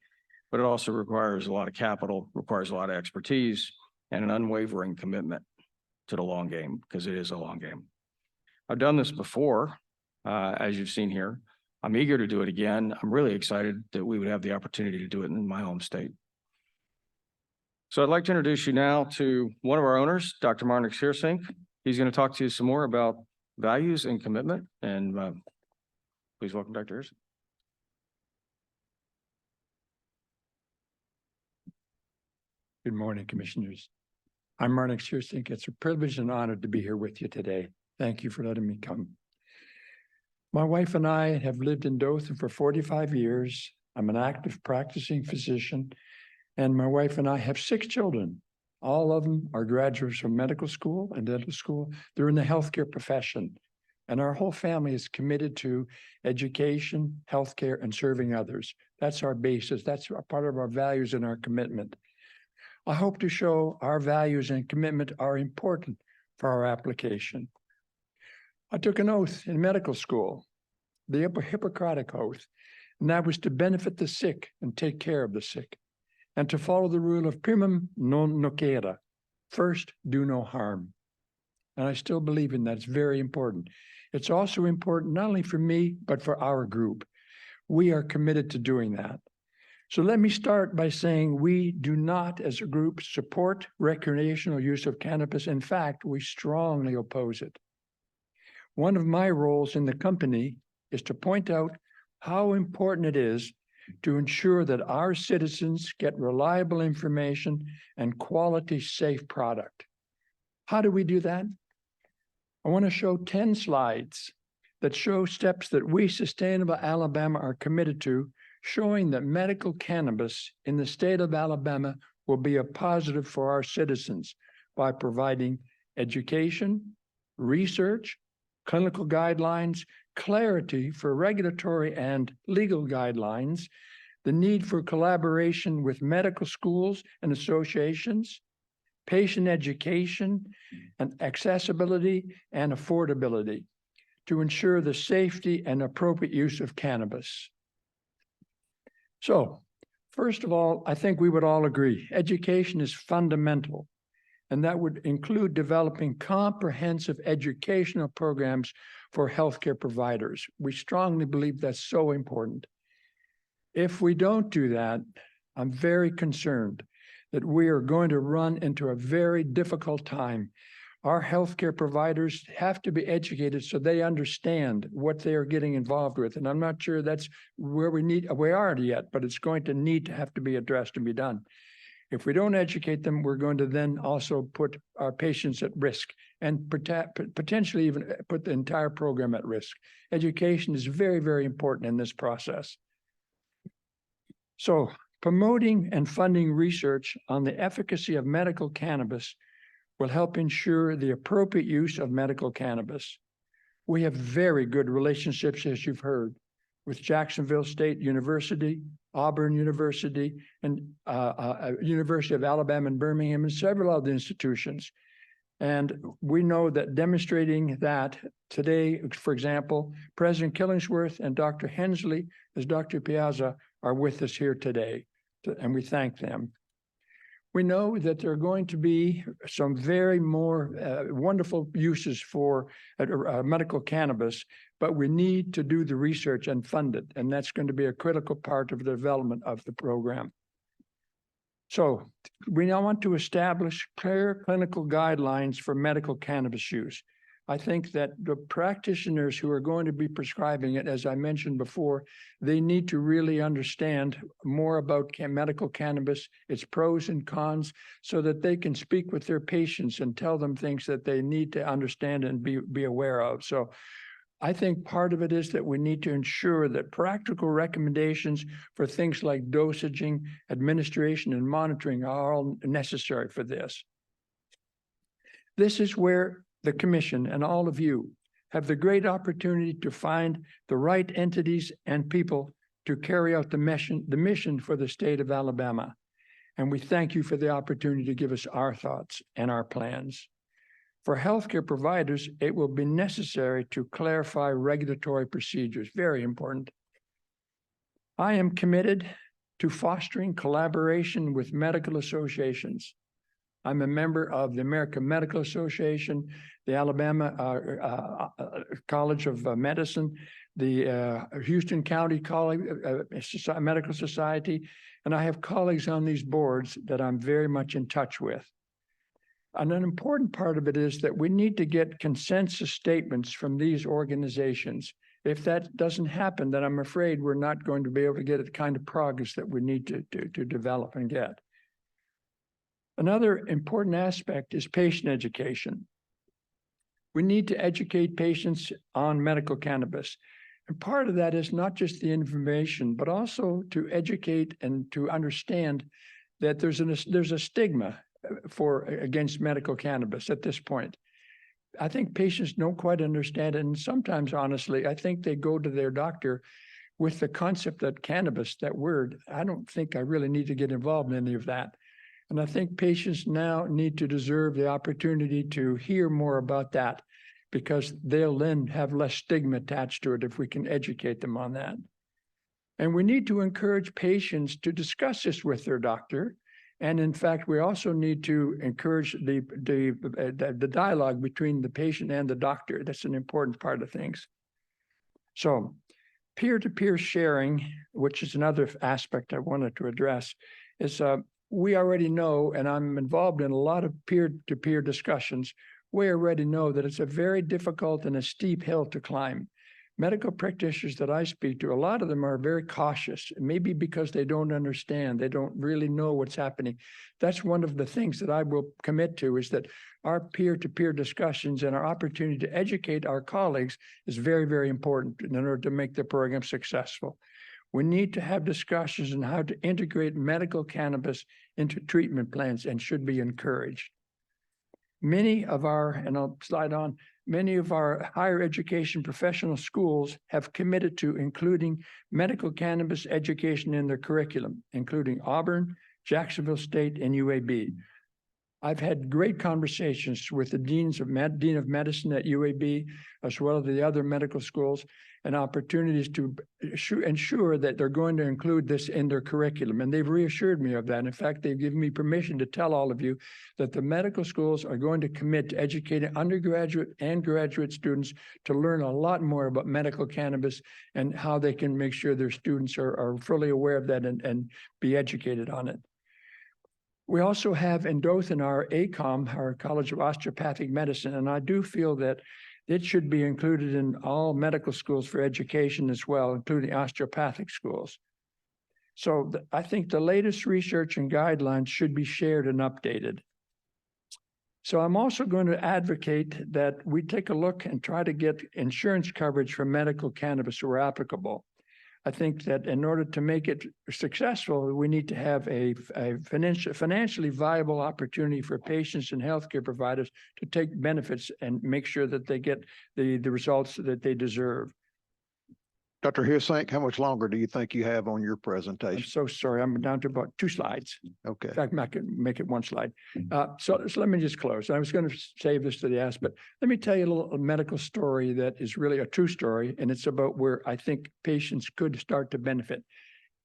But it also requires a lot of capital, requires a lot of expertise, and an unwavering commitment to the long game, because it is a long game. I've done this before, as you've seen here. I'm eager to do it again. I'm really excited that we would have the opportunity to do it in my home state. So I'd like to introduce you now to one of our owners, Dr. Marnix Heersink. He's going to talk to you some more about values and commitment. And please welcome Dr. Heersink. Good morning, Commissioners. I'm Marnix Heersink. It's a privilege and honor to be here with you today. Thank you for letting me come. My wife and I have lived in Dothan for 45 years. I'm an active practicing physician, and my wife and I have 6 children. All of them are graduates from medical school and dental school. They're in the healthcare profession, and our whole family is committed to education, healthcare, and serving others. That's our basis. That's part of our values and our commitment. I hope to show our values and commitment are important for our application. I took an oath in medical school, the Hippocratic oath, and that was to benefit the sick and take care of the sick, and to follow the rule of primum non nocere, first do no harm. And I still believe in that. It's very important. It's also important not only for me, but for our group. We are committed to doing that. So let me start by saying we do not, as a group, support recreational use of cannabis. In fact, we strongly oppose it. One of my roles in the company is to point out how important it is to ensure that our citizens get reliable information and quality, safe product. How do we do that? I want to show 10 slides that show steps that we, Sustainable Alabama, are committed to, showing that medical cannabis in the state of Alabama will be a positive for our citizens by providing education, research, clinical guidelines, clarity for regulatory and legal guidelines, the need for collaboration with medical schools and associations, patient education, and accessibility and affordability to ensure the safety and appropriate use of cannabis. So, first of all, I think we would all agree, education is fundamental, and that would include developing comprehensive educational programs for healthcare providers. We strongly believe that's so important. If we don't do that, I'm very concerned that we are going to run into a very difficult time. Our healthcare providers have to be educated so they understand what they are getting involved with. And I'm not sure that's where we aren't yet, but it's going to need to have to be addressed and be done. If we don't educate them, we're going to then also put our patients at risk and potentially even put the entire program at risk. Education is very, very important in this process. So promoting and funding research on the efficacy of medical cannabis will help ensure the appropriate use of medical cannabis. We have very good relationships, as you've heard, with Jacksonville State University, Auburn University, and University of Alabama in Birmingham, and several other institutions. And we know that demonstrating that today, for example, President Killingsworth and Dr. Hensley, as Dr. Piazza, are with us here today, and we thank them. We know that there are going to be some very more wonderful uses for medical cannabis, but we need to do the research and fund it, and that's going to be a critical part of the development of the program. So we now want to establish clear clinical guidelines for medical cannabis use. I think that the practitioners who are going to be prescribing it, as I mentioned before, they need to really understand more about medical cannabis, its pros and cons, so that they can speak with their patients and tell them things that they need to understand and be aware of. So I think part of it is that we need to ensure that practical recommendations for things like dosaging, administration, and monitoring are all necessary for this. This is where the Commission and all of you have the great opportunity to find the right entities and people to carry out the mission for the state of Alabama. And we thank you for the opportunity to give us our thoughts and our plans. For healthcare providers, it will be necessary to clarify regulatory procedures, very important. I am committed to fostering collaboration with medical associations. I'm a member of the American Medical Association, the Alabama College of Medicine, the Houston County College Medical Society, and I have colleagues on these boards that I'm very much in touch with. And an important part of it is that we need to get consensus statements from these organizations. If that doesn't happen, then I'm afraid we're not going to be able to get the kind of progress that we need to develop and get. Another important aspect is patient education. We need to educate patients on medical cannabis. And part of that is not just the information, but also to educate and to understand that there's a stigma against medical cannabis at this point. I think patients don't quite understand it. And sometimes, honestly, I think they go to their doctor with the concept that cannabis, that word, I don't think I really need to get involved in any of that. And I think patients now need to deserve the opportunity to hear more about that, because they'll then have less stigma attached to it if we can educate them on that. And we need to encourage patients to discuss this with their doctor. And in fact, we also need to encourage the dialogue between the patient and the doctor. That's an important part of things. So peer-to-peer sharing, which is another aspect I wanted to address, is we already know, and I'm involved in a lot of peer-to-peer discussions, we already know that it's a very difficult and a steep hill to climb. Medical practitioners that I speak to, a lot of them are very cautious, maybe because they don't understand, they don't really know what's happening. That's one of the things that I will commit to, is that our peer-to-peer discussions and our opportunity to educate our colleagues is very, very important in order to make the program successful. We need to have discussions on how to integrate medical cannabis into treatment plans, and should be encouraged. Many of our, and I'll slide on, many of our higher education professional schools have committed to including medical cannabis education in their curriculum, including Auburn, Jacksonville State, and UAB. I've had great conversations with the Dean of Medicine at UAB, as well as the other medical schools, and opportunities to ensure that they're going to include this in their curriculum. And they've reassured me of that. In fact, they've given me permission to tell all of you that the medical schools are going to commit to educating undergraduate and graduate students to learn a lot more about medical cannabis and how they can make sure their students are fully aware of that and be educated on it. We also have in Dothan our ACOM, our College of Osteopathic Medicine, and I do feel that it should be included in all medical schools for education as well, including osteopathic schools. So I think the latest research and guidelines should be shared and updated. So I'm also going to advocate that we take a look and try to get insurance coverage for medical cannabis where applicable. I think that in order to make it successful, we need to have a financially viable opportunity for patients and healthcare providers to take benefits and make sure that they get the results that they deserve. Dr. Hirsink, how much longer do you think you have on your I'm presentation? so sorry, I'm down to about 2 slides. Okay. In fact, I can make it 1 slide. So let me just close. I was going to save this to the end, but let me tell you a little medical story that is really a true story, and it's about where I think patients could start to benefit.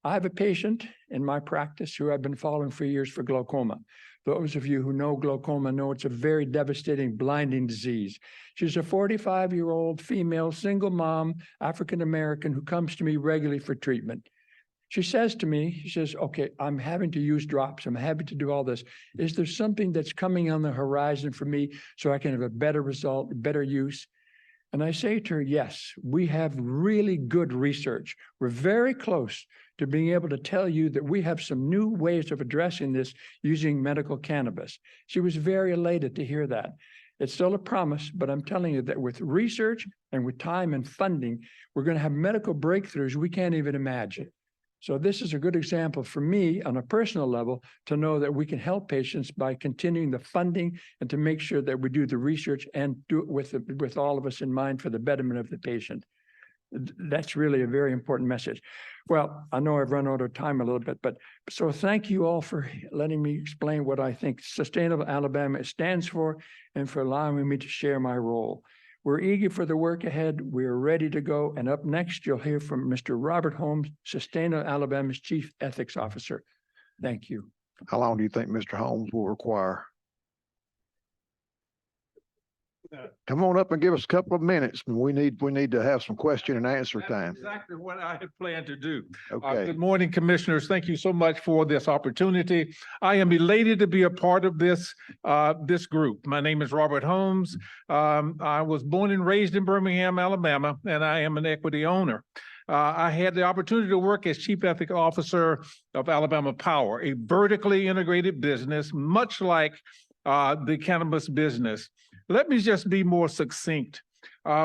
I have a patient in my practice who I've been following for years for glaucoma. Those of you who know glaucoma know it's a very devastating, blinding disease. She's a 45-year-old female, single mom, African-American, who comes to me regularly for treatment. She says to me, she says, okay, I'm having to use drops. I'm having to do all this. Is there something that's coming on the horizon for me so I can have a better result, better use? And I say to her, yes, we have really good research. We're very close to being able to tell you that we have some new ways of addressing this using medical cannabis. She was very elated to hear that. It's still a promise, but I'm telling you that with research and with time and funding, we're going to have medical breakthroughs we can't even imagine. So this is a good example for me on a personal level to know that we can help patients by continuing the funding and to make sure that we do the research and do it with all of us in mind for the betterment of the patient. That's really a very important message. Well, I know I've run out of time a little bit, but so thank you all for letting me explain what I think Sustainable Alabama stands for and for allowing me to share my role. We're eager for the work ahead. We're ready to go. And up next, you'll hear from Mr. Robert Holmes, Sustainable Alabama's Chief Ethics Officer. Thank you. How long do you think Mr. Holmes will require? Come on up and give us a couple of minutes. We need to have some question and answer time. Exactly what I had planned to do. Okay. Good morning, Commissioners. Thank you so much for this opportunity. I am elated to be a part of this group. My name is Robert Holmes. I was born and raised in Birmingham, Alabama, and I am an equity owner. I had the opportunity to work as Chief Ethics Officer of Alabama Power, a vertically integrated business, much like the cannabis business. Let me just be more succinct.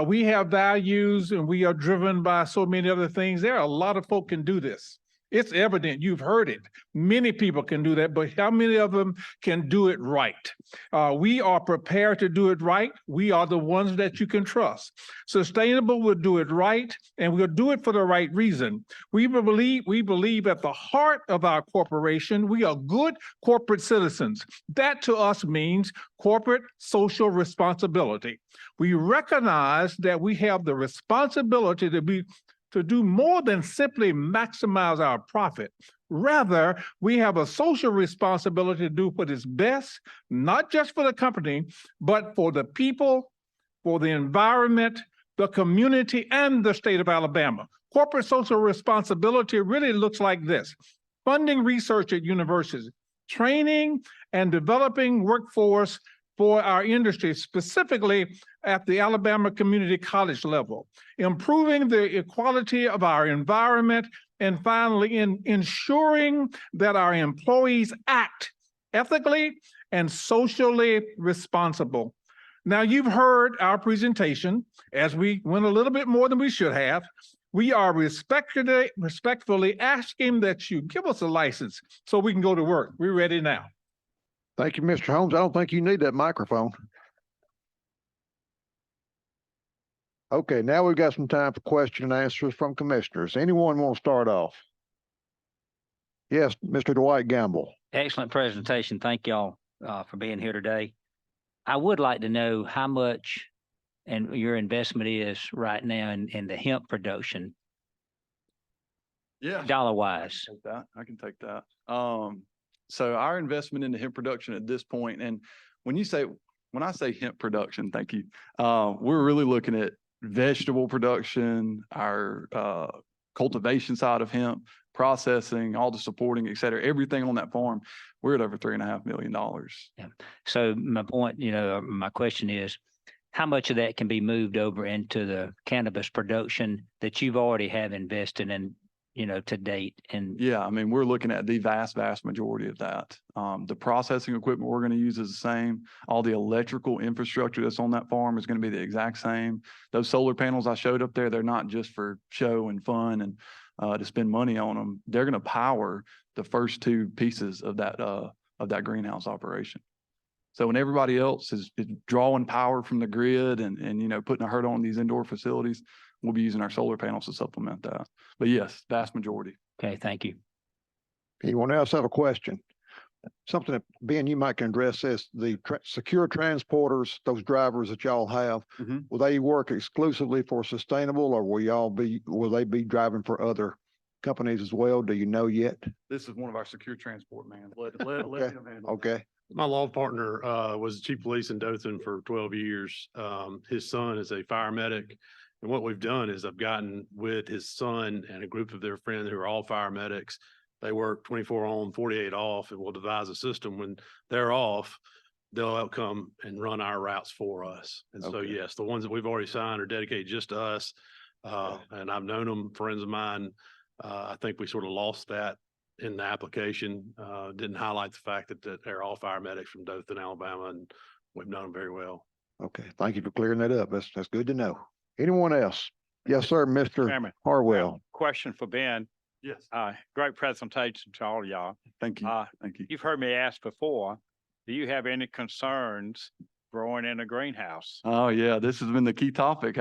We have values and we are driven by so many other things. There are a lot of folk can do this. It's evident, you've heard it. Many people can do that, but how many of them can do it right? We are prepared to do it right. We are the ones that you can trust. Sustainable will do it right, and we'll do it for the right reason. We believe at the heart of our corporation, we are good corporate citizens. That to us means corporate social responsibility. We recognize that we have the responsibility to do more than simply maximize our profit. Rather, we have a social responsibility to do what is best, not just for the company, but for the people, for the environment, the community, and the state of Alabama. Corporate social responsibility really looks like this: funding research at universities, training and developing workforce for our industry, specifically at the Alabama Community College level, improving the equality of our environment, and finally, ensuring that our employees act ethically and socially responsible. Now, you've heard our presentation. As we went a little bit more than we should have, we are respectfully asking that you give us a license so we can go to work. We're ready now. Thank you, Mr. Holmes. I don't think you need that microphone. Okay, now we've got some time for question and answers from commissioners. Anyone want to start off? Yes, Mr. Dwight Gamble. Excellent presentation. Thank y'all for being here today. I would like to know how much and your investment is right now in the hemp production. Yeah. Dollar wise. I can take that. So our investment in the hemp production at this point, and when I say hemp production, thank you, we're really looking at vegetable production, our cultivation side of hemp, processing, all the supporting, et cetera, everything on that farm. We're at over $3.5 million. Yeah. So my point, my question is, how much of that can be moved over into the cannabis production that you've already have invested in, to date? And yeah, I mean, we're looking at the vast majority of that. The processing equipment we're going to use is the same. All the electrical infrastructure that's on that farm is going to be the exact same. Those solar panels I showed up there, they're not just for show and fun and to spend money on them. They're going to power the first two pieces of that greenhouse operation. So when everybody else is drawing power from the grid and putting a hurt on these indoor facilities, we'll be using our solar panels to supplement that. But yes, vast majority. Okay, thank you. Anyone else have a question? Something that, Ben, you might can address this, the secure transporters, those drivers that y'all have, will they work exclusively for Sustainable, or will they be driving for other companies as well? Do you know yet? This is one of our secure transport man. Let him handle it. Okay. My law partner was chief of police in Dothan for 12 years. His son is a fire medic. And what we've done is I've gotten with his son and a group of their friends who are all fire medics. They work 24 on, 48 off, and we'll devise a system when they're off, they'll come and run our routes for us. And so, yes, the ones that we've already signed are dedicated just to us. And I've known them, friends of mine. I think we sort of lost that in the application, didn't highlight the fact that they're all fire medics from Dothan, Alabama, and we've known them very well. Okay, thank you for clearing that up. That's good to know. Anyone else? Yes, sir, Mr. Chairman, Harwell. question for Ben. Yes. Great presentation to all y'all. Thank you. Thank you. You've heard me ask before, do you have any concerns growing in a greenhouse? Oh yeah, this has been the key topic.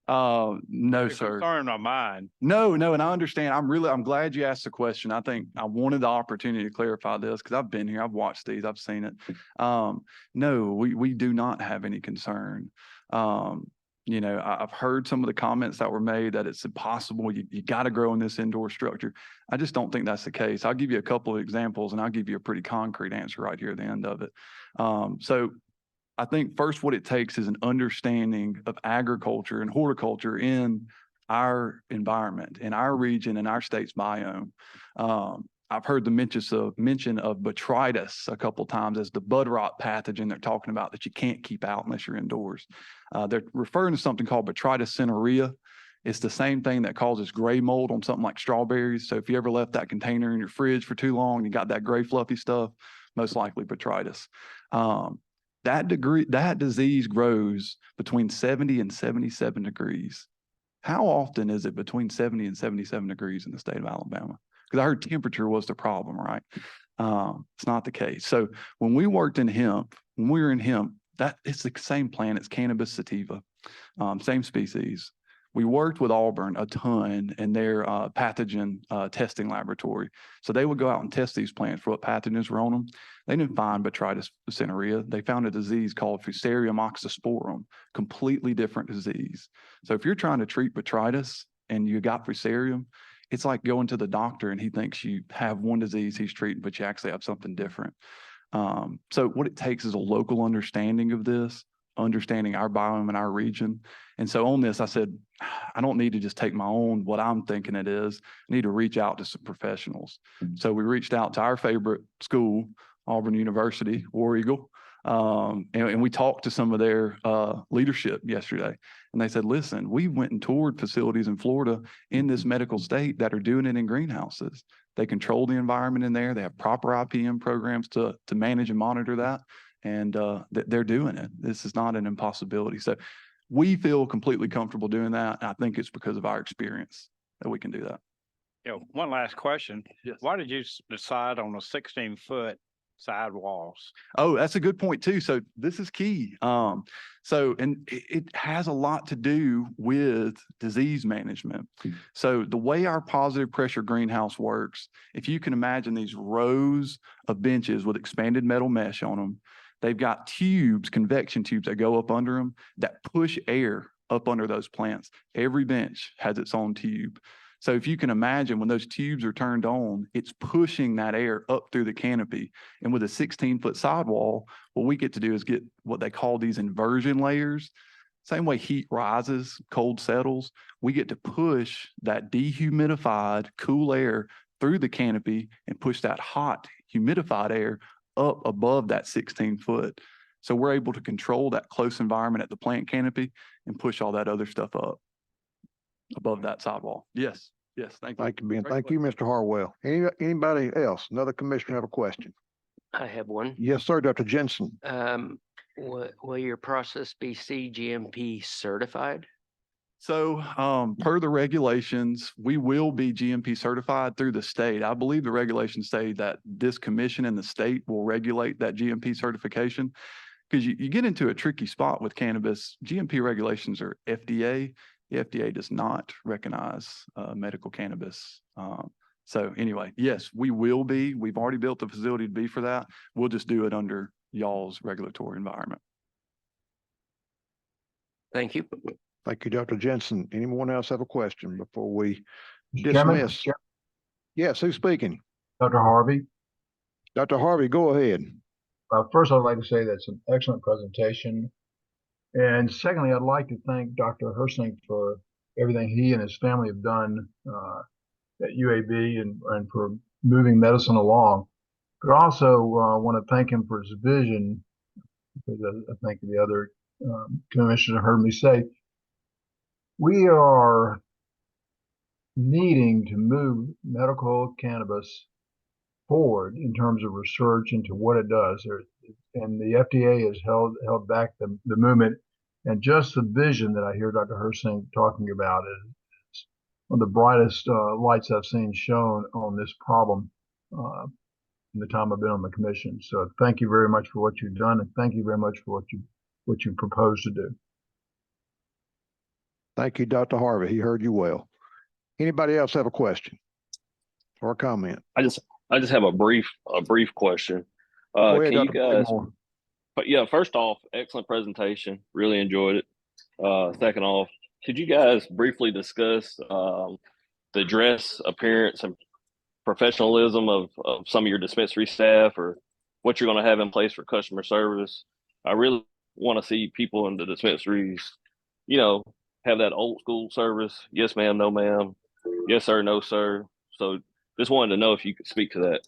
No, It's a sir. concern of mine. No, and I understand. I'm glad you asked the question. I think I wanted the opportunity to clarify this because I've been here, I've watched these, I've seen it. No, we do not have any concern. I've heard some of the comments that were made that it's impossible. You got to grow in this indoor structure. I just don't think that's the case. I'll give you a couple of examples and I'll give you a pretty concrete answer right here at the end of it. So I think first what it takes is an understanding of agriculture and horticulture in our environment, in our region, in our state's biome. I've heard the mention of botrytis a couple times as the bud rot pathogen they're talking about that you can't keep out unless you're indoors. They're referring to something called botrytis cinerea. It's the same thing that causes gray mold on something like strawberries. So if you ever left that container in your fridge for too long, you got that gray fluffy stuff, most likely botrytis. That disease grows between 70 and 77 degrees. How often is it between 70 and 77 degrees in the state of Alabama? Because I heard temperature was the problem, right? It's not the case. So when we were in hemp, that it's the same plant. It's cannabis sativa, same species. We worked with Auburn a ton in their pathogen testing laboratory. So they would go out and test these plants for what pathogens were on them. They didn't find botrytis cinerea. They found a disease called Fusarium oxysporum, completely different disease. So if you're trying to treat botrytis and you got Fusarium, it's like going to the doctor and he thinks you have one disease he's treating, but you actually have something different. So what it takes is a local understanding of this, understanding our biome and our region. And so on this, I said, I don't need to just take my own, what I'm thinking it is. I need to reach out to some professionals. So we reached out to our favorite school, Auburn University, War Eagle. And we talked to some of their leadership yesterday. And they said, listen, we went and toured facilities in Florida in this medical state that are doing it in greenhouses. They control the environment in there. They have proper IPM programs to manage and monitor that. And they're doing it. This is not an impossibility. So we feel completely comfortable doing that. And I think it's because of our experience that we can do that. One last question. Yes. Why did you decide on a 16-foot sidewalls? Oh, that's a good point too. So this is key. And it has a lot to do with disease management. So the way our positive pressure greenhouse works, if you can imagine these rows of benches with expanded metal mesh on them, they've got tubes, convection tubes that go up under them that push air up under those plants. Every bench has its own tube. So if you can imagine when those tubes are turned on, it's pushing that air up through the canopy. And with a 16-foot sidewall, what we get to do is get what they call these inversion layers. Same way heat rises, cold settles, we get to push that dehumidified, cool air through the canopy and push that hot, humidified air up above that 16-foot. So we're able to control that close environment at the plant canopy and push all that other stuff up above that sidewall. Yes, thank you. Thank you, Ben. Thank you, Mr. Harwell. Anybody else? Another commissioner have a question? I have one. Yes, sir, Dr. Jensen. Will your process be CGMP certified? So per the regulations, we will be GMP certified through the state. I believe the regulations say that this commission and the state will regulate that GMP certification because you get into a tricky spot with cannabis. GMP regulations are FDA. The FDA does not recognize medical cannabis. So anyway, yes, we will be. We've already built the facility to be for that. We'll just do it under y'all's regulatory environment. Thank you. Thank you, Dr. Jensen. Anyone else have a question before we Chairman? dismiss? Yes, who's speaking? Dr. Harvey. Dr. Harvey, go ahead. First, I'd like to say that's an excellent presentation. And secondly, I'd like to thank Dr. Hersink for everything he and his family have done at UAB and for moving medicine along. But also want to thank him for his vision, because I think the other commissioners heard me say, we are needing to move medical cannabis forward in terms of research into what it does. And the FDA has held back the movement. And just the vision that I hear Dr. Hersink talking about is one of the brightest lights I've seen shown on this problem in the time I've been on the commission. So thank you very much for what you've done, and thank you very much for what you propose to do. Thank you, Dr. Harvey. He heard you well. Anybody else have a question or a comment? I just have a brief question. Go ahead, Can you Dr. guys, Blakemore. but yeah, first off, excellent presentation. Really enjoyed it. Second off, could you guys briefly discuss the dress, appearance, and professionalism of some of your dispensary staff, or what you're going to have in place for customer service? I really want to see people in the dispensaries, you know, have that old school service. Yes, ma'am. No, ma'am. Yes, sir. No, sir. So just wanted to know if you could speak to that.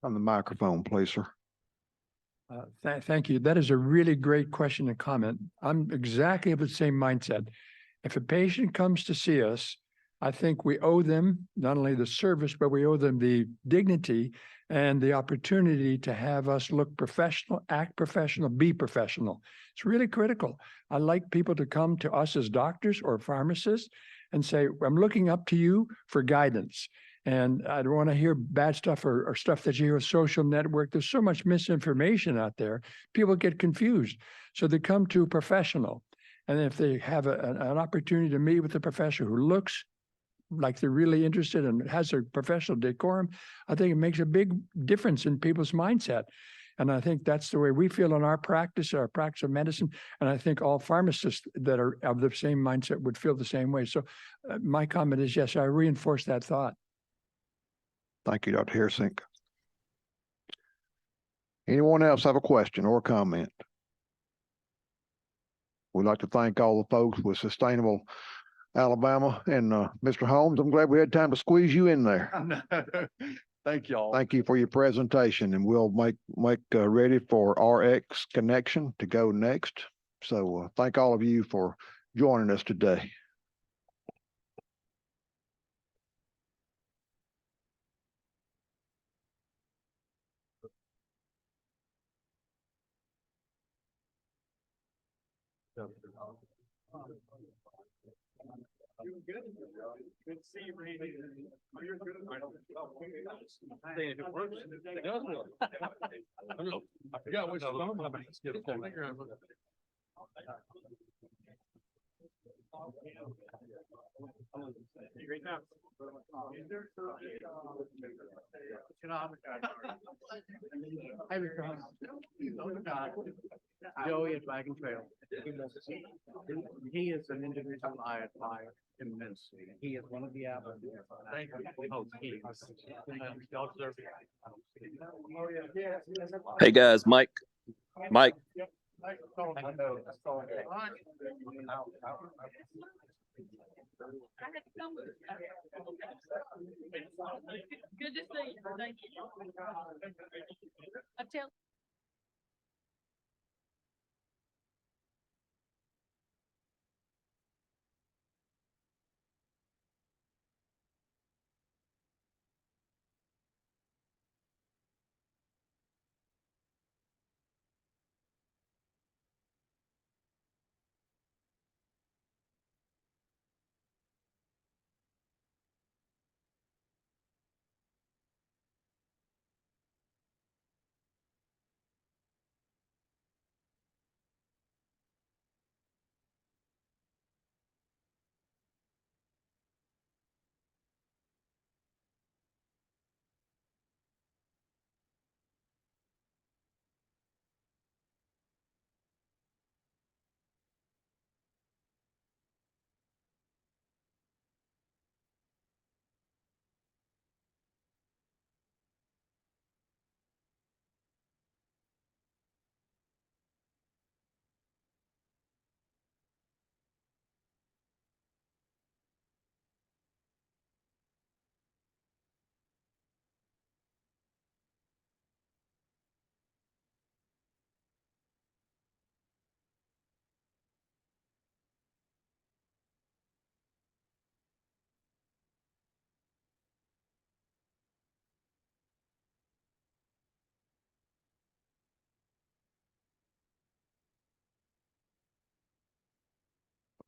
On the microphone, please, sir. Thank you. That is a really great question and comment. I'm exactly of the same mindset. If a patient comes to see us, I think we owe them not only the service, but we owe them the dignity and the opportunity to have us look professional, act professional, be professional. It's really critical. I like people to come to us as doctors or pharmacists and say, I'm looking up to you for guidance. And I don't want to hear bad stuff or stuff that you hear on social network. There's so much misinformation out there. People get confused. So they come to a professional. And if they have an opportunity to meet with a professional who looks like they're really interested and has a professional decorum, I think it makes a big difference in people's mindset. And I think that's the way we feel in our practice of medicine. And I think all pharmacists that are of the same mindset would feel the same way. So my comment is, yes, I reinforce that thought. Thank you, Dr. Hairsink. Anyone else have a question or a comment? We'd like to thank all the folks with Sustainable Alabama and Mr. Holmes. I'm glad we had time to squeeze you in there. Thank y'all. Thank you for your presentation, and we'll make ready for RX Connection to go next. So thank all of you for joining us today. Good to see you, Randy. You're good. If it works, it does work. I forgot which phone I'm going to get. Great job. Joey at Wagon Trail. He is an individual I admire immensely. He is one of the applicants. Thank you. Oh, he is. Hey guys, Mike. Good to see you. Thank you. I tell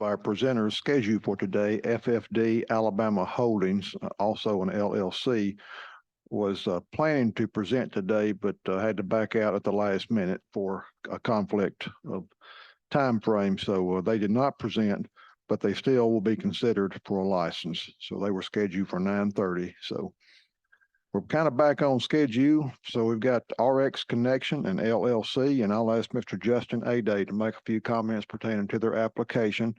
Our presenters scheduled for today, FFD Alabama Holdings, also an LLC, was planning to present today, but had to back out at the last minute for a conflict of time frame. So they did not present, but they still will be considered for a license. So they were scheduled for 9:30. So we're kind of back on schedule. So we've got RX Connection and LLC, and I'll ask Mr. Justin Aday to make a few comments pertaining to their application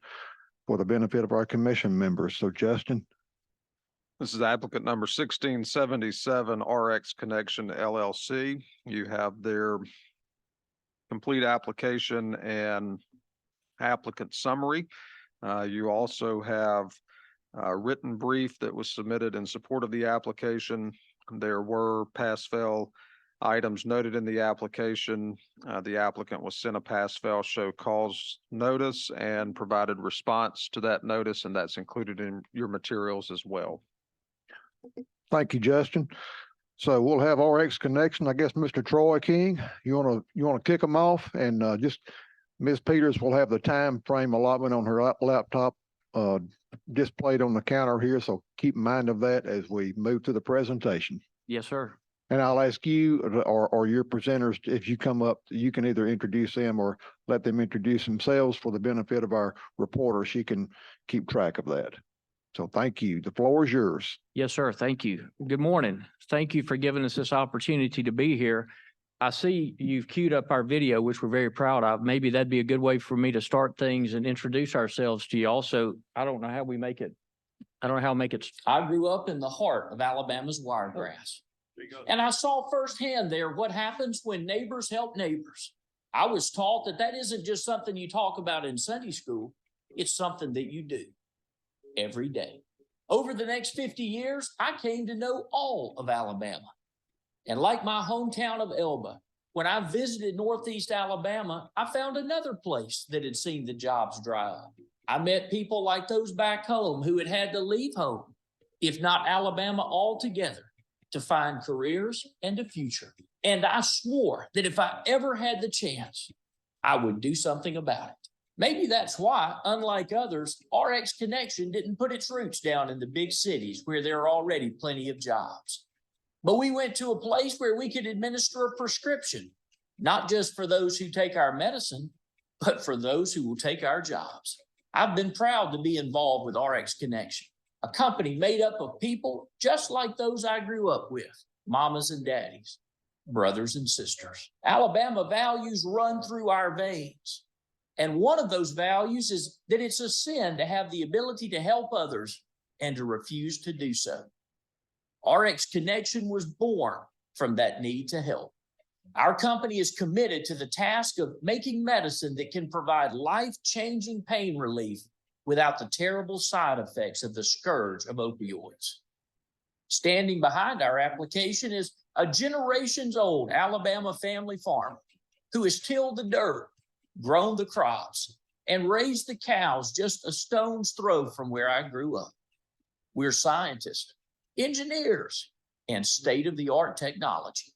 for the benefit of our commission members. So Justin. This is applicant number 1677 RX Connection LLC. You have their complete application and applicant summary. You also have a written brief that was submitted in support of the application. There were pass-fail items noted in the application. The applicant was sent a pass-fail show cause notice and provided response to that notice, and that's included in your materials as well. Thank you, Justin. So we'll have RX Connection. I guess Mr. Troy King, you wanna kick them off, and just Ms. Peters will have the time frame allotment on her laptop displayed on the counter here. So keep in mind of that as we move to the presentation. Yes, sir. And I'll ask you or your presenters, if you come up, you can either introduce them or let them introduce themselves for the benefit of our reporter. She can keep track of that. So thank you. The floor is yours. Yes, sir. Thank you. Good morning. Thank you for giving us this opportunity to be here. I see you've queued up our video, which we're very proud of. Maybe that'd be a good way for me to start things and introduce ourselves to you. Also, I don't know how we make it. I don't know how to make it. I grew up in the heart of Alabama's wiregrass. And I saw firsthand there what happens when neighbors help neighbors. I was taught that that isn't just something you talk about in Sunday school. It's something that you do every day. Over the next 50 years, I came to know all of Alabama. And like my hometown of Elba, when I visited Northeast Alabama, I found another place that had seen the jobs dry up. I met people like those back home who had had to leave home, if not Alabama altogether, to find careers and a future. And I swore that if I ever had the chance, I would do something about it. Maybe that's why, unlike others, RX Connection didn't put its roots down in the big cities where there are already plenty of jobs. But we went to a place where we could administer a prescription, not just for those who take our medicine, but for those who will take our jobs. I've been proud to be involved with RX Connection, a company made up of people just like those I grew up with, mamas and daddies, brothers and sisters. Alabama values run through our veins. And one of those values is that it's a sin to have the ability to help others and to refuse to do so. RX Connection was born from that need to help. Our company is committed to the task of making medicine that can provide life-changing pain relief without the terrible side effects of the scourge of opioids. Standing behind our application is a generations-old Alabama family farmer who has tilled the dirt, grown the crops, and raised the cows just a stone's throw from where I grew up. We're scientists, engineers, and state-of-the-art technology.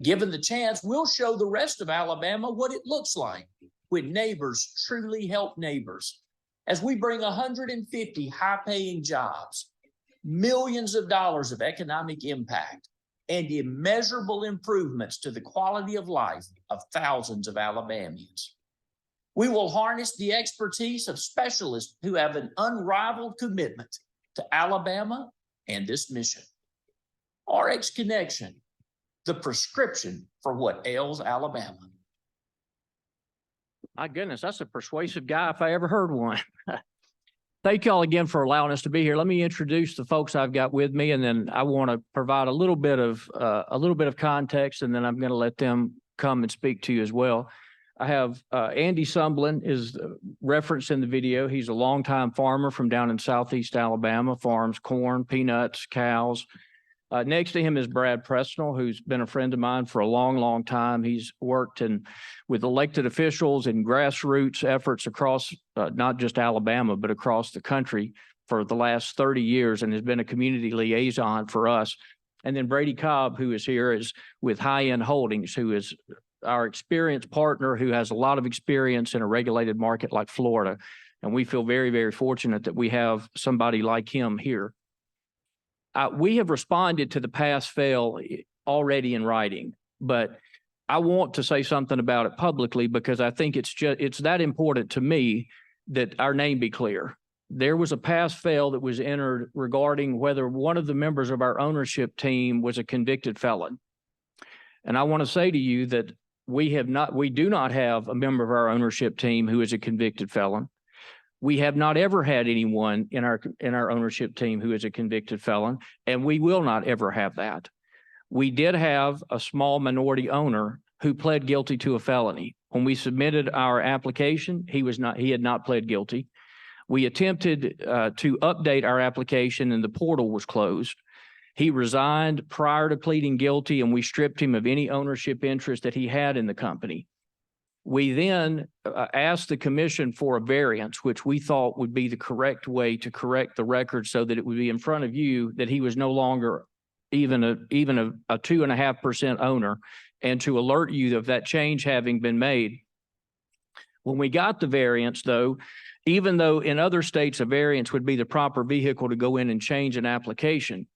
Given the chance, we'll show the rest of Alabama what it looks like when neighbors truly help neighbors. As we bring 150 high-paying jobs, millions of dollars of economic impact, and immeasurable improvements to the quality of life of thousands of Alabamians. We will harness the expertise of specialists who have an unrivaled commitment to Alabama and this mission. RX Connection, the prescription for what ails Alabama. My goodness, that's a persuasive guy if I ever heard one. Thank y'all again for allowing us to be here. Let me introduce the folks I've got with me, and then I want to provide a little bit of context, and then I'm going to let them come and speak to you as well. I have Andy Sumblin is referenced in the video. He's a longtime farmer from down in Southeast Alabama, farms corn, peanuts, cows. Next to him is Brad Presnell, who's been a friend of mine for a long, long time. He's worked with elected officials and grassroots efforts across not just Alabama, but across the country for the last 30 years and has been a community liaison for us. And then Brady Cobb, who is here, is with High End Holdings, who is our experienced partner who has a lot of experience in a regulated market like Florida. And we feel very, very fortunate that we have somebody like him here. we have responded to the pass fail already in writing, but I want to say something about it publicly because I think it's that important to me that our name be clear. There was a pass fail that was entered regarding whether one of the members of our ownership team was a convicted felon. And I want to say to you that we do not have a member of our ownership team who is a convicted felon. We have not ever had anyone in our ownership team who is a convicted felon, and we will not ever have that. We did have a small minority owner who pled guilty to a felony. When we submitted our application, he had not pled guilty. We attempted to update our application and the portal was closed. He resigned prior to pleading guilty and we stripped him of any ownership interest that he had in the company. We then asked the commission for a variance, which we thought would be the correct way to correct the record so that it would be in front of you that he was no longer even a 2.5% owner, and to alert you of that change having been made. When we got the variance, though, even though in other states a variance would be the proper vehicle to go in and change an application,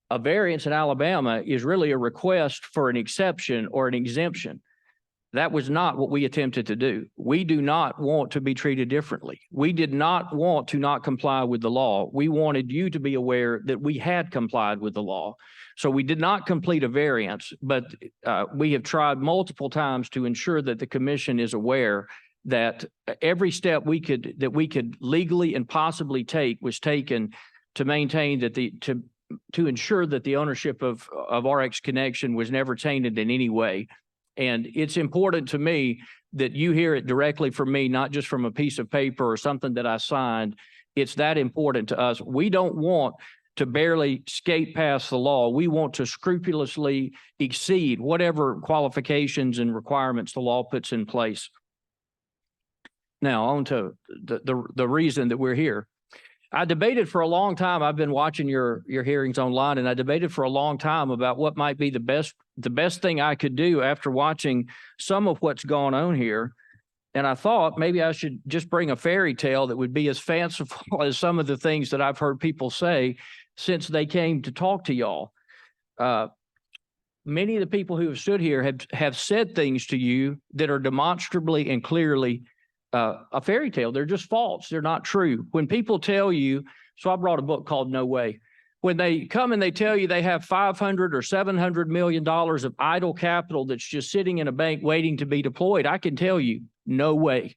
a variance in Alabama is really a request for an exception or an exemption. That was not what we attempted to do. We do not want to be treated differently. We did not want to not comply with the law. We wanted you to be aware that we had complied with the law. So we did not complete a variance, but we have tried multiple times to ensure that the commission is aware that every step we could legally and possibly take was taken to maintain that to ensure that the ownership of RX Connection was never tainted in any way. And it's important to me that you hear it directly from me, not just from a piece of paper or something that I signed. It's that important to us. We don't want to barely skate past the law. We want to scrupulously exceed whatever qualifications and requirements the law puts in place. Now, on to the reason that we're here. I debated for a long time. I've been watching your hearings online, and I debated for a long time about what might be the best thing I could do after watching some of what's gone on here. And I thought maybe I should just bring a fairy tale that would be as fanciful as some of the things that I've heard people say since they came to talk to y'all. Many of the people who have stood here have said things to you that are demonstrably and clearly a fairy tale. They're just false. They're not true. When people tell you, so I brought a book called No Way. When they come and they tell you they have $500 or $700 million of idle capital that's just sitting in a bank waiting to be deployed, I can tell you, no way.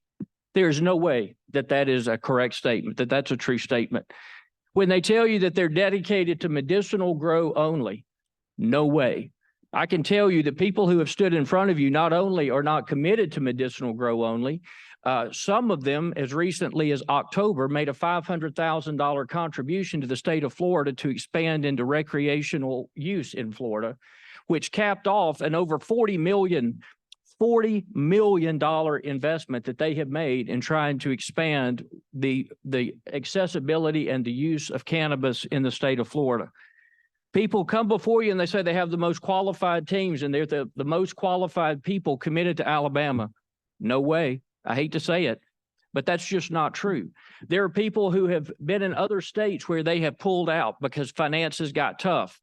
There's no way that is a correct statement, that's a true statement. When they tell you that they're dedicated to medicinal grow only, no way. I can tell you that people who have stood in front of you not only are not committed to medicinal grow only, some of them, as recently as October, made a $500,000 contribution to the state of Florida to expand into recreational use in Florida, which capped off an over $40 million investment that they have made in trying to expand the accessibility and the use of cannabis in the state of Florida. People come before you and they say they have the most qualified teams and they're the most qualified people committed to Alabama. No way. I hate to say it, but that's just not true. There are people who have been in other states where they have pulled out because finances got tough.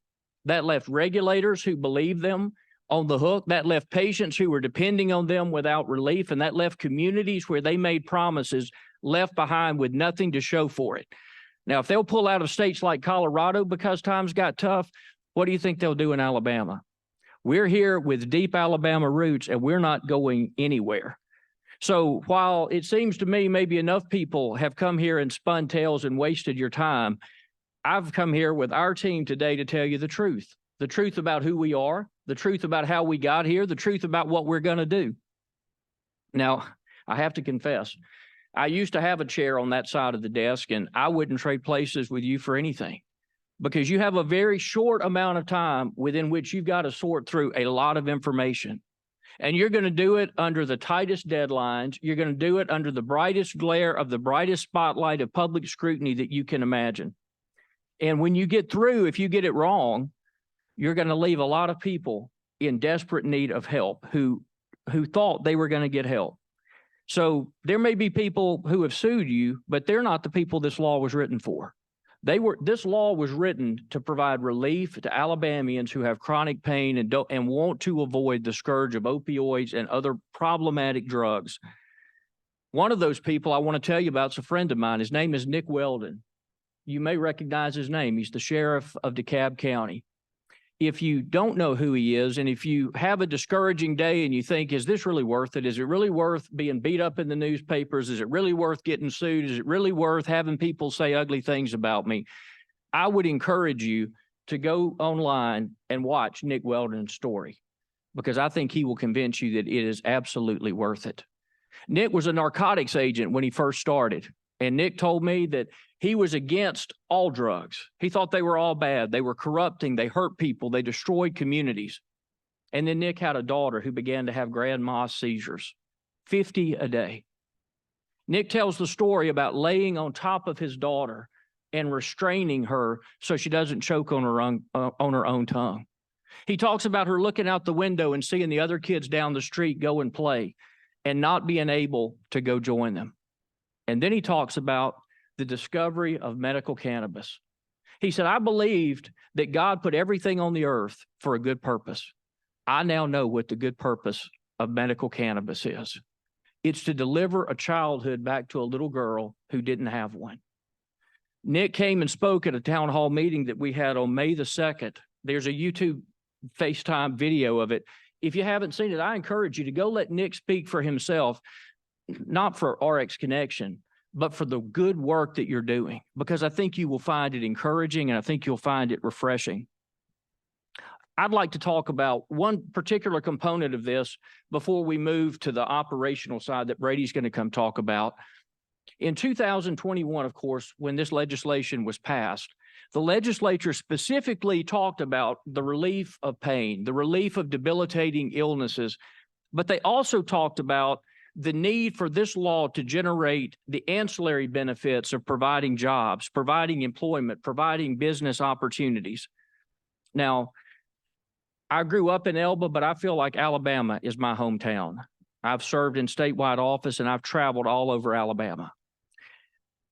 That left regulators who believed them on the hook. That left patients who were depending on them without relief. And that left communities where they made promises left behind with nothing to show for it. Now, if they'll pull out of states like Colorado because times got tough, what do you think they'll do in Alabama? We're here with deep Alabama roots and we're not going anywhere. So while it seems to me maybe enough people have come here and spun tales and wasted your time, I've come here with our team today to tell you the truth about who we are, the truth about how we got here, the truth about what we're going to do. Now, I have to confess, I used to have a chair on that side of the desk, and I wouldn't trade places with you for anything because you have a very short amount of time within which you've got to sort through a lot of information. And you're going to do it under the tightest deadlines. You're going to do it under the brightest glare of the brightest spotlight of public scrutiny that you can imagine. And when you get through, if you get it wrong, you're going to leave a lot of people in desperate need of help who thought they were going to get help. So there may be people who have sued you, but they're not the people this law was written for. This law was written to provide relief to Alabamians who have chronic pain and want to avoid the scourge of opioids and other problematic drugs. One of those people I want to tell you about is a friend of mine. His name is Nick Weldon. You may recognize his name. He's the sheriff of DeKalb County. If you don't know who he is, and if you have a discouraging day and you think, is this really worth it? Is it really worth being beat up in the newspapers? Is it really worth getting sued? Is it really worth having people say ugly things about me? I would encourage you to go online and watch Nick Weldon's story, because I think he will convince you that it is absolutely worth it. Nick was a narcotics agent when he first started. And Nick told me that he was against all drugs. He thought they were all bad. They were corrupting. They hurt people. They destroyed communities. And then Nick had a daughter who began to have grand mal seizures, 50 a day. Nick tells the story about laying on top of his daughter and restraining her so she doesn't choke on her own tongue. He talks about her looking out the window and seeing the other kids down the street go and play and not being able to go join them. And then he talks about the discovery of medical cannabis. He said, I believed that God put everything on the earth for a good purpose. I now know what the good purpose of medical cannabis is. It's to deliver a childhood back to a little girl who didn't have one. Nick came and spoke at a town hall meeting that we had on May the 2nd. There's a YouTube FaceTime video of it. If you haven't seen it, I encourage you to go let Nick speak for himself, not for RX Connection, but for the good work that you're doing, because I think you will find it encouraging and I think you'll find it refreshing. I'd like to talk about one particular component of this before we move to the operational side that Brady's going to come talk about. In 2021, of course, when this legislation was passed, the legislature specifically talked about the relief of pain, the relief of debilitating illnesses, but they also talked about the need for this law to generate the ancillary benefits of providing jobs, providing employment, providing business opportunities. Now, I grew up in Elba, but I feel like Alabama is my hometown. I've served in statewide office and I've traveled all over Alabama.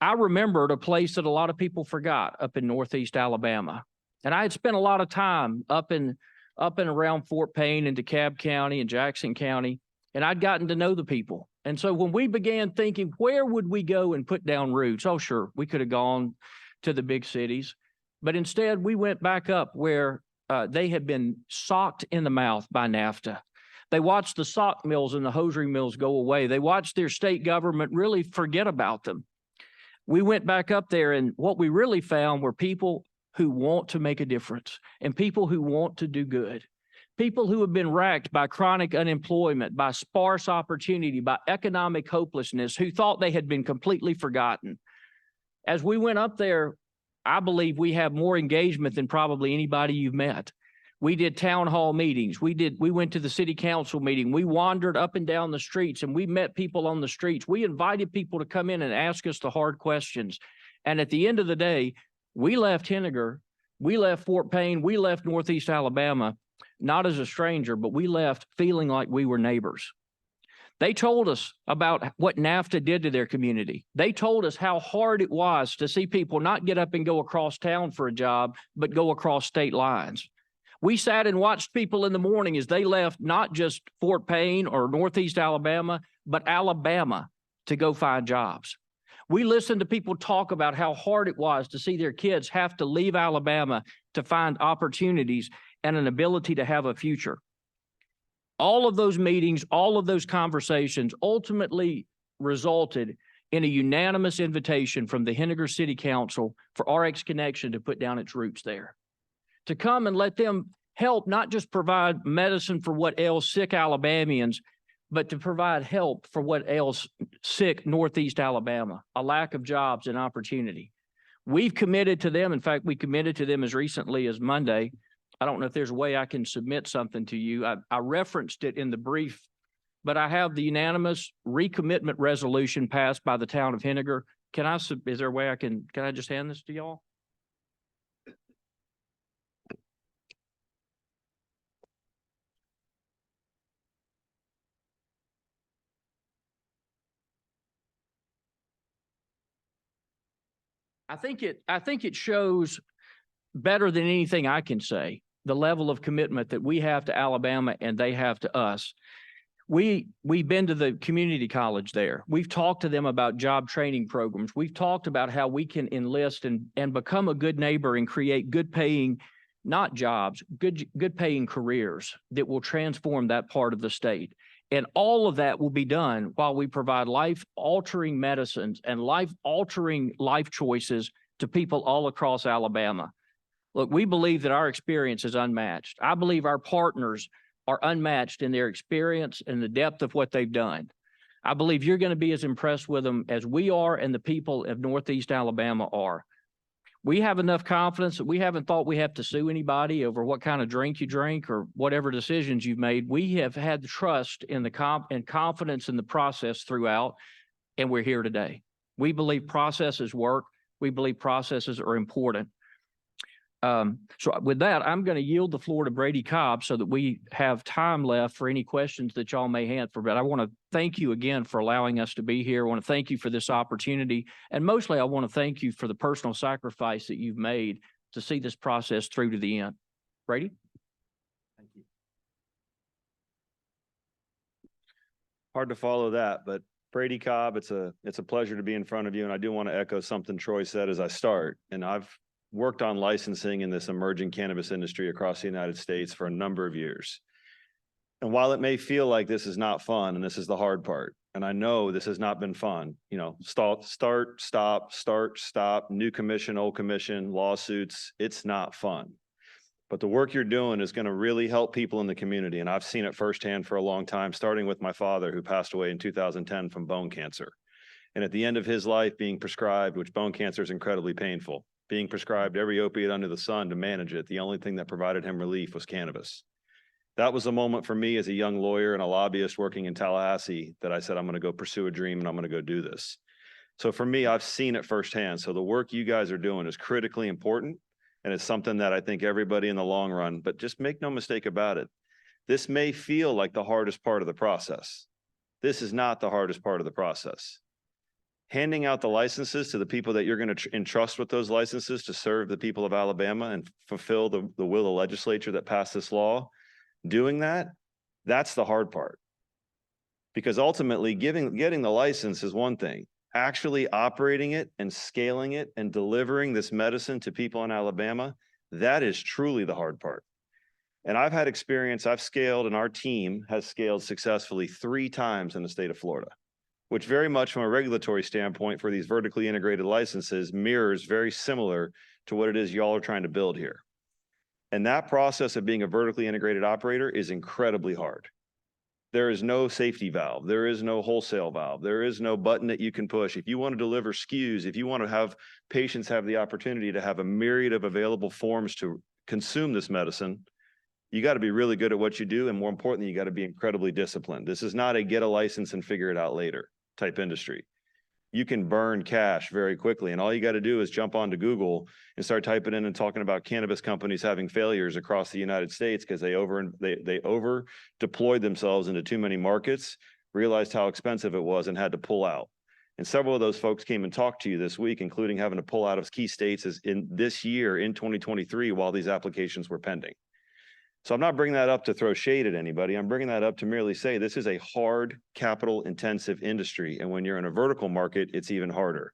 I remembered a place that a lot of people forgot up in Northeast Alabama. And I had spent a lot of time up and around Fort Payne and DeKalb County and Jackson County. And I'd gotten to know the people. And so when we began thinking, where would we go and put down roots? Oh, sure, we could have gone to the big cities. But instead, we went back up where they had been socked in the mouth by NAFTA. They watched the sock mills and the hosiery mills go away. They watched their state government really forget about them. We went back up there, and what we really found were people who want to make a difference and people who want to do good. People who have been racked by chronic unemployment, by sparse opportunity, by economic hopelessness, who thought they had been completely forgotten. As we went up there, I believe we have more engagement than probably anybody you've met. We did town hall meetings. We went to the city council meeting. We wandered up and down the streets and we met people on the streets. We invited people to come in and ask us the hard questions. And at the end of the day, we left Henniger, we left Fort Payne, we left Northeast Alabama, not as a stranger, but we left feeling like we were neighbors. They told us about what NAFTA did to their community. They told us how hard it was to see people not get up and go across town for a job, but go across state lines. We sat and watched people in the morning as they left not just Fort Payne or Northeast Alabama, but Alabama to go find jobs. We listened to people talk about how hard it was to see their kids have to leave Alabama to find opportunities and an ability to have a future. All of those meetings, all of those conversations ultimately resulted in a unanimous invitation from the Henniger City Council for RX Connection to put down its roots there, to come and let them help not just provide medicine for what ails sick Alabamians, but to provide help for what ails sick Northeast Alabama, a lack of jobs and opportunity. We've committed to them. In fact, we committed to them as recently as Monday. I don't know if there's a way I can submit something to you. I referenced it in the brief, but I have the unanimous recommitment resolution passed by the town of Henniger. Is there a way can I just hand this to y'all? I think it shows better than anything I can say, the level of commitment that we have to Alabama and they have to us. We've been to the community college there. We've talked to them about job training programs. We've talked about how we can enlist and become a good neighbor and create good paying, not jobs, good paying careers that will transform that part of the state. And all of that will be done while we provide life-altering medicines and life-altering life choices to people all across Alabama. Look, we believe that our experience is unmatched. I believe our partners are unmatched in their experience and the depth of what they've done. I believe you're going to be as impressed with them as we are and the people of Northeast Alabama are. We have enough confidence that we haven't thought we have to sue anybody over what kind of drink you drink or whatever decisions you've made. We have had the trust in the and confidence in the process throughout, and we're here today. We believe processes work. We believe processes are important. So with that, I'm going to yield the floor to Brady Cobb so that we have time left for any questions that y'all may have. But I want to thank you again for allowing us to be here. I want to thank you for this opportunity. And mostly, I want to thank you for the personal sacrifice that you've made to see this process through to the end. Brady? Thank you. Hard to follow that, but Brady Cobb, it's a pleasure to be in front of you. And I do want to echo something Troy said as I start. And I've worked on licensing in this emerging cannabis industry across the United States for a number of years. And while it may feel like this is not fun, and this is the hard part, and I know this has not been fun, you know, start, stop, new commission, old commission, lawsuits, it's not fun. But the work you're doing is going to really help people in the community. And I've seen it firsthand for a long time, starting with my father, who passed away in 2010 from bone cancer. And at the end of his life being prescribed, which bone cancer is incredibly painful, being prescribed every opiate under the sun to manage it, the only thing that provided him relief was cannabis. That was a moment for me as a young lawyer and a lobbyist working in Tallahassee that I said, I'm going to go pursue a dream and I'm going to go do this. So for me, I've seen it firsthand. So the work you guys are doing is critically important. And it's something that I think everybody in the long run, but just make no mistake about it. This may feel like the hardest part of the process. This is not the hardest part of the process. Handing out the licenses to the people that you're going to entrust with those licenses to serve the people of Alabama and fulfill the will of the legislature that passed this law, doing that, that's the hard part. Because ultimately, getting the license is one thing. Actually operating it and scaling it and delivering this medicine to people in Alabama, that is truly the hard part. And I've had experience, I've scaled, and our team has scaled successfully 3 times in the state of Florida, which very much from a regulatory standpoint for these vertically integrated licenses mirrors very similar to what it is y'all are trying to build here. And that process of being a vertically integrated operator is incredibly hard. There is no safety valve. There is no wholesale valve. There is no button that you can push. If you want to deliver SKUs, if you want to have patients have the opportunity to have a myriad of available forms to consume this medicine, you got to be really good at what you do. And more importantly, you got to be incredibly disciplined. This is not a get a license and figure it out later type industry. You can burn cash very quickly. And all you got to do is jump onto Google and start typing in and talking about cannabis companies having failures across the United States because they over deployed themselves into too many markets, realized how expensive it was and had to pull out. And several of those folks came and talked to you this week, including having to pull out of key states as in this year in 2023 while these applications were pending. So I'm not bringing that up to throw shade at anybody. I'm bringing that up to merely say this is a hard, capital-intensive industry. And when you're in a vertical market, it's even harder.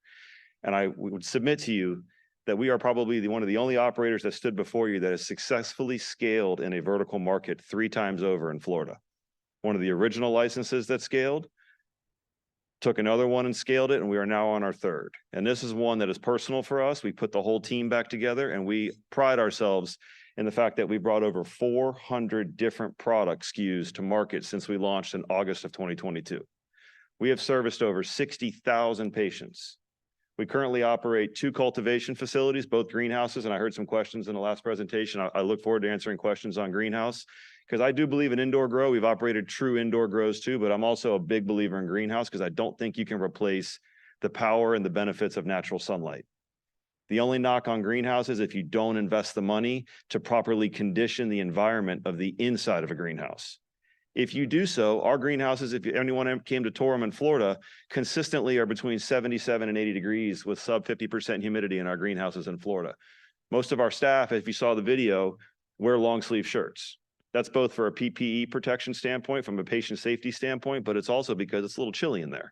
And I would submit to you that we are probably one of the only operators that stood before you that has successfully scaled in a vertical market 3 times over in Florida. One of the original licenses that scaled, took another one and scaled it, and we are now on our 3rd. And this is one that is personal for us. We put the whole team back together, and we pride ourselves in the fact that we brought over 400 different product SKUs to market since we launched in August of 2022. We have serviced over 60,000 patients. We currently operate 2 cultivation facilities, both greenhouses, and I heard some questions in the last presentation. I look forward to answering questions on greenhouse because I do believe in indoor grow. We've operated true indoor grows too, but I'm also a big believer in greenhouse because I don't think you can replace the power and the benefits of natural sunlight. The only knock on greenhouses is if you don't invest the money to properly condition the environment of the inside of a greenhouse. If you do so, our greenhouses, if anyone came to tour them in Florida, consistently are between 77 and 80 degrees with sub 50% humidity in our greenhouses in Florida. Most of our staff, if you saw the video, wear long sleeve shirts. That's both for a PPE protection standpoint, from a patient safety standpoint, but it's also because it's a little chilly in there.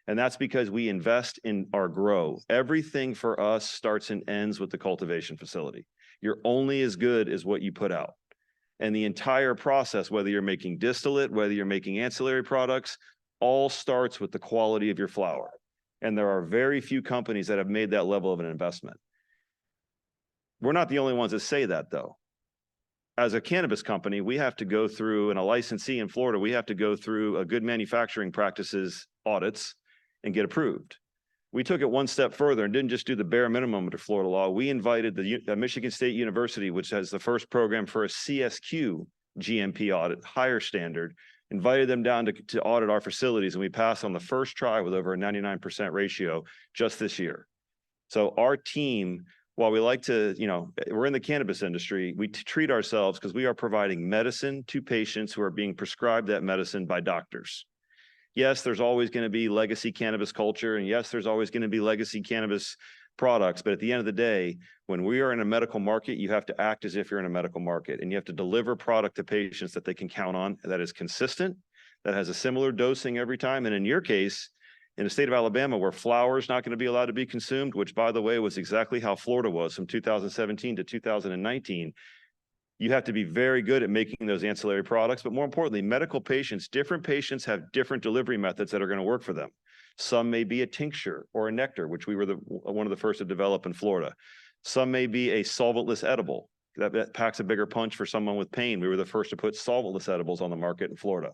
And that's because we invest in our grow. Everything for us starts and ends with the cultivation facility. You're only as good as what you put out. And the entire process, whether you're making distillate, whether you're making ancillary products, all starts with the quality of your flower. And there are very few companies that have made that level of an investment. We're not the only ones that say that, though. As a cannabis company, we have to go through, and a licensee in Florida, we have to go through a good manufacturing practices audits and get approved. We took it one step further and didn't just do the bare minimum under Florida law. We invited the Michigan State University, which has the first program for a CSQ GMP audit, higher standard, invited them down to audit our facilities, and we passed on the first try with over a 99% ratio just this year. So our team, while we like to, we're in the cannabis industry, we treat ourselves because we are providing medicine to patients who are being prescribed that medicine by doctors. Yes, there's always going to be legacy cannabis culture, and yes, there's always going to be legacy cannabis products. But at the end of the day, when we are in a medical market, you have to act as if you're in a medical market, and you have to deliver product to patients that they can count on, that is consistent, that has a similar dosing every time. And in your case, in the state of Alabama, where flower is not going to be allowed to be consumed, which, by the way, was exactly how Florida was from 2017 to 2019, you have to be very good at making those ancillary products. But more importantly, medical patients, different patients have different delivery methods that are going to work for them. Some may be a tincture or a nectar, which we were one of the first to develop in Florida. Some may be a solventless edible that packs a bigger punch for someone with pain. We were the first to put solventless edibles on the market in Florida.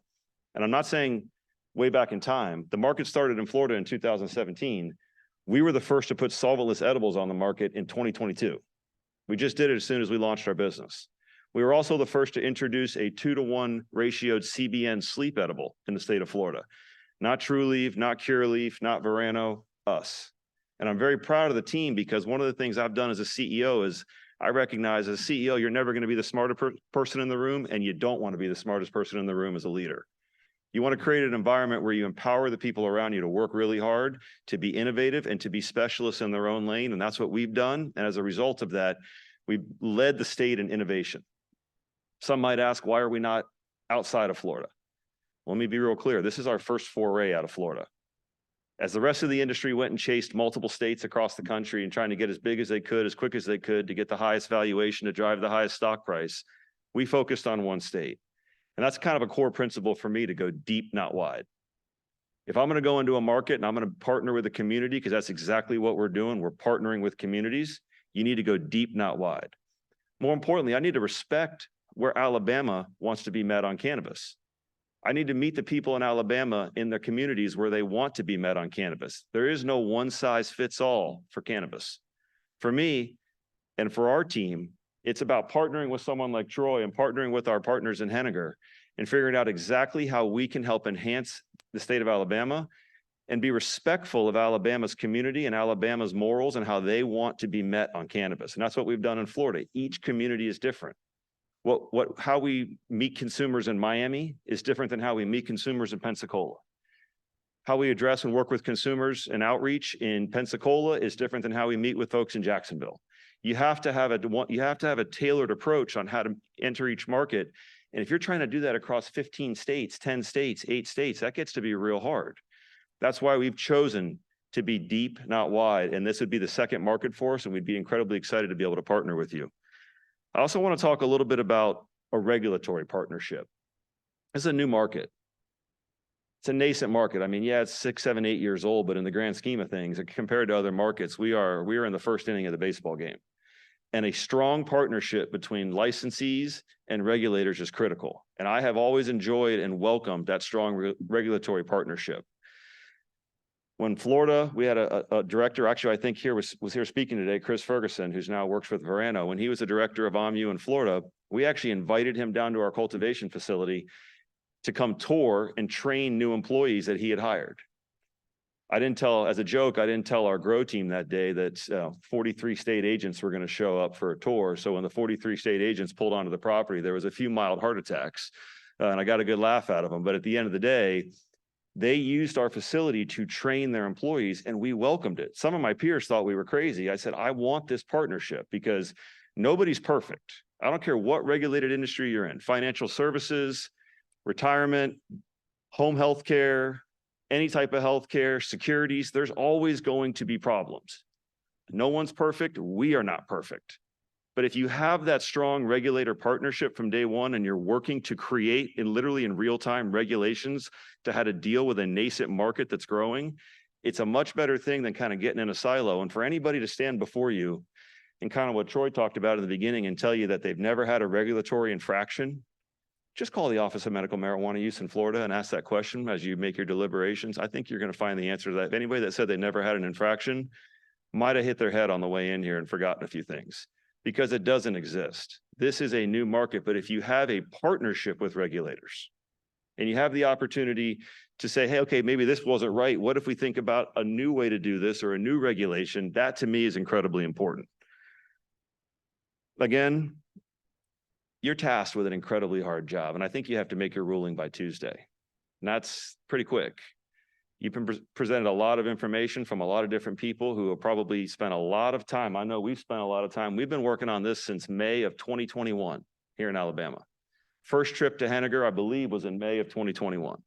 And I'm not saying way back in time, the market started in Florida in 2017. We were the first to put solventless edibles on the market in 2022. We just did it as soon as we launched our business. We were also the first to introduce a 2-to-1 ratioed CBN sleep edible in the state of Florida. Not True Leaf, not Cure Leaf, not Verano, us. And I'm very proud of the team, because one of the things I've done as a CEO is I recognize as a CEO, you're never going to be the smartest person in the room, and you don't want to be the smartest person in the room as a leader. You want to create an environment where you empower the people around you to work really hard, to be innovative, and to be specialists in their own lane. And that's what we've done. And as a result of that, we've led the state in innovation. Some might ask, why are we not outside of Florida? Let me be real clear. This is our first foray out of Florida. As the rest of the industry went and chased multiple states across the country and trying to get as big as they could, as quick as they could, to get the highest valuation, to drive the highest stock price, we focused on one state. And that's kind of a core principle for me, to go deep, not wide. If I'm going to go into a market and I'm going to partner with a community, because that's exactly what we're doing, we're partnering with communities, you need to go deep, not wide. More importantly, I need to respect where Alabama wants to be met on cannabis. I need to meet the people in Alabama in their communities where they want to be met on cannabis. There is no one size fits all for cannabis. For me and for our team, it's about partnering with someone like Troy and partnering with our partners in Henniger and figuring out exactly how we can help enhance the state of Alabama and be respectful of Alabama's community and Alabama's morals and how they want to be met on cannabis. And that's what we've done in Florida. Each community is different. How we meet consumers in Miami is different than how we meet consumers in Pensacola. How we address and work with consumers and outreach in Pensacola is different than how we meet with folks in Jacksonville. You have to have a tailored approach on how to enter each market. And if you're trying to do that across 15 states, 10 states, 8 states, that gets to be real hard. That's why we've chosen to be deep, not wide. And this would be the second market for us, and we'd be incredibly excited to be able to partner with you. I also want to talk a little bit about a regulatory partnership. This is a new market. It's a nascent market. I mean, yeah, it's 6, 7, 8 years old, but in the grand scheme of things, compared to other markets, we are in the first inning of the baseball game. And a strong partnership between licensees and regulators is critical. And I have always enjoyed and welcomed that strong regulatory partnership. When Florida, we had a director, actually, I think was here speaking today, Chris Ferguson, who's now works with Verano. When he was the director of OMU in Florida, we actually invited him down to our cultivation facility to come tour and train new employees that he had hired. As a joke, I didn't tell our grow team that day that 43 state agents were going to show up for a tour. So when the 43 state agents pulled onto the property, there was a few mild heart attacks. and I got a good laugh out of them. But at the end of the day, they used our facility to train their employees and we welcomed it. Some of my peers thought we were crazy. I said, I want this partnership because nobody's perfect. I don't care what regulated industry you're in, financial services, retirement, home health care, any type of healthcare, securities, there's always going to be problems. No one's perfect. We are not perfect. But if you have that strong regulator partnership from day one and you're working to create literally in real time regulations to how to deal with a nascent market that's growing, it's a much better thing than kind of getting in a silo. And for anybody to stand before you and kind of what Troy talked about in the beginning and tell you that they've never had a regulatory infraction, just call the Office of Medical Marijuana Use in Florida and ask that question as you make your deliberations. I think you're going to find the answer to that. If anybody that said they never had an infraction might have hit their head on the way in here and forgotten a few things, because it doesn't exist. This is a new market, but if you have a partnership with regulators and you have the opportunity to say, hey, okay, maybe this wasn't right. What if we think about a new way to do this or a new regulation? That to me is incredibly important. Again, you're tasked with an incredibly hard job, and I think you have to make your ruling by Tuesday. And that's pretty quick. You've been presented a lot of information from a lot of different people who have probably spent a lot of time. I know we've spent a lot of time. We've been working on this since May of 2021 here in Alabama. First trip to Henniger, I believe, was in May of 2021.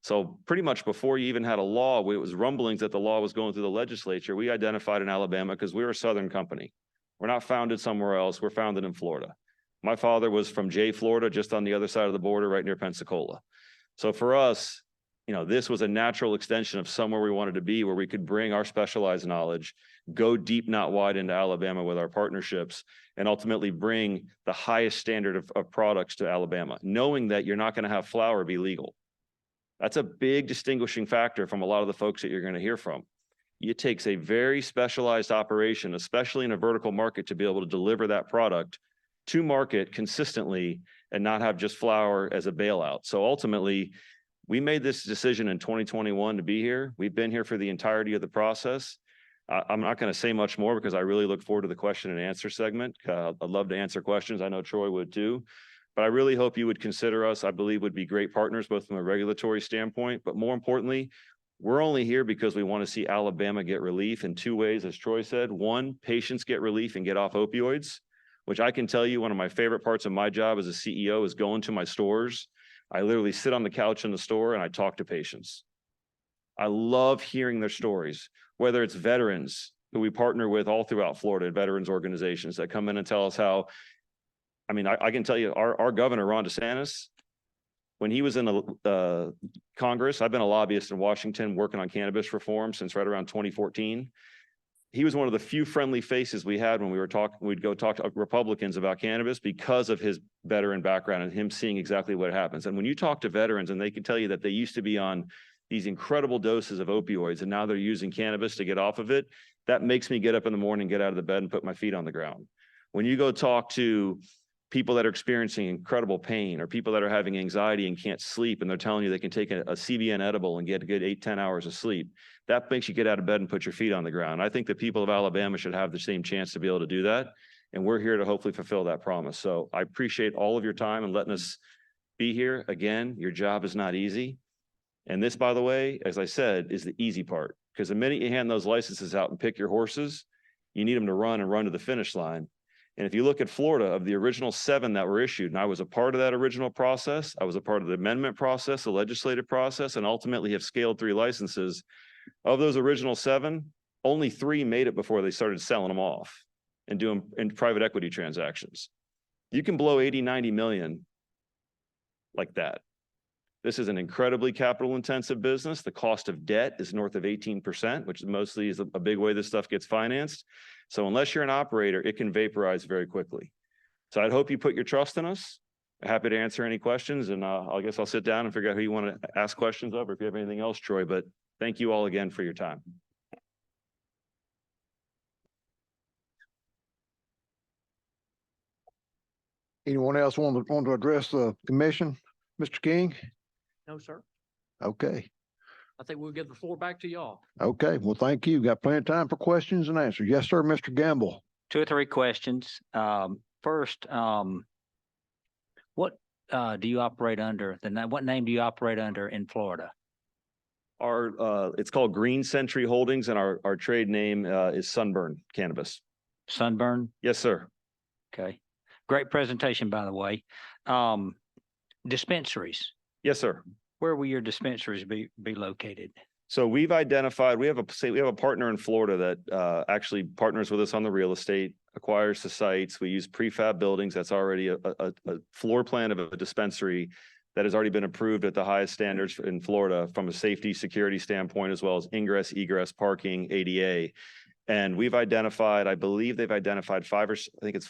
So pretty much before you even had a law, it was rumblings that the law was going through the legislature. We identified in Alabama because we were a Southern company. We're not founded somewhere else. We're founded in Florida. My father was from Jay, Florida, just on the other side of the border, right near Pensacola. So for us, this was a natural extension of somewhere we wanted to be, where we could bring our specialized knowledge, go deep, not wide into Alabama with our partnerships, and ultimately bring the highest standard of products to Alabama, knowing that you're not going to have flower be legal. That's a big distinguishing factor from a lot of the folks that you're going to hear from. It takes a very specialized operation, especially in a vertical market, to be able to deliver that product to market consistently and not have just flower as a bailout. So ultimately, we made this decision in 2021 to be here. We've been here for the entirety of the process. I'm not going to say much more because I really look forward to the question and answer segment. I'd love to answer questions. I know Troy would too. But I really hope you would consider us. I believe would be great partners, both from a regulatory standpoint, but more importantly, we're only here because we want to see Alabama get relief in two ways, as Troy said. One, patients get relief and get off opioids, which I can tell you one of my favorite parts of my job as a CEO is going to my stores. I literally sit on the couch in the store and I talk to patients. I love hearing their stories, whether it's veterans who we partner with all throughout Florida, veterans organizations that come in and tell us how, I can tell you our governor, Ron DeSantis, when he was in the Congress, I've been a lobbyist in Washington working on cannabis reform since right around 2014. He was one of the few friendly faces we had when we'd go talk to Republicans about cannabis because of his veteran background and him seeing exactly what happens. And when you talk to veterans and they can tell you that they used to be on these incredible doses of opioids and now they're using cannabis to get off of it, that makes me get up in the morning, get out of the bed and put my feet on the ground. When you go talk to people that are experiencing incredible pain or people that are having anxiety and can't sleep and they're telling you they can take a CBN edible and get a good 8-10 hours of sleep, that makes you get out of bed and put your feet on the ground. I think the people of Alabama should have the same chance to be able to do that. And we're here to hopefully fulfill that promise. So I appreciate all of your time and letting us be here. Again, your job is not easy. And this, by the way, as I said, is the easy part, because the minute you hand those licenses out and pick your horses, you need them to run to the finish line. And if you look at Florida, of the original 7 that were issued, and I was a part of that original process, I was a part of the amendment process, the legislative process, and ultimately have scaled 3 licenses. Of those original 7, only 3 made it before they started selling them off and doing private equity transactions. You can blow 80, 90 million like that. This is an incredibly capital intensive business. The cost of debt is north of 18%, which mostly is a big way this stuff gets financed. So unless you're an operator, it can vaporize very quickly. So I'd hope you put your trust in us. Happy to answer any questions. And I guess I'll sit down and figure out who you want to ask questions of, or if you have anything else, Troy, but thank you all again for your time. Anyone else want to address the commission? Mr. King? No, sir. Okay. I think we'll give the floor back to y'all. Okay. Well, thank you. Got plenty of time for questions and answers. Yes, sir, Mr. Gamble. 2 or 3 questions. First, what do you operate under? What name do you operate under in Florida? It's called Green Century Holdings, and our trade name is Sunburn Cannabis. Sunburn? Yes, sir. Okay. Great presentation, by the way. Dispensaries. Yes, sir. Where will your dispensaries be located? So we've identified, we have a partner in Florida that actually partners with us on the real estate, acquires the sites. We use prefab buildings. That's already a floor plan of a dispensary that has already been approved at the highest standards in Florida from a safety, security standpoint, as well as ingress, egress, parking, ADA. And we've identified, I believe they've identified 4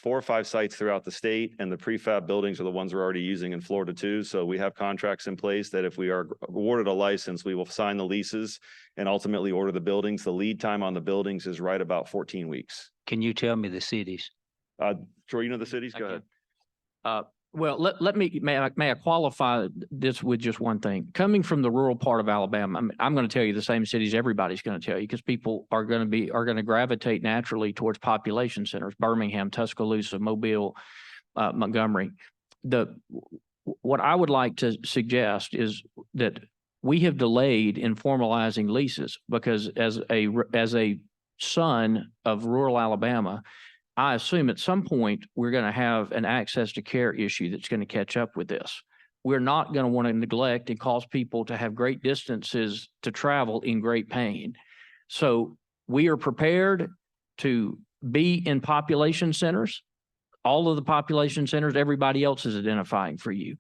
or 5 sites throughout the state, and the prefab buildings are the ones we're already using in Florida too. So we have contracts in place that if we are awarded a license, we will sign the leases and ultimately order the buildings. The lead time on the buildings is right about 14 weeks. Can you tell me the cities? Troy, you know the cities? Go ahead. Well, may I qualify this with just one thing? Coming from the rural part of Alabama, I'm going to tell you the same cities everybody's going to tell you, because people are going to gravitate naturally towards population centers: Birmingham, Tuscaloosa, Mobile, Montgomery. What I would like to suggest is that we have delayed in formalizing leases because as a son of rural Alabama, I assume at some point we're going to have an access to care issue that's going to catch up with this. We're not going to want to neglect and cause people to have great distances to travel in great pain. So we are prepared to be in population centers. All of the population centers, everybody else is identifying for you.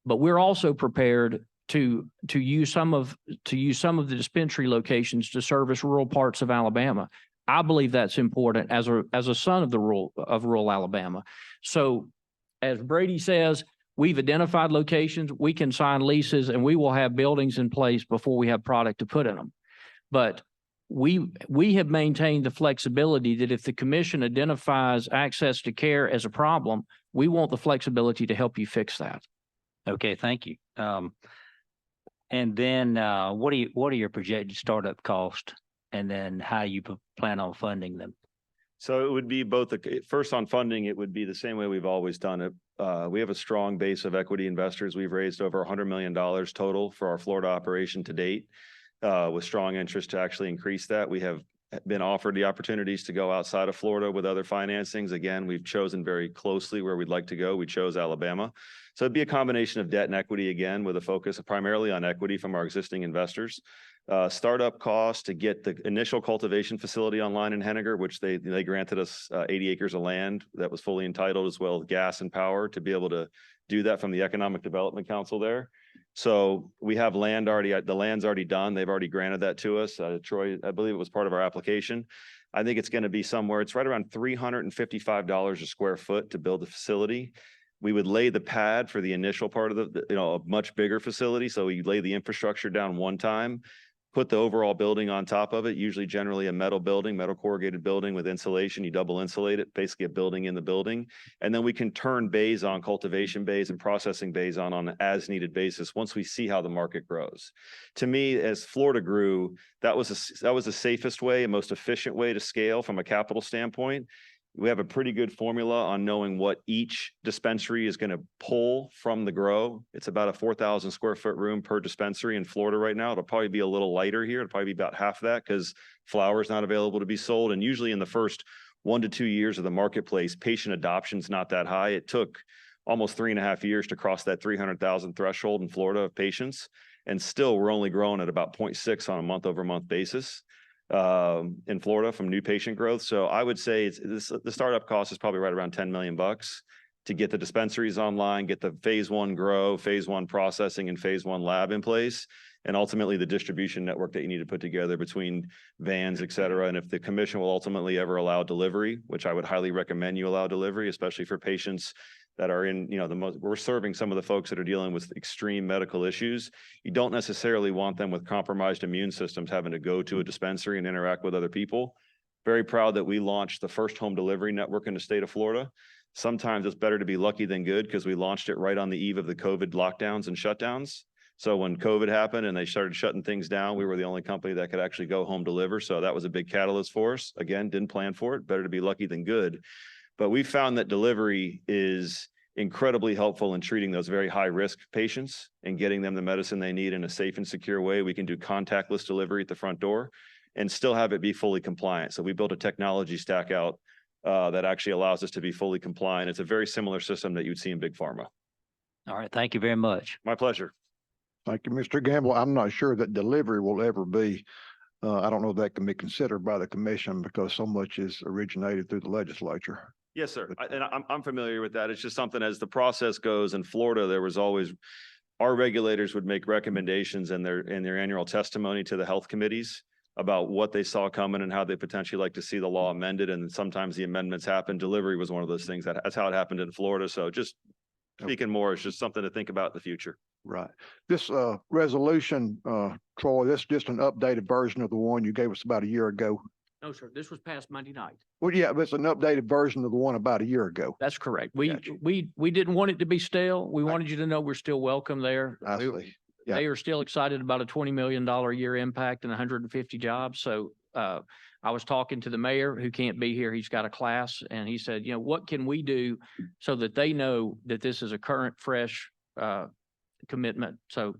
But we're also prepared to use some of the dispensary locations to service rural parts of Alabama. I believe that's important as a son of rural Alabama. So as Brady says, we've identified locations, we can sign leases, and we will have buildings in place before we have product to put in them. But we have maintained the flexibility that if the commission identifies access to care as a problem, we want the flexibility to help you fix that. Okay, thank you. And then what are your projected startup costs? And then how you plan on funding them? So it would be both. First on funding, it would be the same way we've always done it. We have a strong base of equity investors. We've raised over $100 million total for our Florida operation to date, with strong interest to actually increase that. We have been offered the opportunities to go outside of Florida with other financings. Again, we've chosen very closely where we'd like to go. We chose Alabama. So it'd be a combination of debt and equity, again, with a focus primarily on equity from our existing investors. Startup cost to get the initial cultivation facility online in Henniger, which they granted us 80 acres of land that was fully entitled, as well as gas and power to be able to do that from the Economic Development Council there. So we have land already, the land's already done. They've already granted that to us. Troy, I believe it was part of our application. I think it's going to be somewhere, it's right around $355 a square foot to build the facility. We would lay the pad for the initial part of a much bigger facility. So we lay the infrastructure down one time, put the overall building on top of it, usually generally a metal building, metal corrugated building with insulation. You double insulate it, basically a building in the building. And then we can turn bays on, cultivation bays and processing bays on an as needed basis once we see how the market grows. To me, as Florida grew, that was the safest way and most efficient way to scale from a capital standpoint. We have a pretty good formula on knowing what each dispensary is going to pull from the grow. It's about a 4,000 square foot room per dispensary in Florida right now. It'll probably be a little lighter here. It'll probably be about half that because flower is not available to be sold. And usually in the first 1 to 2 years of the marketplace, patient adoption is not that high. It took almost 3.5 years to cross that 300,000 threshold in Florida of patients. And still we're only growing at about 0.6 on a month over month basis in Florida from new patient growth. So I would say the startup cost is probably right around $10 million to get the dispensaries online, get the phase 1 grow, phase 1 processing, and phase 1 lab in place, and ultimately the distribution network that you need to put together between vans, et cetera. And if the commission will ultimately ever allow delivery, which I would highly recommend you allow delivery, especially for patients that are in, we're serving some of the folks that are dealing with extreme medical issues. You don't necessarily want them with compromised immune systems having to go to a dispensary and interact with other people. Very proud that we launched the first home delivery network in the state of Florida. Sometimes it's better to be lucky than good because we launched it right on the eve of the COVID lockdowns and shutdowns. So when COVID happened and they started shutting things down, we were the only company that could actually go home deliver. So that was a big catalyst for us. Again, didn't plan for it. Better to be lucky than good. But we found that delivery is incredibly helpful in treating those very high-risk patients and getting them the medicine they need in a safe and secure way. We can do contactless delivery at the front door and still have it be fully compliant. So we built a technology stack out that actually allows us to be fully compliant. It's a very similar system that you'd see in big pharma. All right, thank you very much. My pleasure. Thank you, Mr. Gamble. I'm not sure that delivery will ever be, I don't know if that can be considered by the commission because so much is originated through the legislature. Yes, sir. I'm familiar with that. It's just something as the process goes in Florida, there was always, our regulators would make recommendations in their annual testimony to the health committees about what they saw coming and how they potentially like to see the law amended. And sometimes the amendments happen. Delivery was one of those things. That's how it happened in Florida. So just speaking more, it's just something to think about in the future. Right. This resolution, Troy, that's just an updated version of the one you gave us about a year ago. No, sir, this was passed Monday night. Well, yeah, but it's an updated version of the one about a year ago. That's correct. We Gotcha. didn't want it to be stale. We wanted you to know we're still welcome there. I see. Yeah. They are still excited about a $20 million a year impact and 150 jobs. So I was talking to the mayor who can't be here. He's got a class and he said, you know, what can we do so that they know that this is a current, fresh commitment? So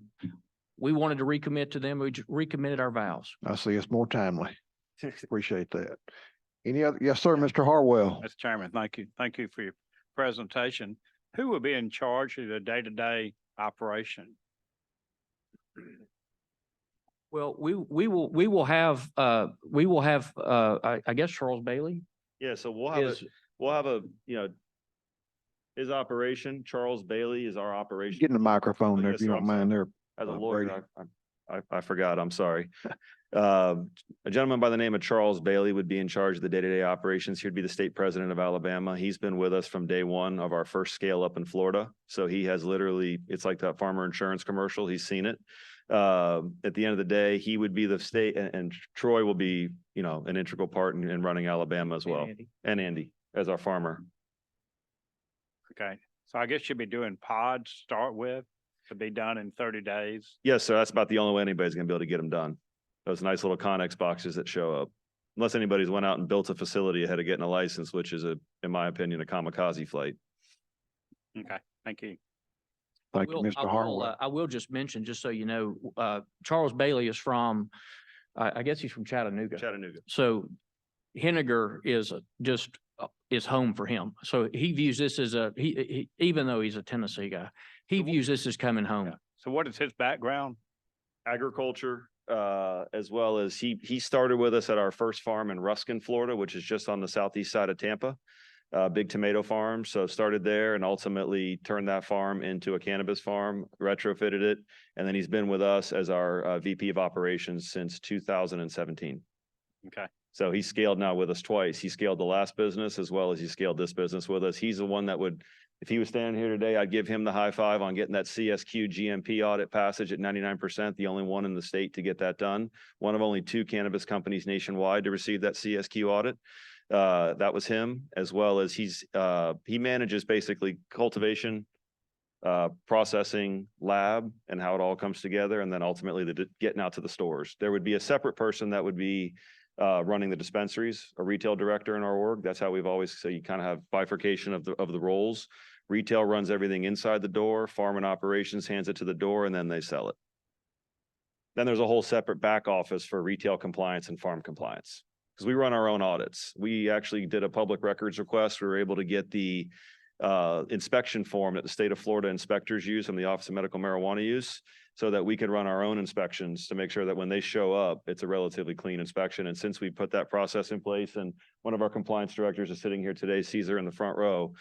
we wanted to recommit to them. We recommitted our vows. I see. It's more timely. Appreciate that. Any other? Yes, sir, Mr. Harwell. Mr. Chairman, thank you. Thank you for your presentation. Who will be in charge of the day-to-day operation? Well, we will have I guess Charles Bailey. Yeah, so we'll have a, you know, his operation, Charles Bailey is our operation. Getting the microphone there Yes, if you sir, don't I'm mind sorry. there. As a Brady. lawyer, I forgot, I'm sorry. A gentleman by the name of Charles Bailey would be in charge of the day-to-day operations. He'd be the state president of Alabama. He's been with us from day one of our first scale up in Florida. So he has literally, it's like that farmer insurance commercial. He's seen it. At the end of the day, he would be the state and Troy will be, you know, an integral part in running Alabama as well. And Andy as our farmer. Okay, so I guess you'll be doing pods to start with to be done in 30 days. Yes, sir. That's about the only way anybody's gonna be able to get them done. Those nice little Connex boxes that show up. Unless anybody's went out and built a facility ahead of getting a license, which is in my opinion, a kamikaze flight. Okay, thank you. Thank you, Mr. Harwell. I will just mention, just so you know, Charles Bailey is from, I guess he's from Chattanooga. Chattanooga. So Henniger is is home for him. So he views this as he even though he's a Tennessee guy, he views this as coming home. Yeah. So what is his background? Agriculture, as well as he started with us at our first farm in Ruskin, Florida, which is just on the southeast side of Tampa. Big tomato farm. So started there and ultimately turned that farm into a cannabis farm, retrofitted it. And then he's been with us as our VP of operations since 2017. Okay. So he scaled now with us twice. He scaled the last business as well as he scaled this business with us. He's the one that would, if he was standing here today, I'd give him the high five on getting that CSQ GMP audit passage at 99%, the only one in the state to get that done. One of only 2 cannabis companies nationwide to receive that CSQ audit. That was him, as well as he manages basically cultivation, processing, lab, and how it all comes together. And then ultimately getting out to the stores. There would be a separate person that would be running the dispensaries, a retail director in our org. That's how we've always, so you kind of have bifurcation of the roles. Retail runs everything inside the door, farm and operations hands it to the door, and then they sell it. Then there's a whole separate back office for retail compliance and farm compliance. Because we run our own audits. We actually did a public records request. We were able to get the inspection form that the state of Florida inspectors use from the Office of Medical Marijuana Use, so that we could run our own inspections to make sure that when they show up, it's a relatively clean inspection. And since we put that process in place, and one of our compliance directors is sitting here today, Caesar in the front row,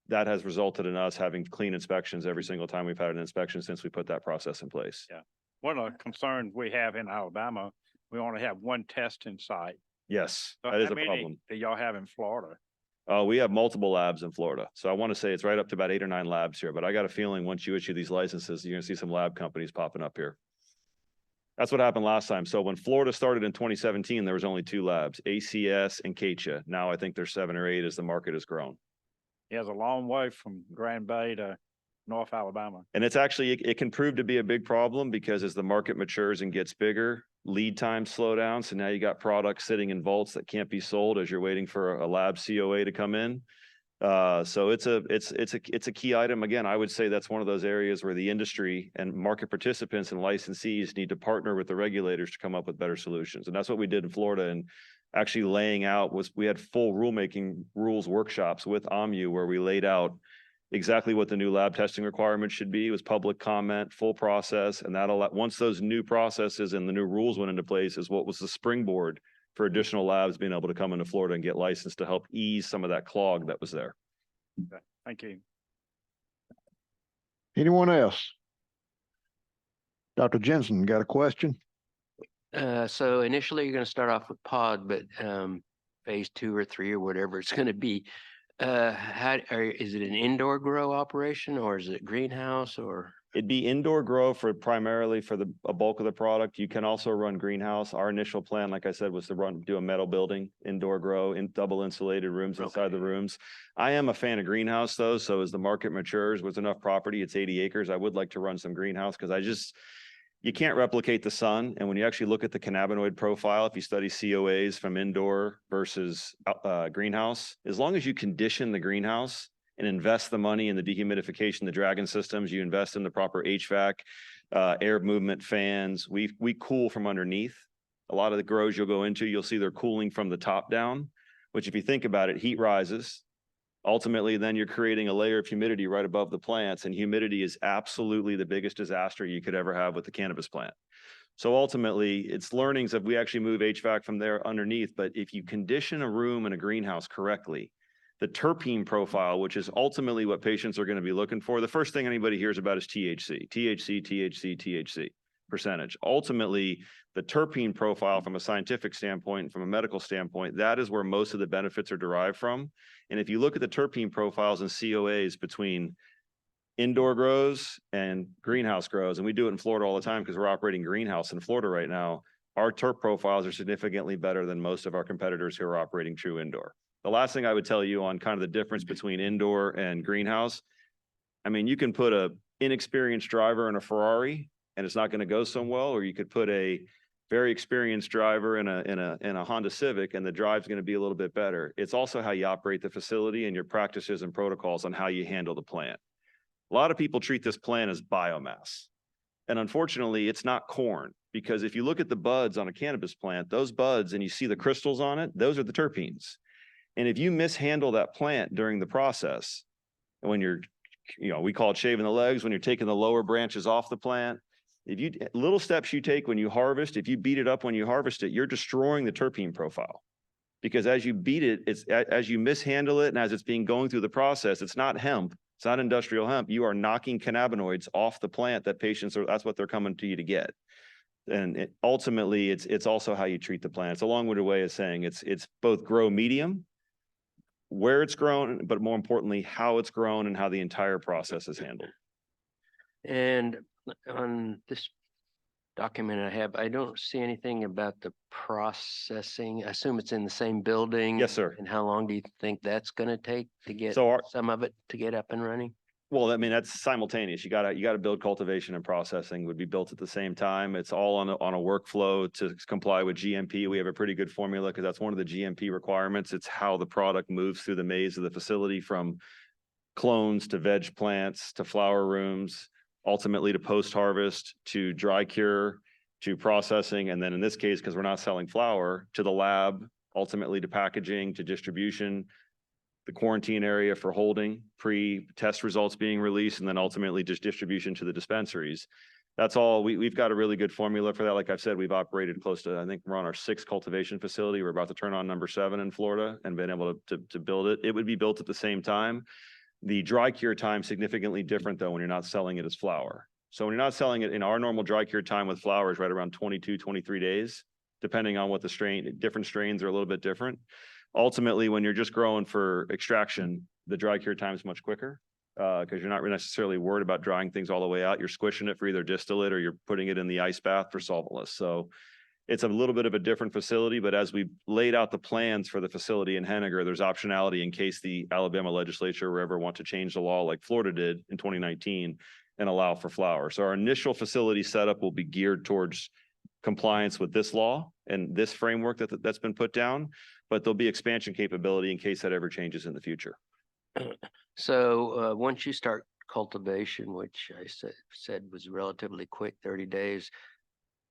that has resulted in us having clean inspections every single time we've had an inspection since we put that process in place. Yeah. One of the concerns we have in Alabama, we only have one testing site. Yes, So that is how a many problem. do y'all have in Florida? We have multiple labs in Florida. So I want to say it's right up to about 8 or 9 labs here, but I got a feeling once you issue these licenses, you're going to see some lab companies popping up here. That's what happened last time. So when Florida started in 2017, there was only 2 labs, ACS and CATIA. Now I think there's 7 or 8 as the market has grown. He has a long way from Grand Bay to North Alabama. And it's actually, it can prove to be a big problem because as the market matures and gets bigger, lead times slow down. So now you got products sitting in vaults that can't be sold as you're waiting for a lab COA to come in. So it's a key item. Again, I would say that's one of those areas where the industry and market participants and licensees need to partner with the regulators to come up with better solutions. And that's what we did in Florida. And actually laying out we had full rulemaking rules workshops with OMU where we laid out exactly what the new lab testing requirements should be. It was public comment, full process. And once those new processes and the new rules went into place is what was the springboard for additional labs being able to come into Florida and get licensed to help ease some of that clog that was there. Okay, thank you. Anyone else? Dr. Jensen, got a question? So initially you're gonna start off with pod, but phase 2 or 3 or whatever it's gonna be. Is it an indoor grow operation or is it greenhouse or? It'd be indoor grow primarily for a bulk of the product. You can also run greenhouse. Our initial plan, like I said, was to do a metal building, indoor grow in double insulated rooms inside the rooms. I am a fan of greenhouse though. So as the market matures with enough property, it's 80 acres. I would like to run some greenhouse because you can't replicate the sun. And when you actually look at the cannabinoid profile, if you study COAs from indoor versus greenhouse, as long as you condition the greenhouse and invest the money in the dehumidification, the dragon systems, you invest in the proper HVAC, air movement fans, we cool from underneath. A lot of the grows you'll go into, you'll see they're cooling from the top down, which if you think about it, heat rises. Ultimately, then you're creating a layer of humidity right above the plants, and humidity is absolutely the biggest disaster you could ever have with the cannabis plant. So ultimately, it's learnings of we actually move HVAC from there underneath, but if you condition a room in a greenhouse correctly, the terpene profile, which is ultimately what patients are going to be looking for, the first thing anybody hears about is THC percentage. Ultimately, the terpene profile from a scientific standpoint and from a medical standpoint, that is where most of the benefits are derived from. And if you look at the terpene profiles and COAs between indoor grows and greenhouse grows, and we do it in Florida all the time because we're operating greenhouse in Florida right now, our terp profiles are significantly better than most of our competitors who are operating true indoor. The last thing I would tell you on kind of the difference between indoor and greenhouse, I mean, you can put a inexperienced driver in a Ferrari and it's not going to go so well, or you could put a very experienced driver in a Honda Civic and the drive's going to be a little bit better. It's also how you operate the facility and your practices and protocols on how you handle the plant. A lot of people treat this plant as biomass. And unfortunately, it's not corn, because if you look at the buds on a cannabis plant, those buds and you see the crystals on it, those are the terpenes. And if you mishandle that plant during the process, when you're, we call it shaving the legs, when you're taking the lower branches off the plant, little steps you take when you harvest, if you beat it up when you harvest it, you're destroying the terpene profile. Because as you beat it, as you mishandle it and as it's going through the process, it's not hemp, it's not industrial hemp. You are knocking cannabinoids off the plant that that's what they're coming to you to get. And ultimately, it's also how you treat the plant. It's a long-winded way of saying it's both grow medium, where it's grown, but more importantly, how it's grown and how the entire process is handled. And on this document I have, I don't see anything about the processing. I assume it's in the same building. Yes, sir. And how long do you think that's going to take to get some of it to get up and running? Well, I mean, that's simultaneous. You gotta build cultivation and processing would be built at the same time. It's all on a workflow to comply with GMP. We have a pretty good formula because that's one of the GMP requirements. It's how the product moves through the maze of the facility, from clones to veg plants to flower rooms, ultimately to post-harvest, to dry cure, to processing. And then in this case, because we're not selling flower, to the lab, ultimately to packaging, to distribution, the quarantine area for holding, pre-test results being released, and then ultimately just distribution to the dispensaries. That's all. We've got a really good formula for that. Like I've said, we've operated close to, I think we're on our 6th cultivation facility. We're about to turn on number 7 in Florida and been able to build it. It would be built at the same time. The dry cure time significantly different though when you're not selling it as flower. So when you're not selling it, in our normal dry cure time with flower is right around 22, 23 days, depending on what the strain, different strains are a little bit different. Ultimately, when you're just growing for extraction, the dry cure time is much quicker because you're not necessarily worried about drying things all the way out. You're squishing it for either distillate or you're putting it in the ice bath for solventless. So it's a little bit of a different facility, but as we laid out the plans for the facility in Henniger, there's optionality in case the Alabama legislature will ever want to change the law like Florida did in 2019 and allow for flower. So our initial facility setup will be geared towards compliance with this law and this framework that's been put down, but there'll be expansion capability in case that ever changes in the future. So once you start cultivation, which I said was relatively quick, 30 days,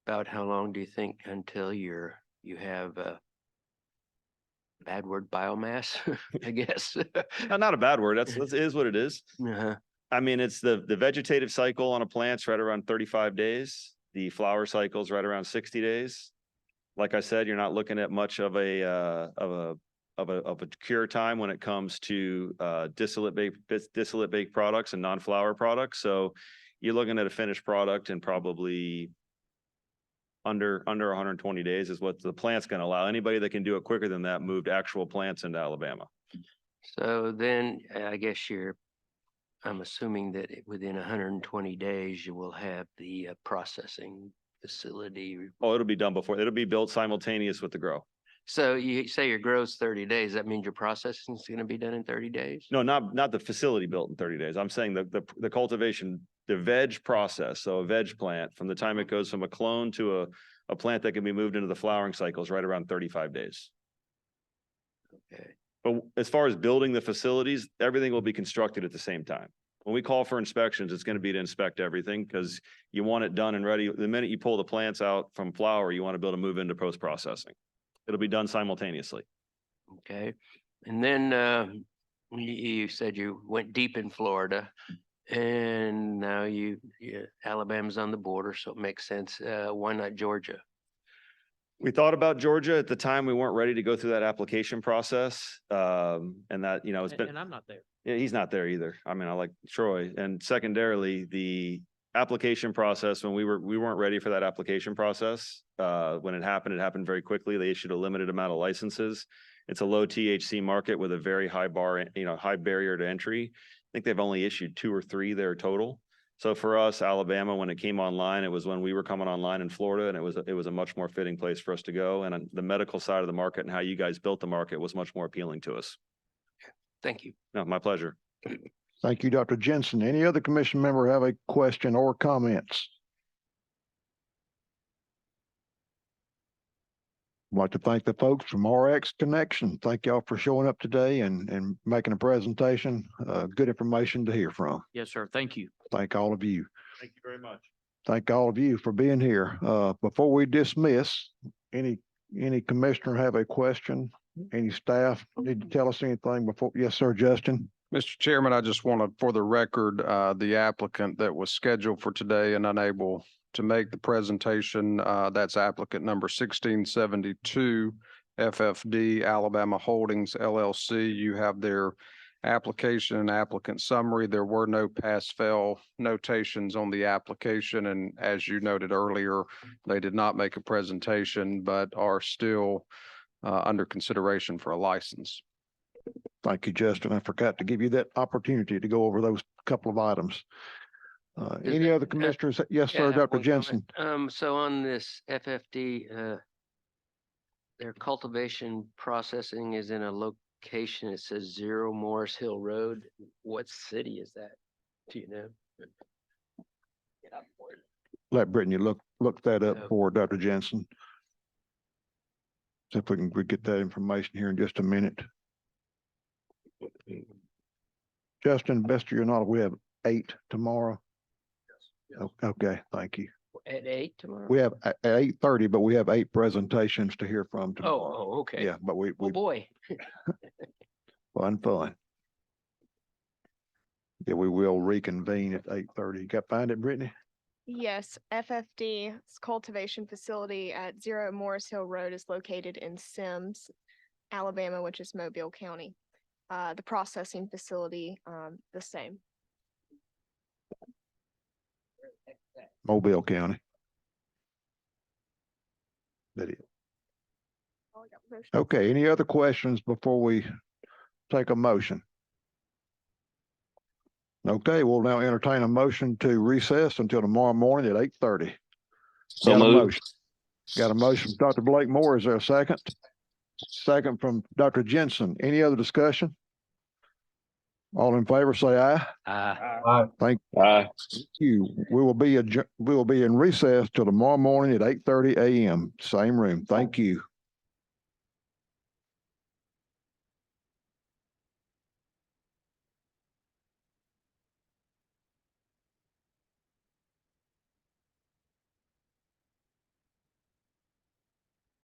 about how long do you think until you have bad word biomass, I guess? No, not a bad word. That's is what it is. Uh-huh. I mean, it's the vegetative cycle on a plant's right around 35 days. The flower cycle's right around 60 days. Like I said, you're not looking at much of a cure time when it comes to distillate baked products and non-flour products. So you're looking at a finished product in probably under 120 days is what the plant's going to allow. Anybody that can do it quicker than that moved actual plants into Alabama. So then I guess I'm assuming that within 120 days, you will have the processing facility. Oh, it'll be done before. It'll be built simultaneous with the grow. So you say your grow's 30 days. That means your processing is going to be done in 30 days? No, not the facility built in 30 days. I'm saying the cultivation, the veg process. So a veg plant, from the time it goes from a clone to a plant that can be moved into the flowering cycle is right around 35 days. Okay. But as far as building the facilities, everything will be constructed at the same time. When we call for inspections, it's going to be to inspect everything because you want it done and ready. The minute you pull the plants out from flower, you want to be able to move into post-processing. It'll be done simultaneously. Okay. And then you said you went deep in Florida and now Alabama's on the border, so it makes sense. Why not Georgia? We thought about Georgia at the time. We weren't ready to go through that application process. And that, it's been. And I'm not there. Yeah, he's not there either. I mean, I like Troy. And secondarily, the application process, when we weren't ready for that application process. When it happened very quickly. They issued a limited amount of licenses. It's a low THC market with a very high high barrier to entry. I think they've only issued 2 or 3 there total. So for us, Alabama, when it came online, it was when we were coming online in Florida, and it was a much more fitting place for us to go. And the medical side of the market and how you guys built the market was much more appealing to us. Thank you. No, my pleasure. Thank you, Dr. Jensen. Any other commission member have a question or comments? I'd like to thank the folks from RX Connection. Thank y'all for showing up today and making a presentation. Good information to hear from. Yes, sir. Thank you. Thank all of you. Thank you very much. Thank all of you for being here. Before we dismiss, any commissioner have a question? Any staff need to tell us anything before? Yes, sir, Justin. Mr. Chairman, I just want to, for the record, the applicant that was scheduled for today and unable to make the presentation, that's applicant number 1672, FFD Alabama Holdings LLC. You have their application and applicant summary. There were no pass-fail notations on the application, and as you noted earlier, they did not make a presentation, but are still under consideration for a license. Thank you, Justin. I forgot to give you that opportunity to go over those couple of items. Any other commissioners? Yes, sir, Dr. Jensen. So on this FFD, their cultivation processing is in a location, it says 0 Morris Hill Road. What city is that? Do you know? Let Brittany look that up for Dr. Jensen. See if we can get that information here in just a minute. Justin, best of your knowledge, we have 8 tomorrow. Yes. Okay, thank you. At 8 tomorrow? We have at 8:30, but we have 8 presentations to hear from tomorrow. Oh, okay. Yeah, but we Oh, boy. fun. Yeah, we will reconvene at 8:30. Find it, Brittany? Yes, FFD's cultivation facility at 0 Morris Hill Road is located in Sims, Alabama, which is Mobile County. The processing facility, the same. Mobile County. That is. Okay, any other questions before we take a motion? Okay, we'll now entertain a motion to recess until tomorrow morning at 8:30. So moved. Got a motion from Dr. Blake Moore. Is there a second? Second from Dr. Jensen. Any other discussion? All in favor, say aye. Aye. Thank Aye. you. We will be in recess till tomorrow morning at 8:30 a.m. Same room. Thank you.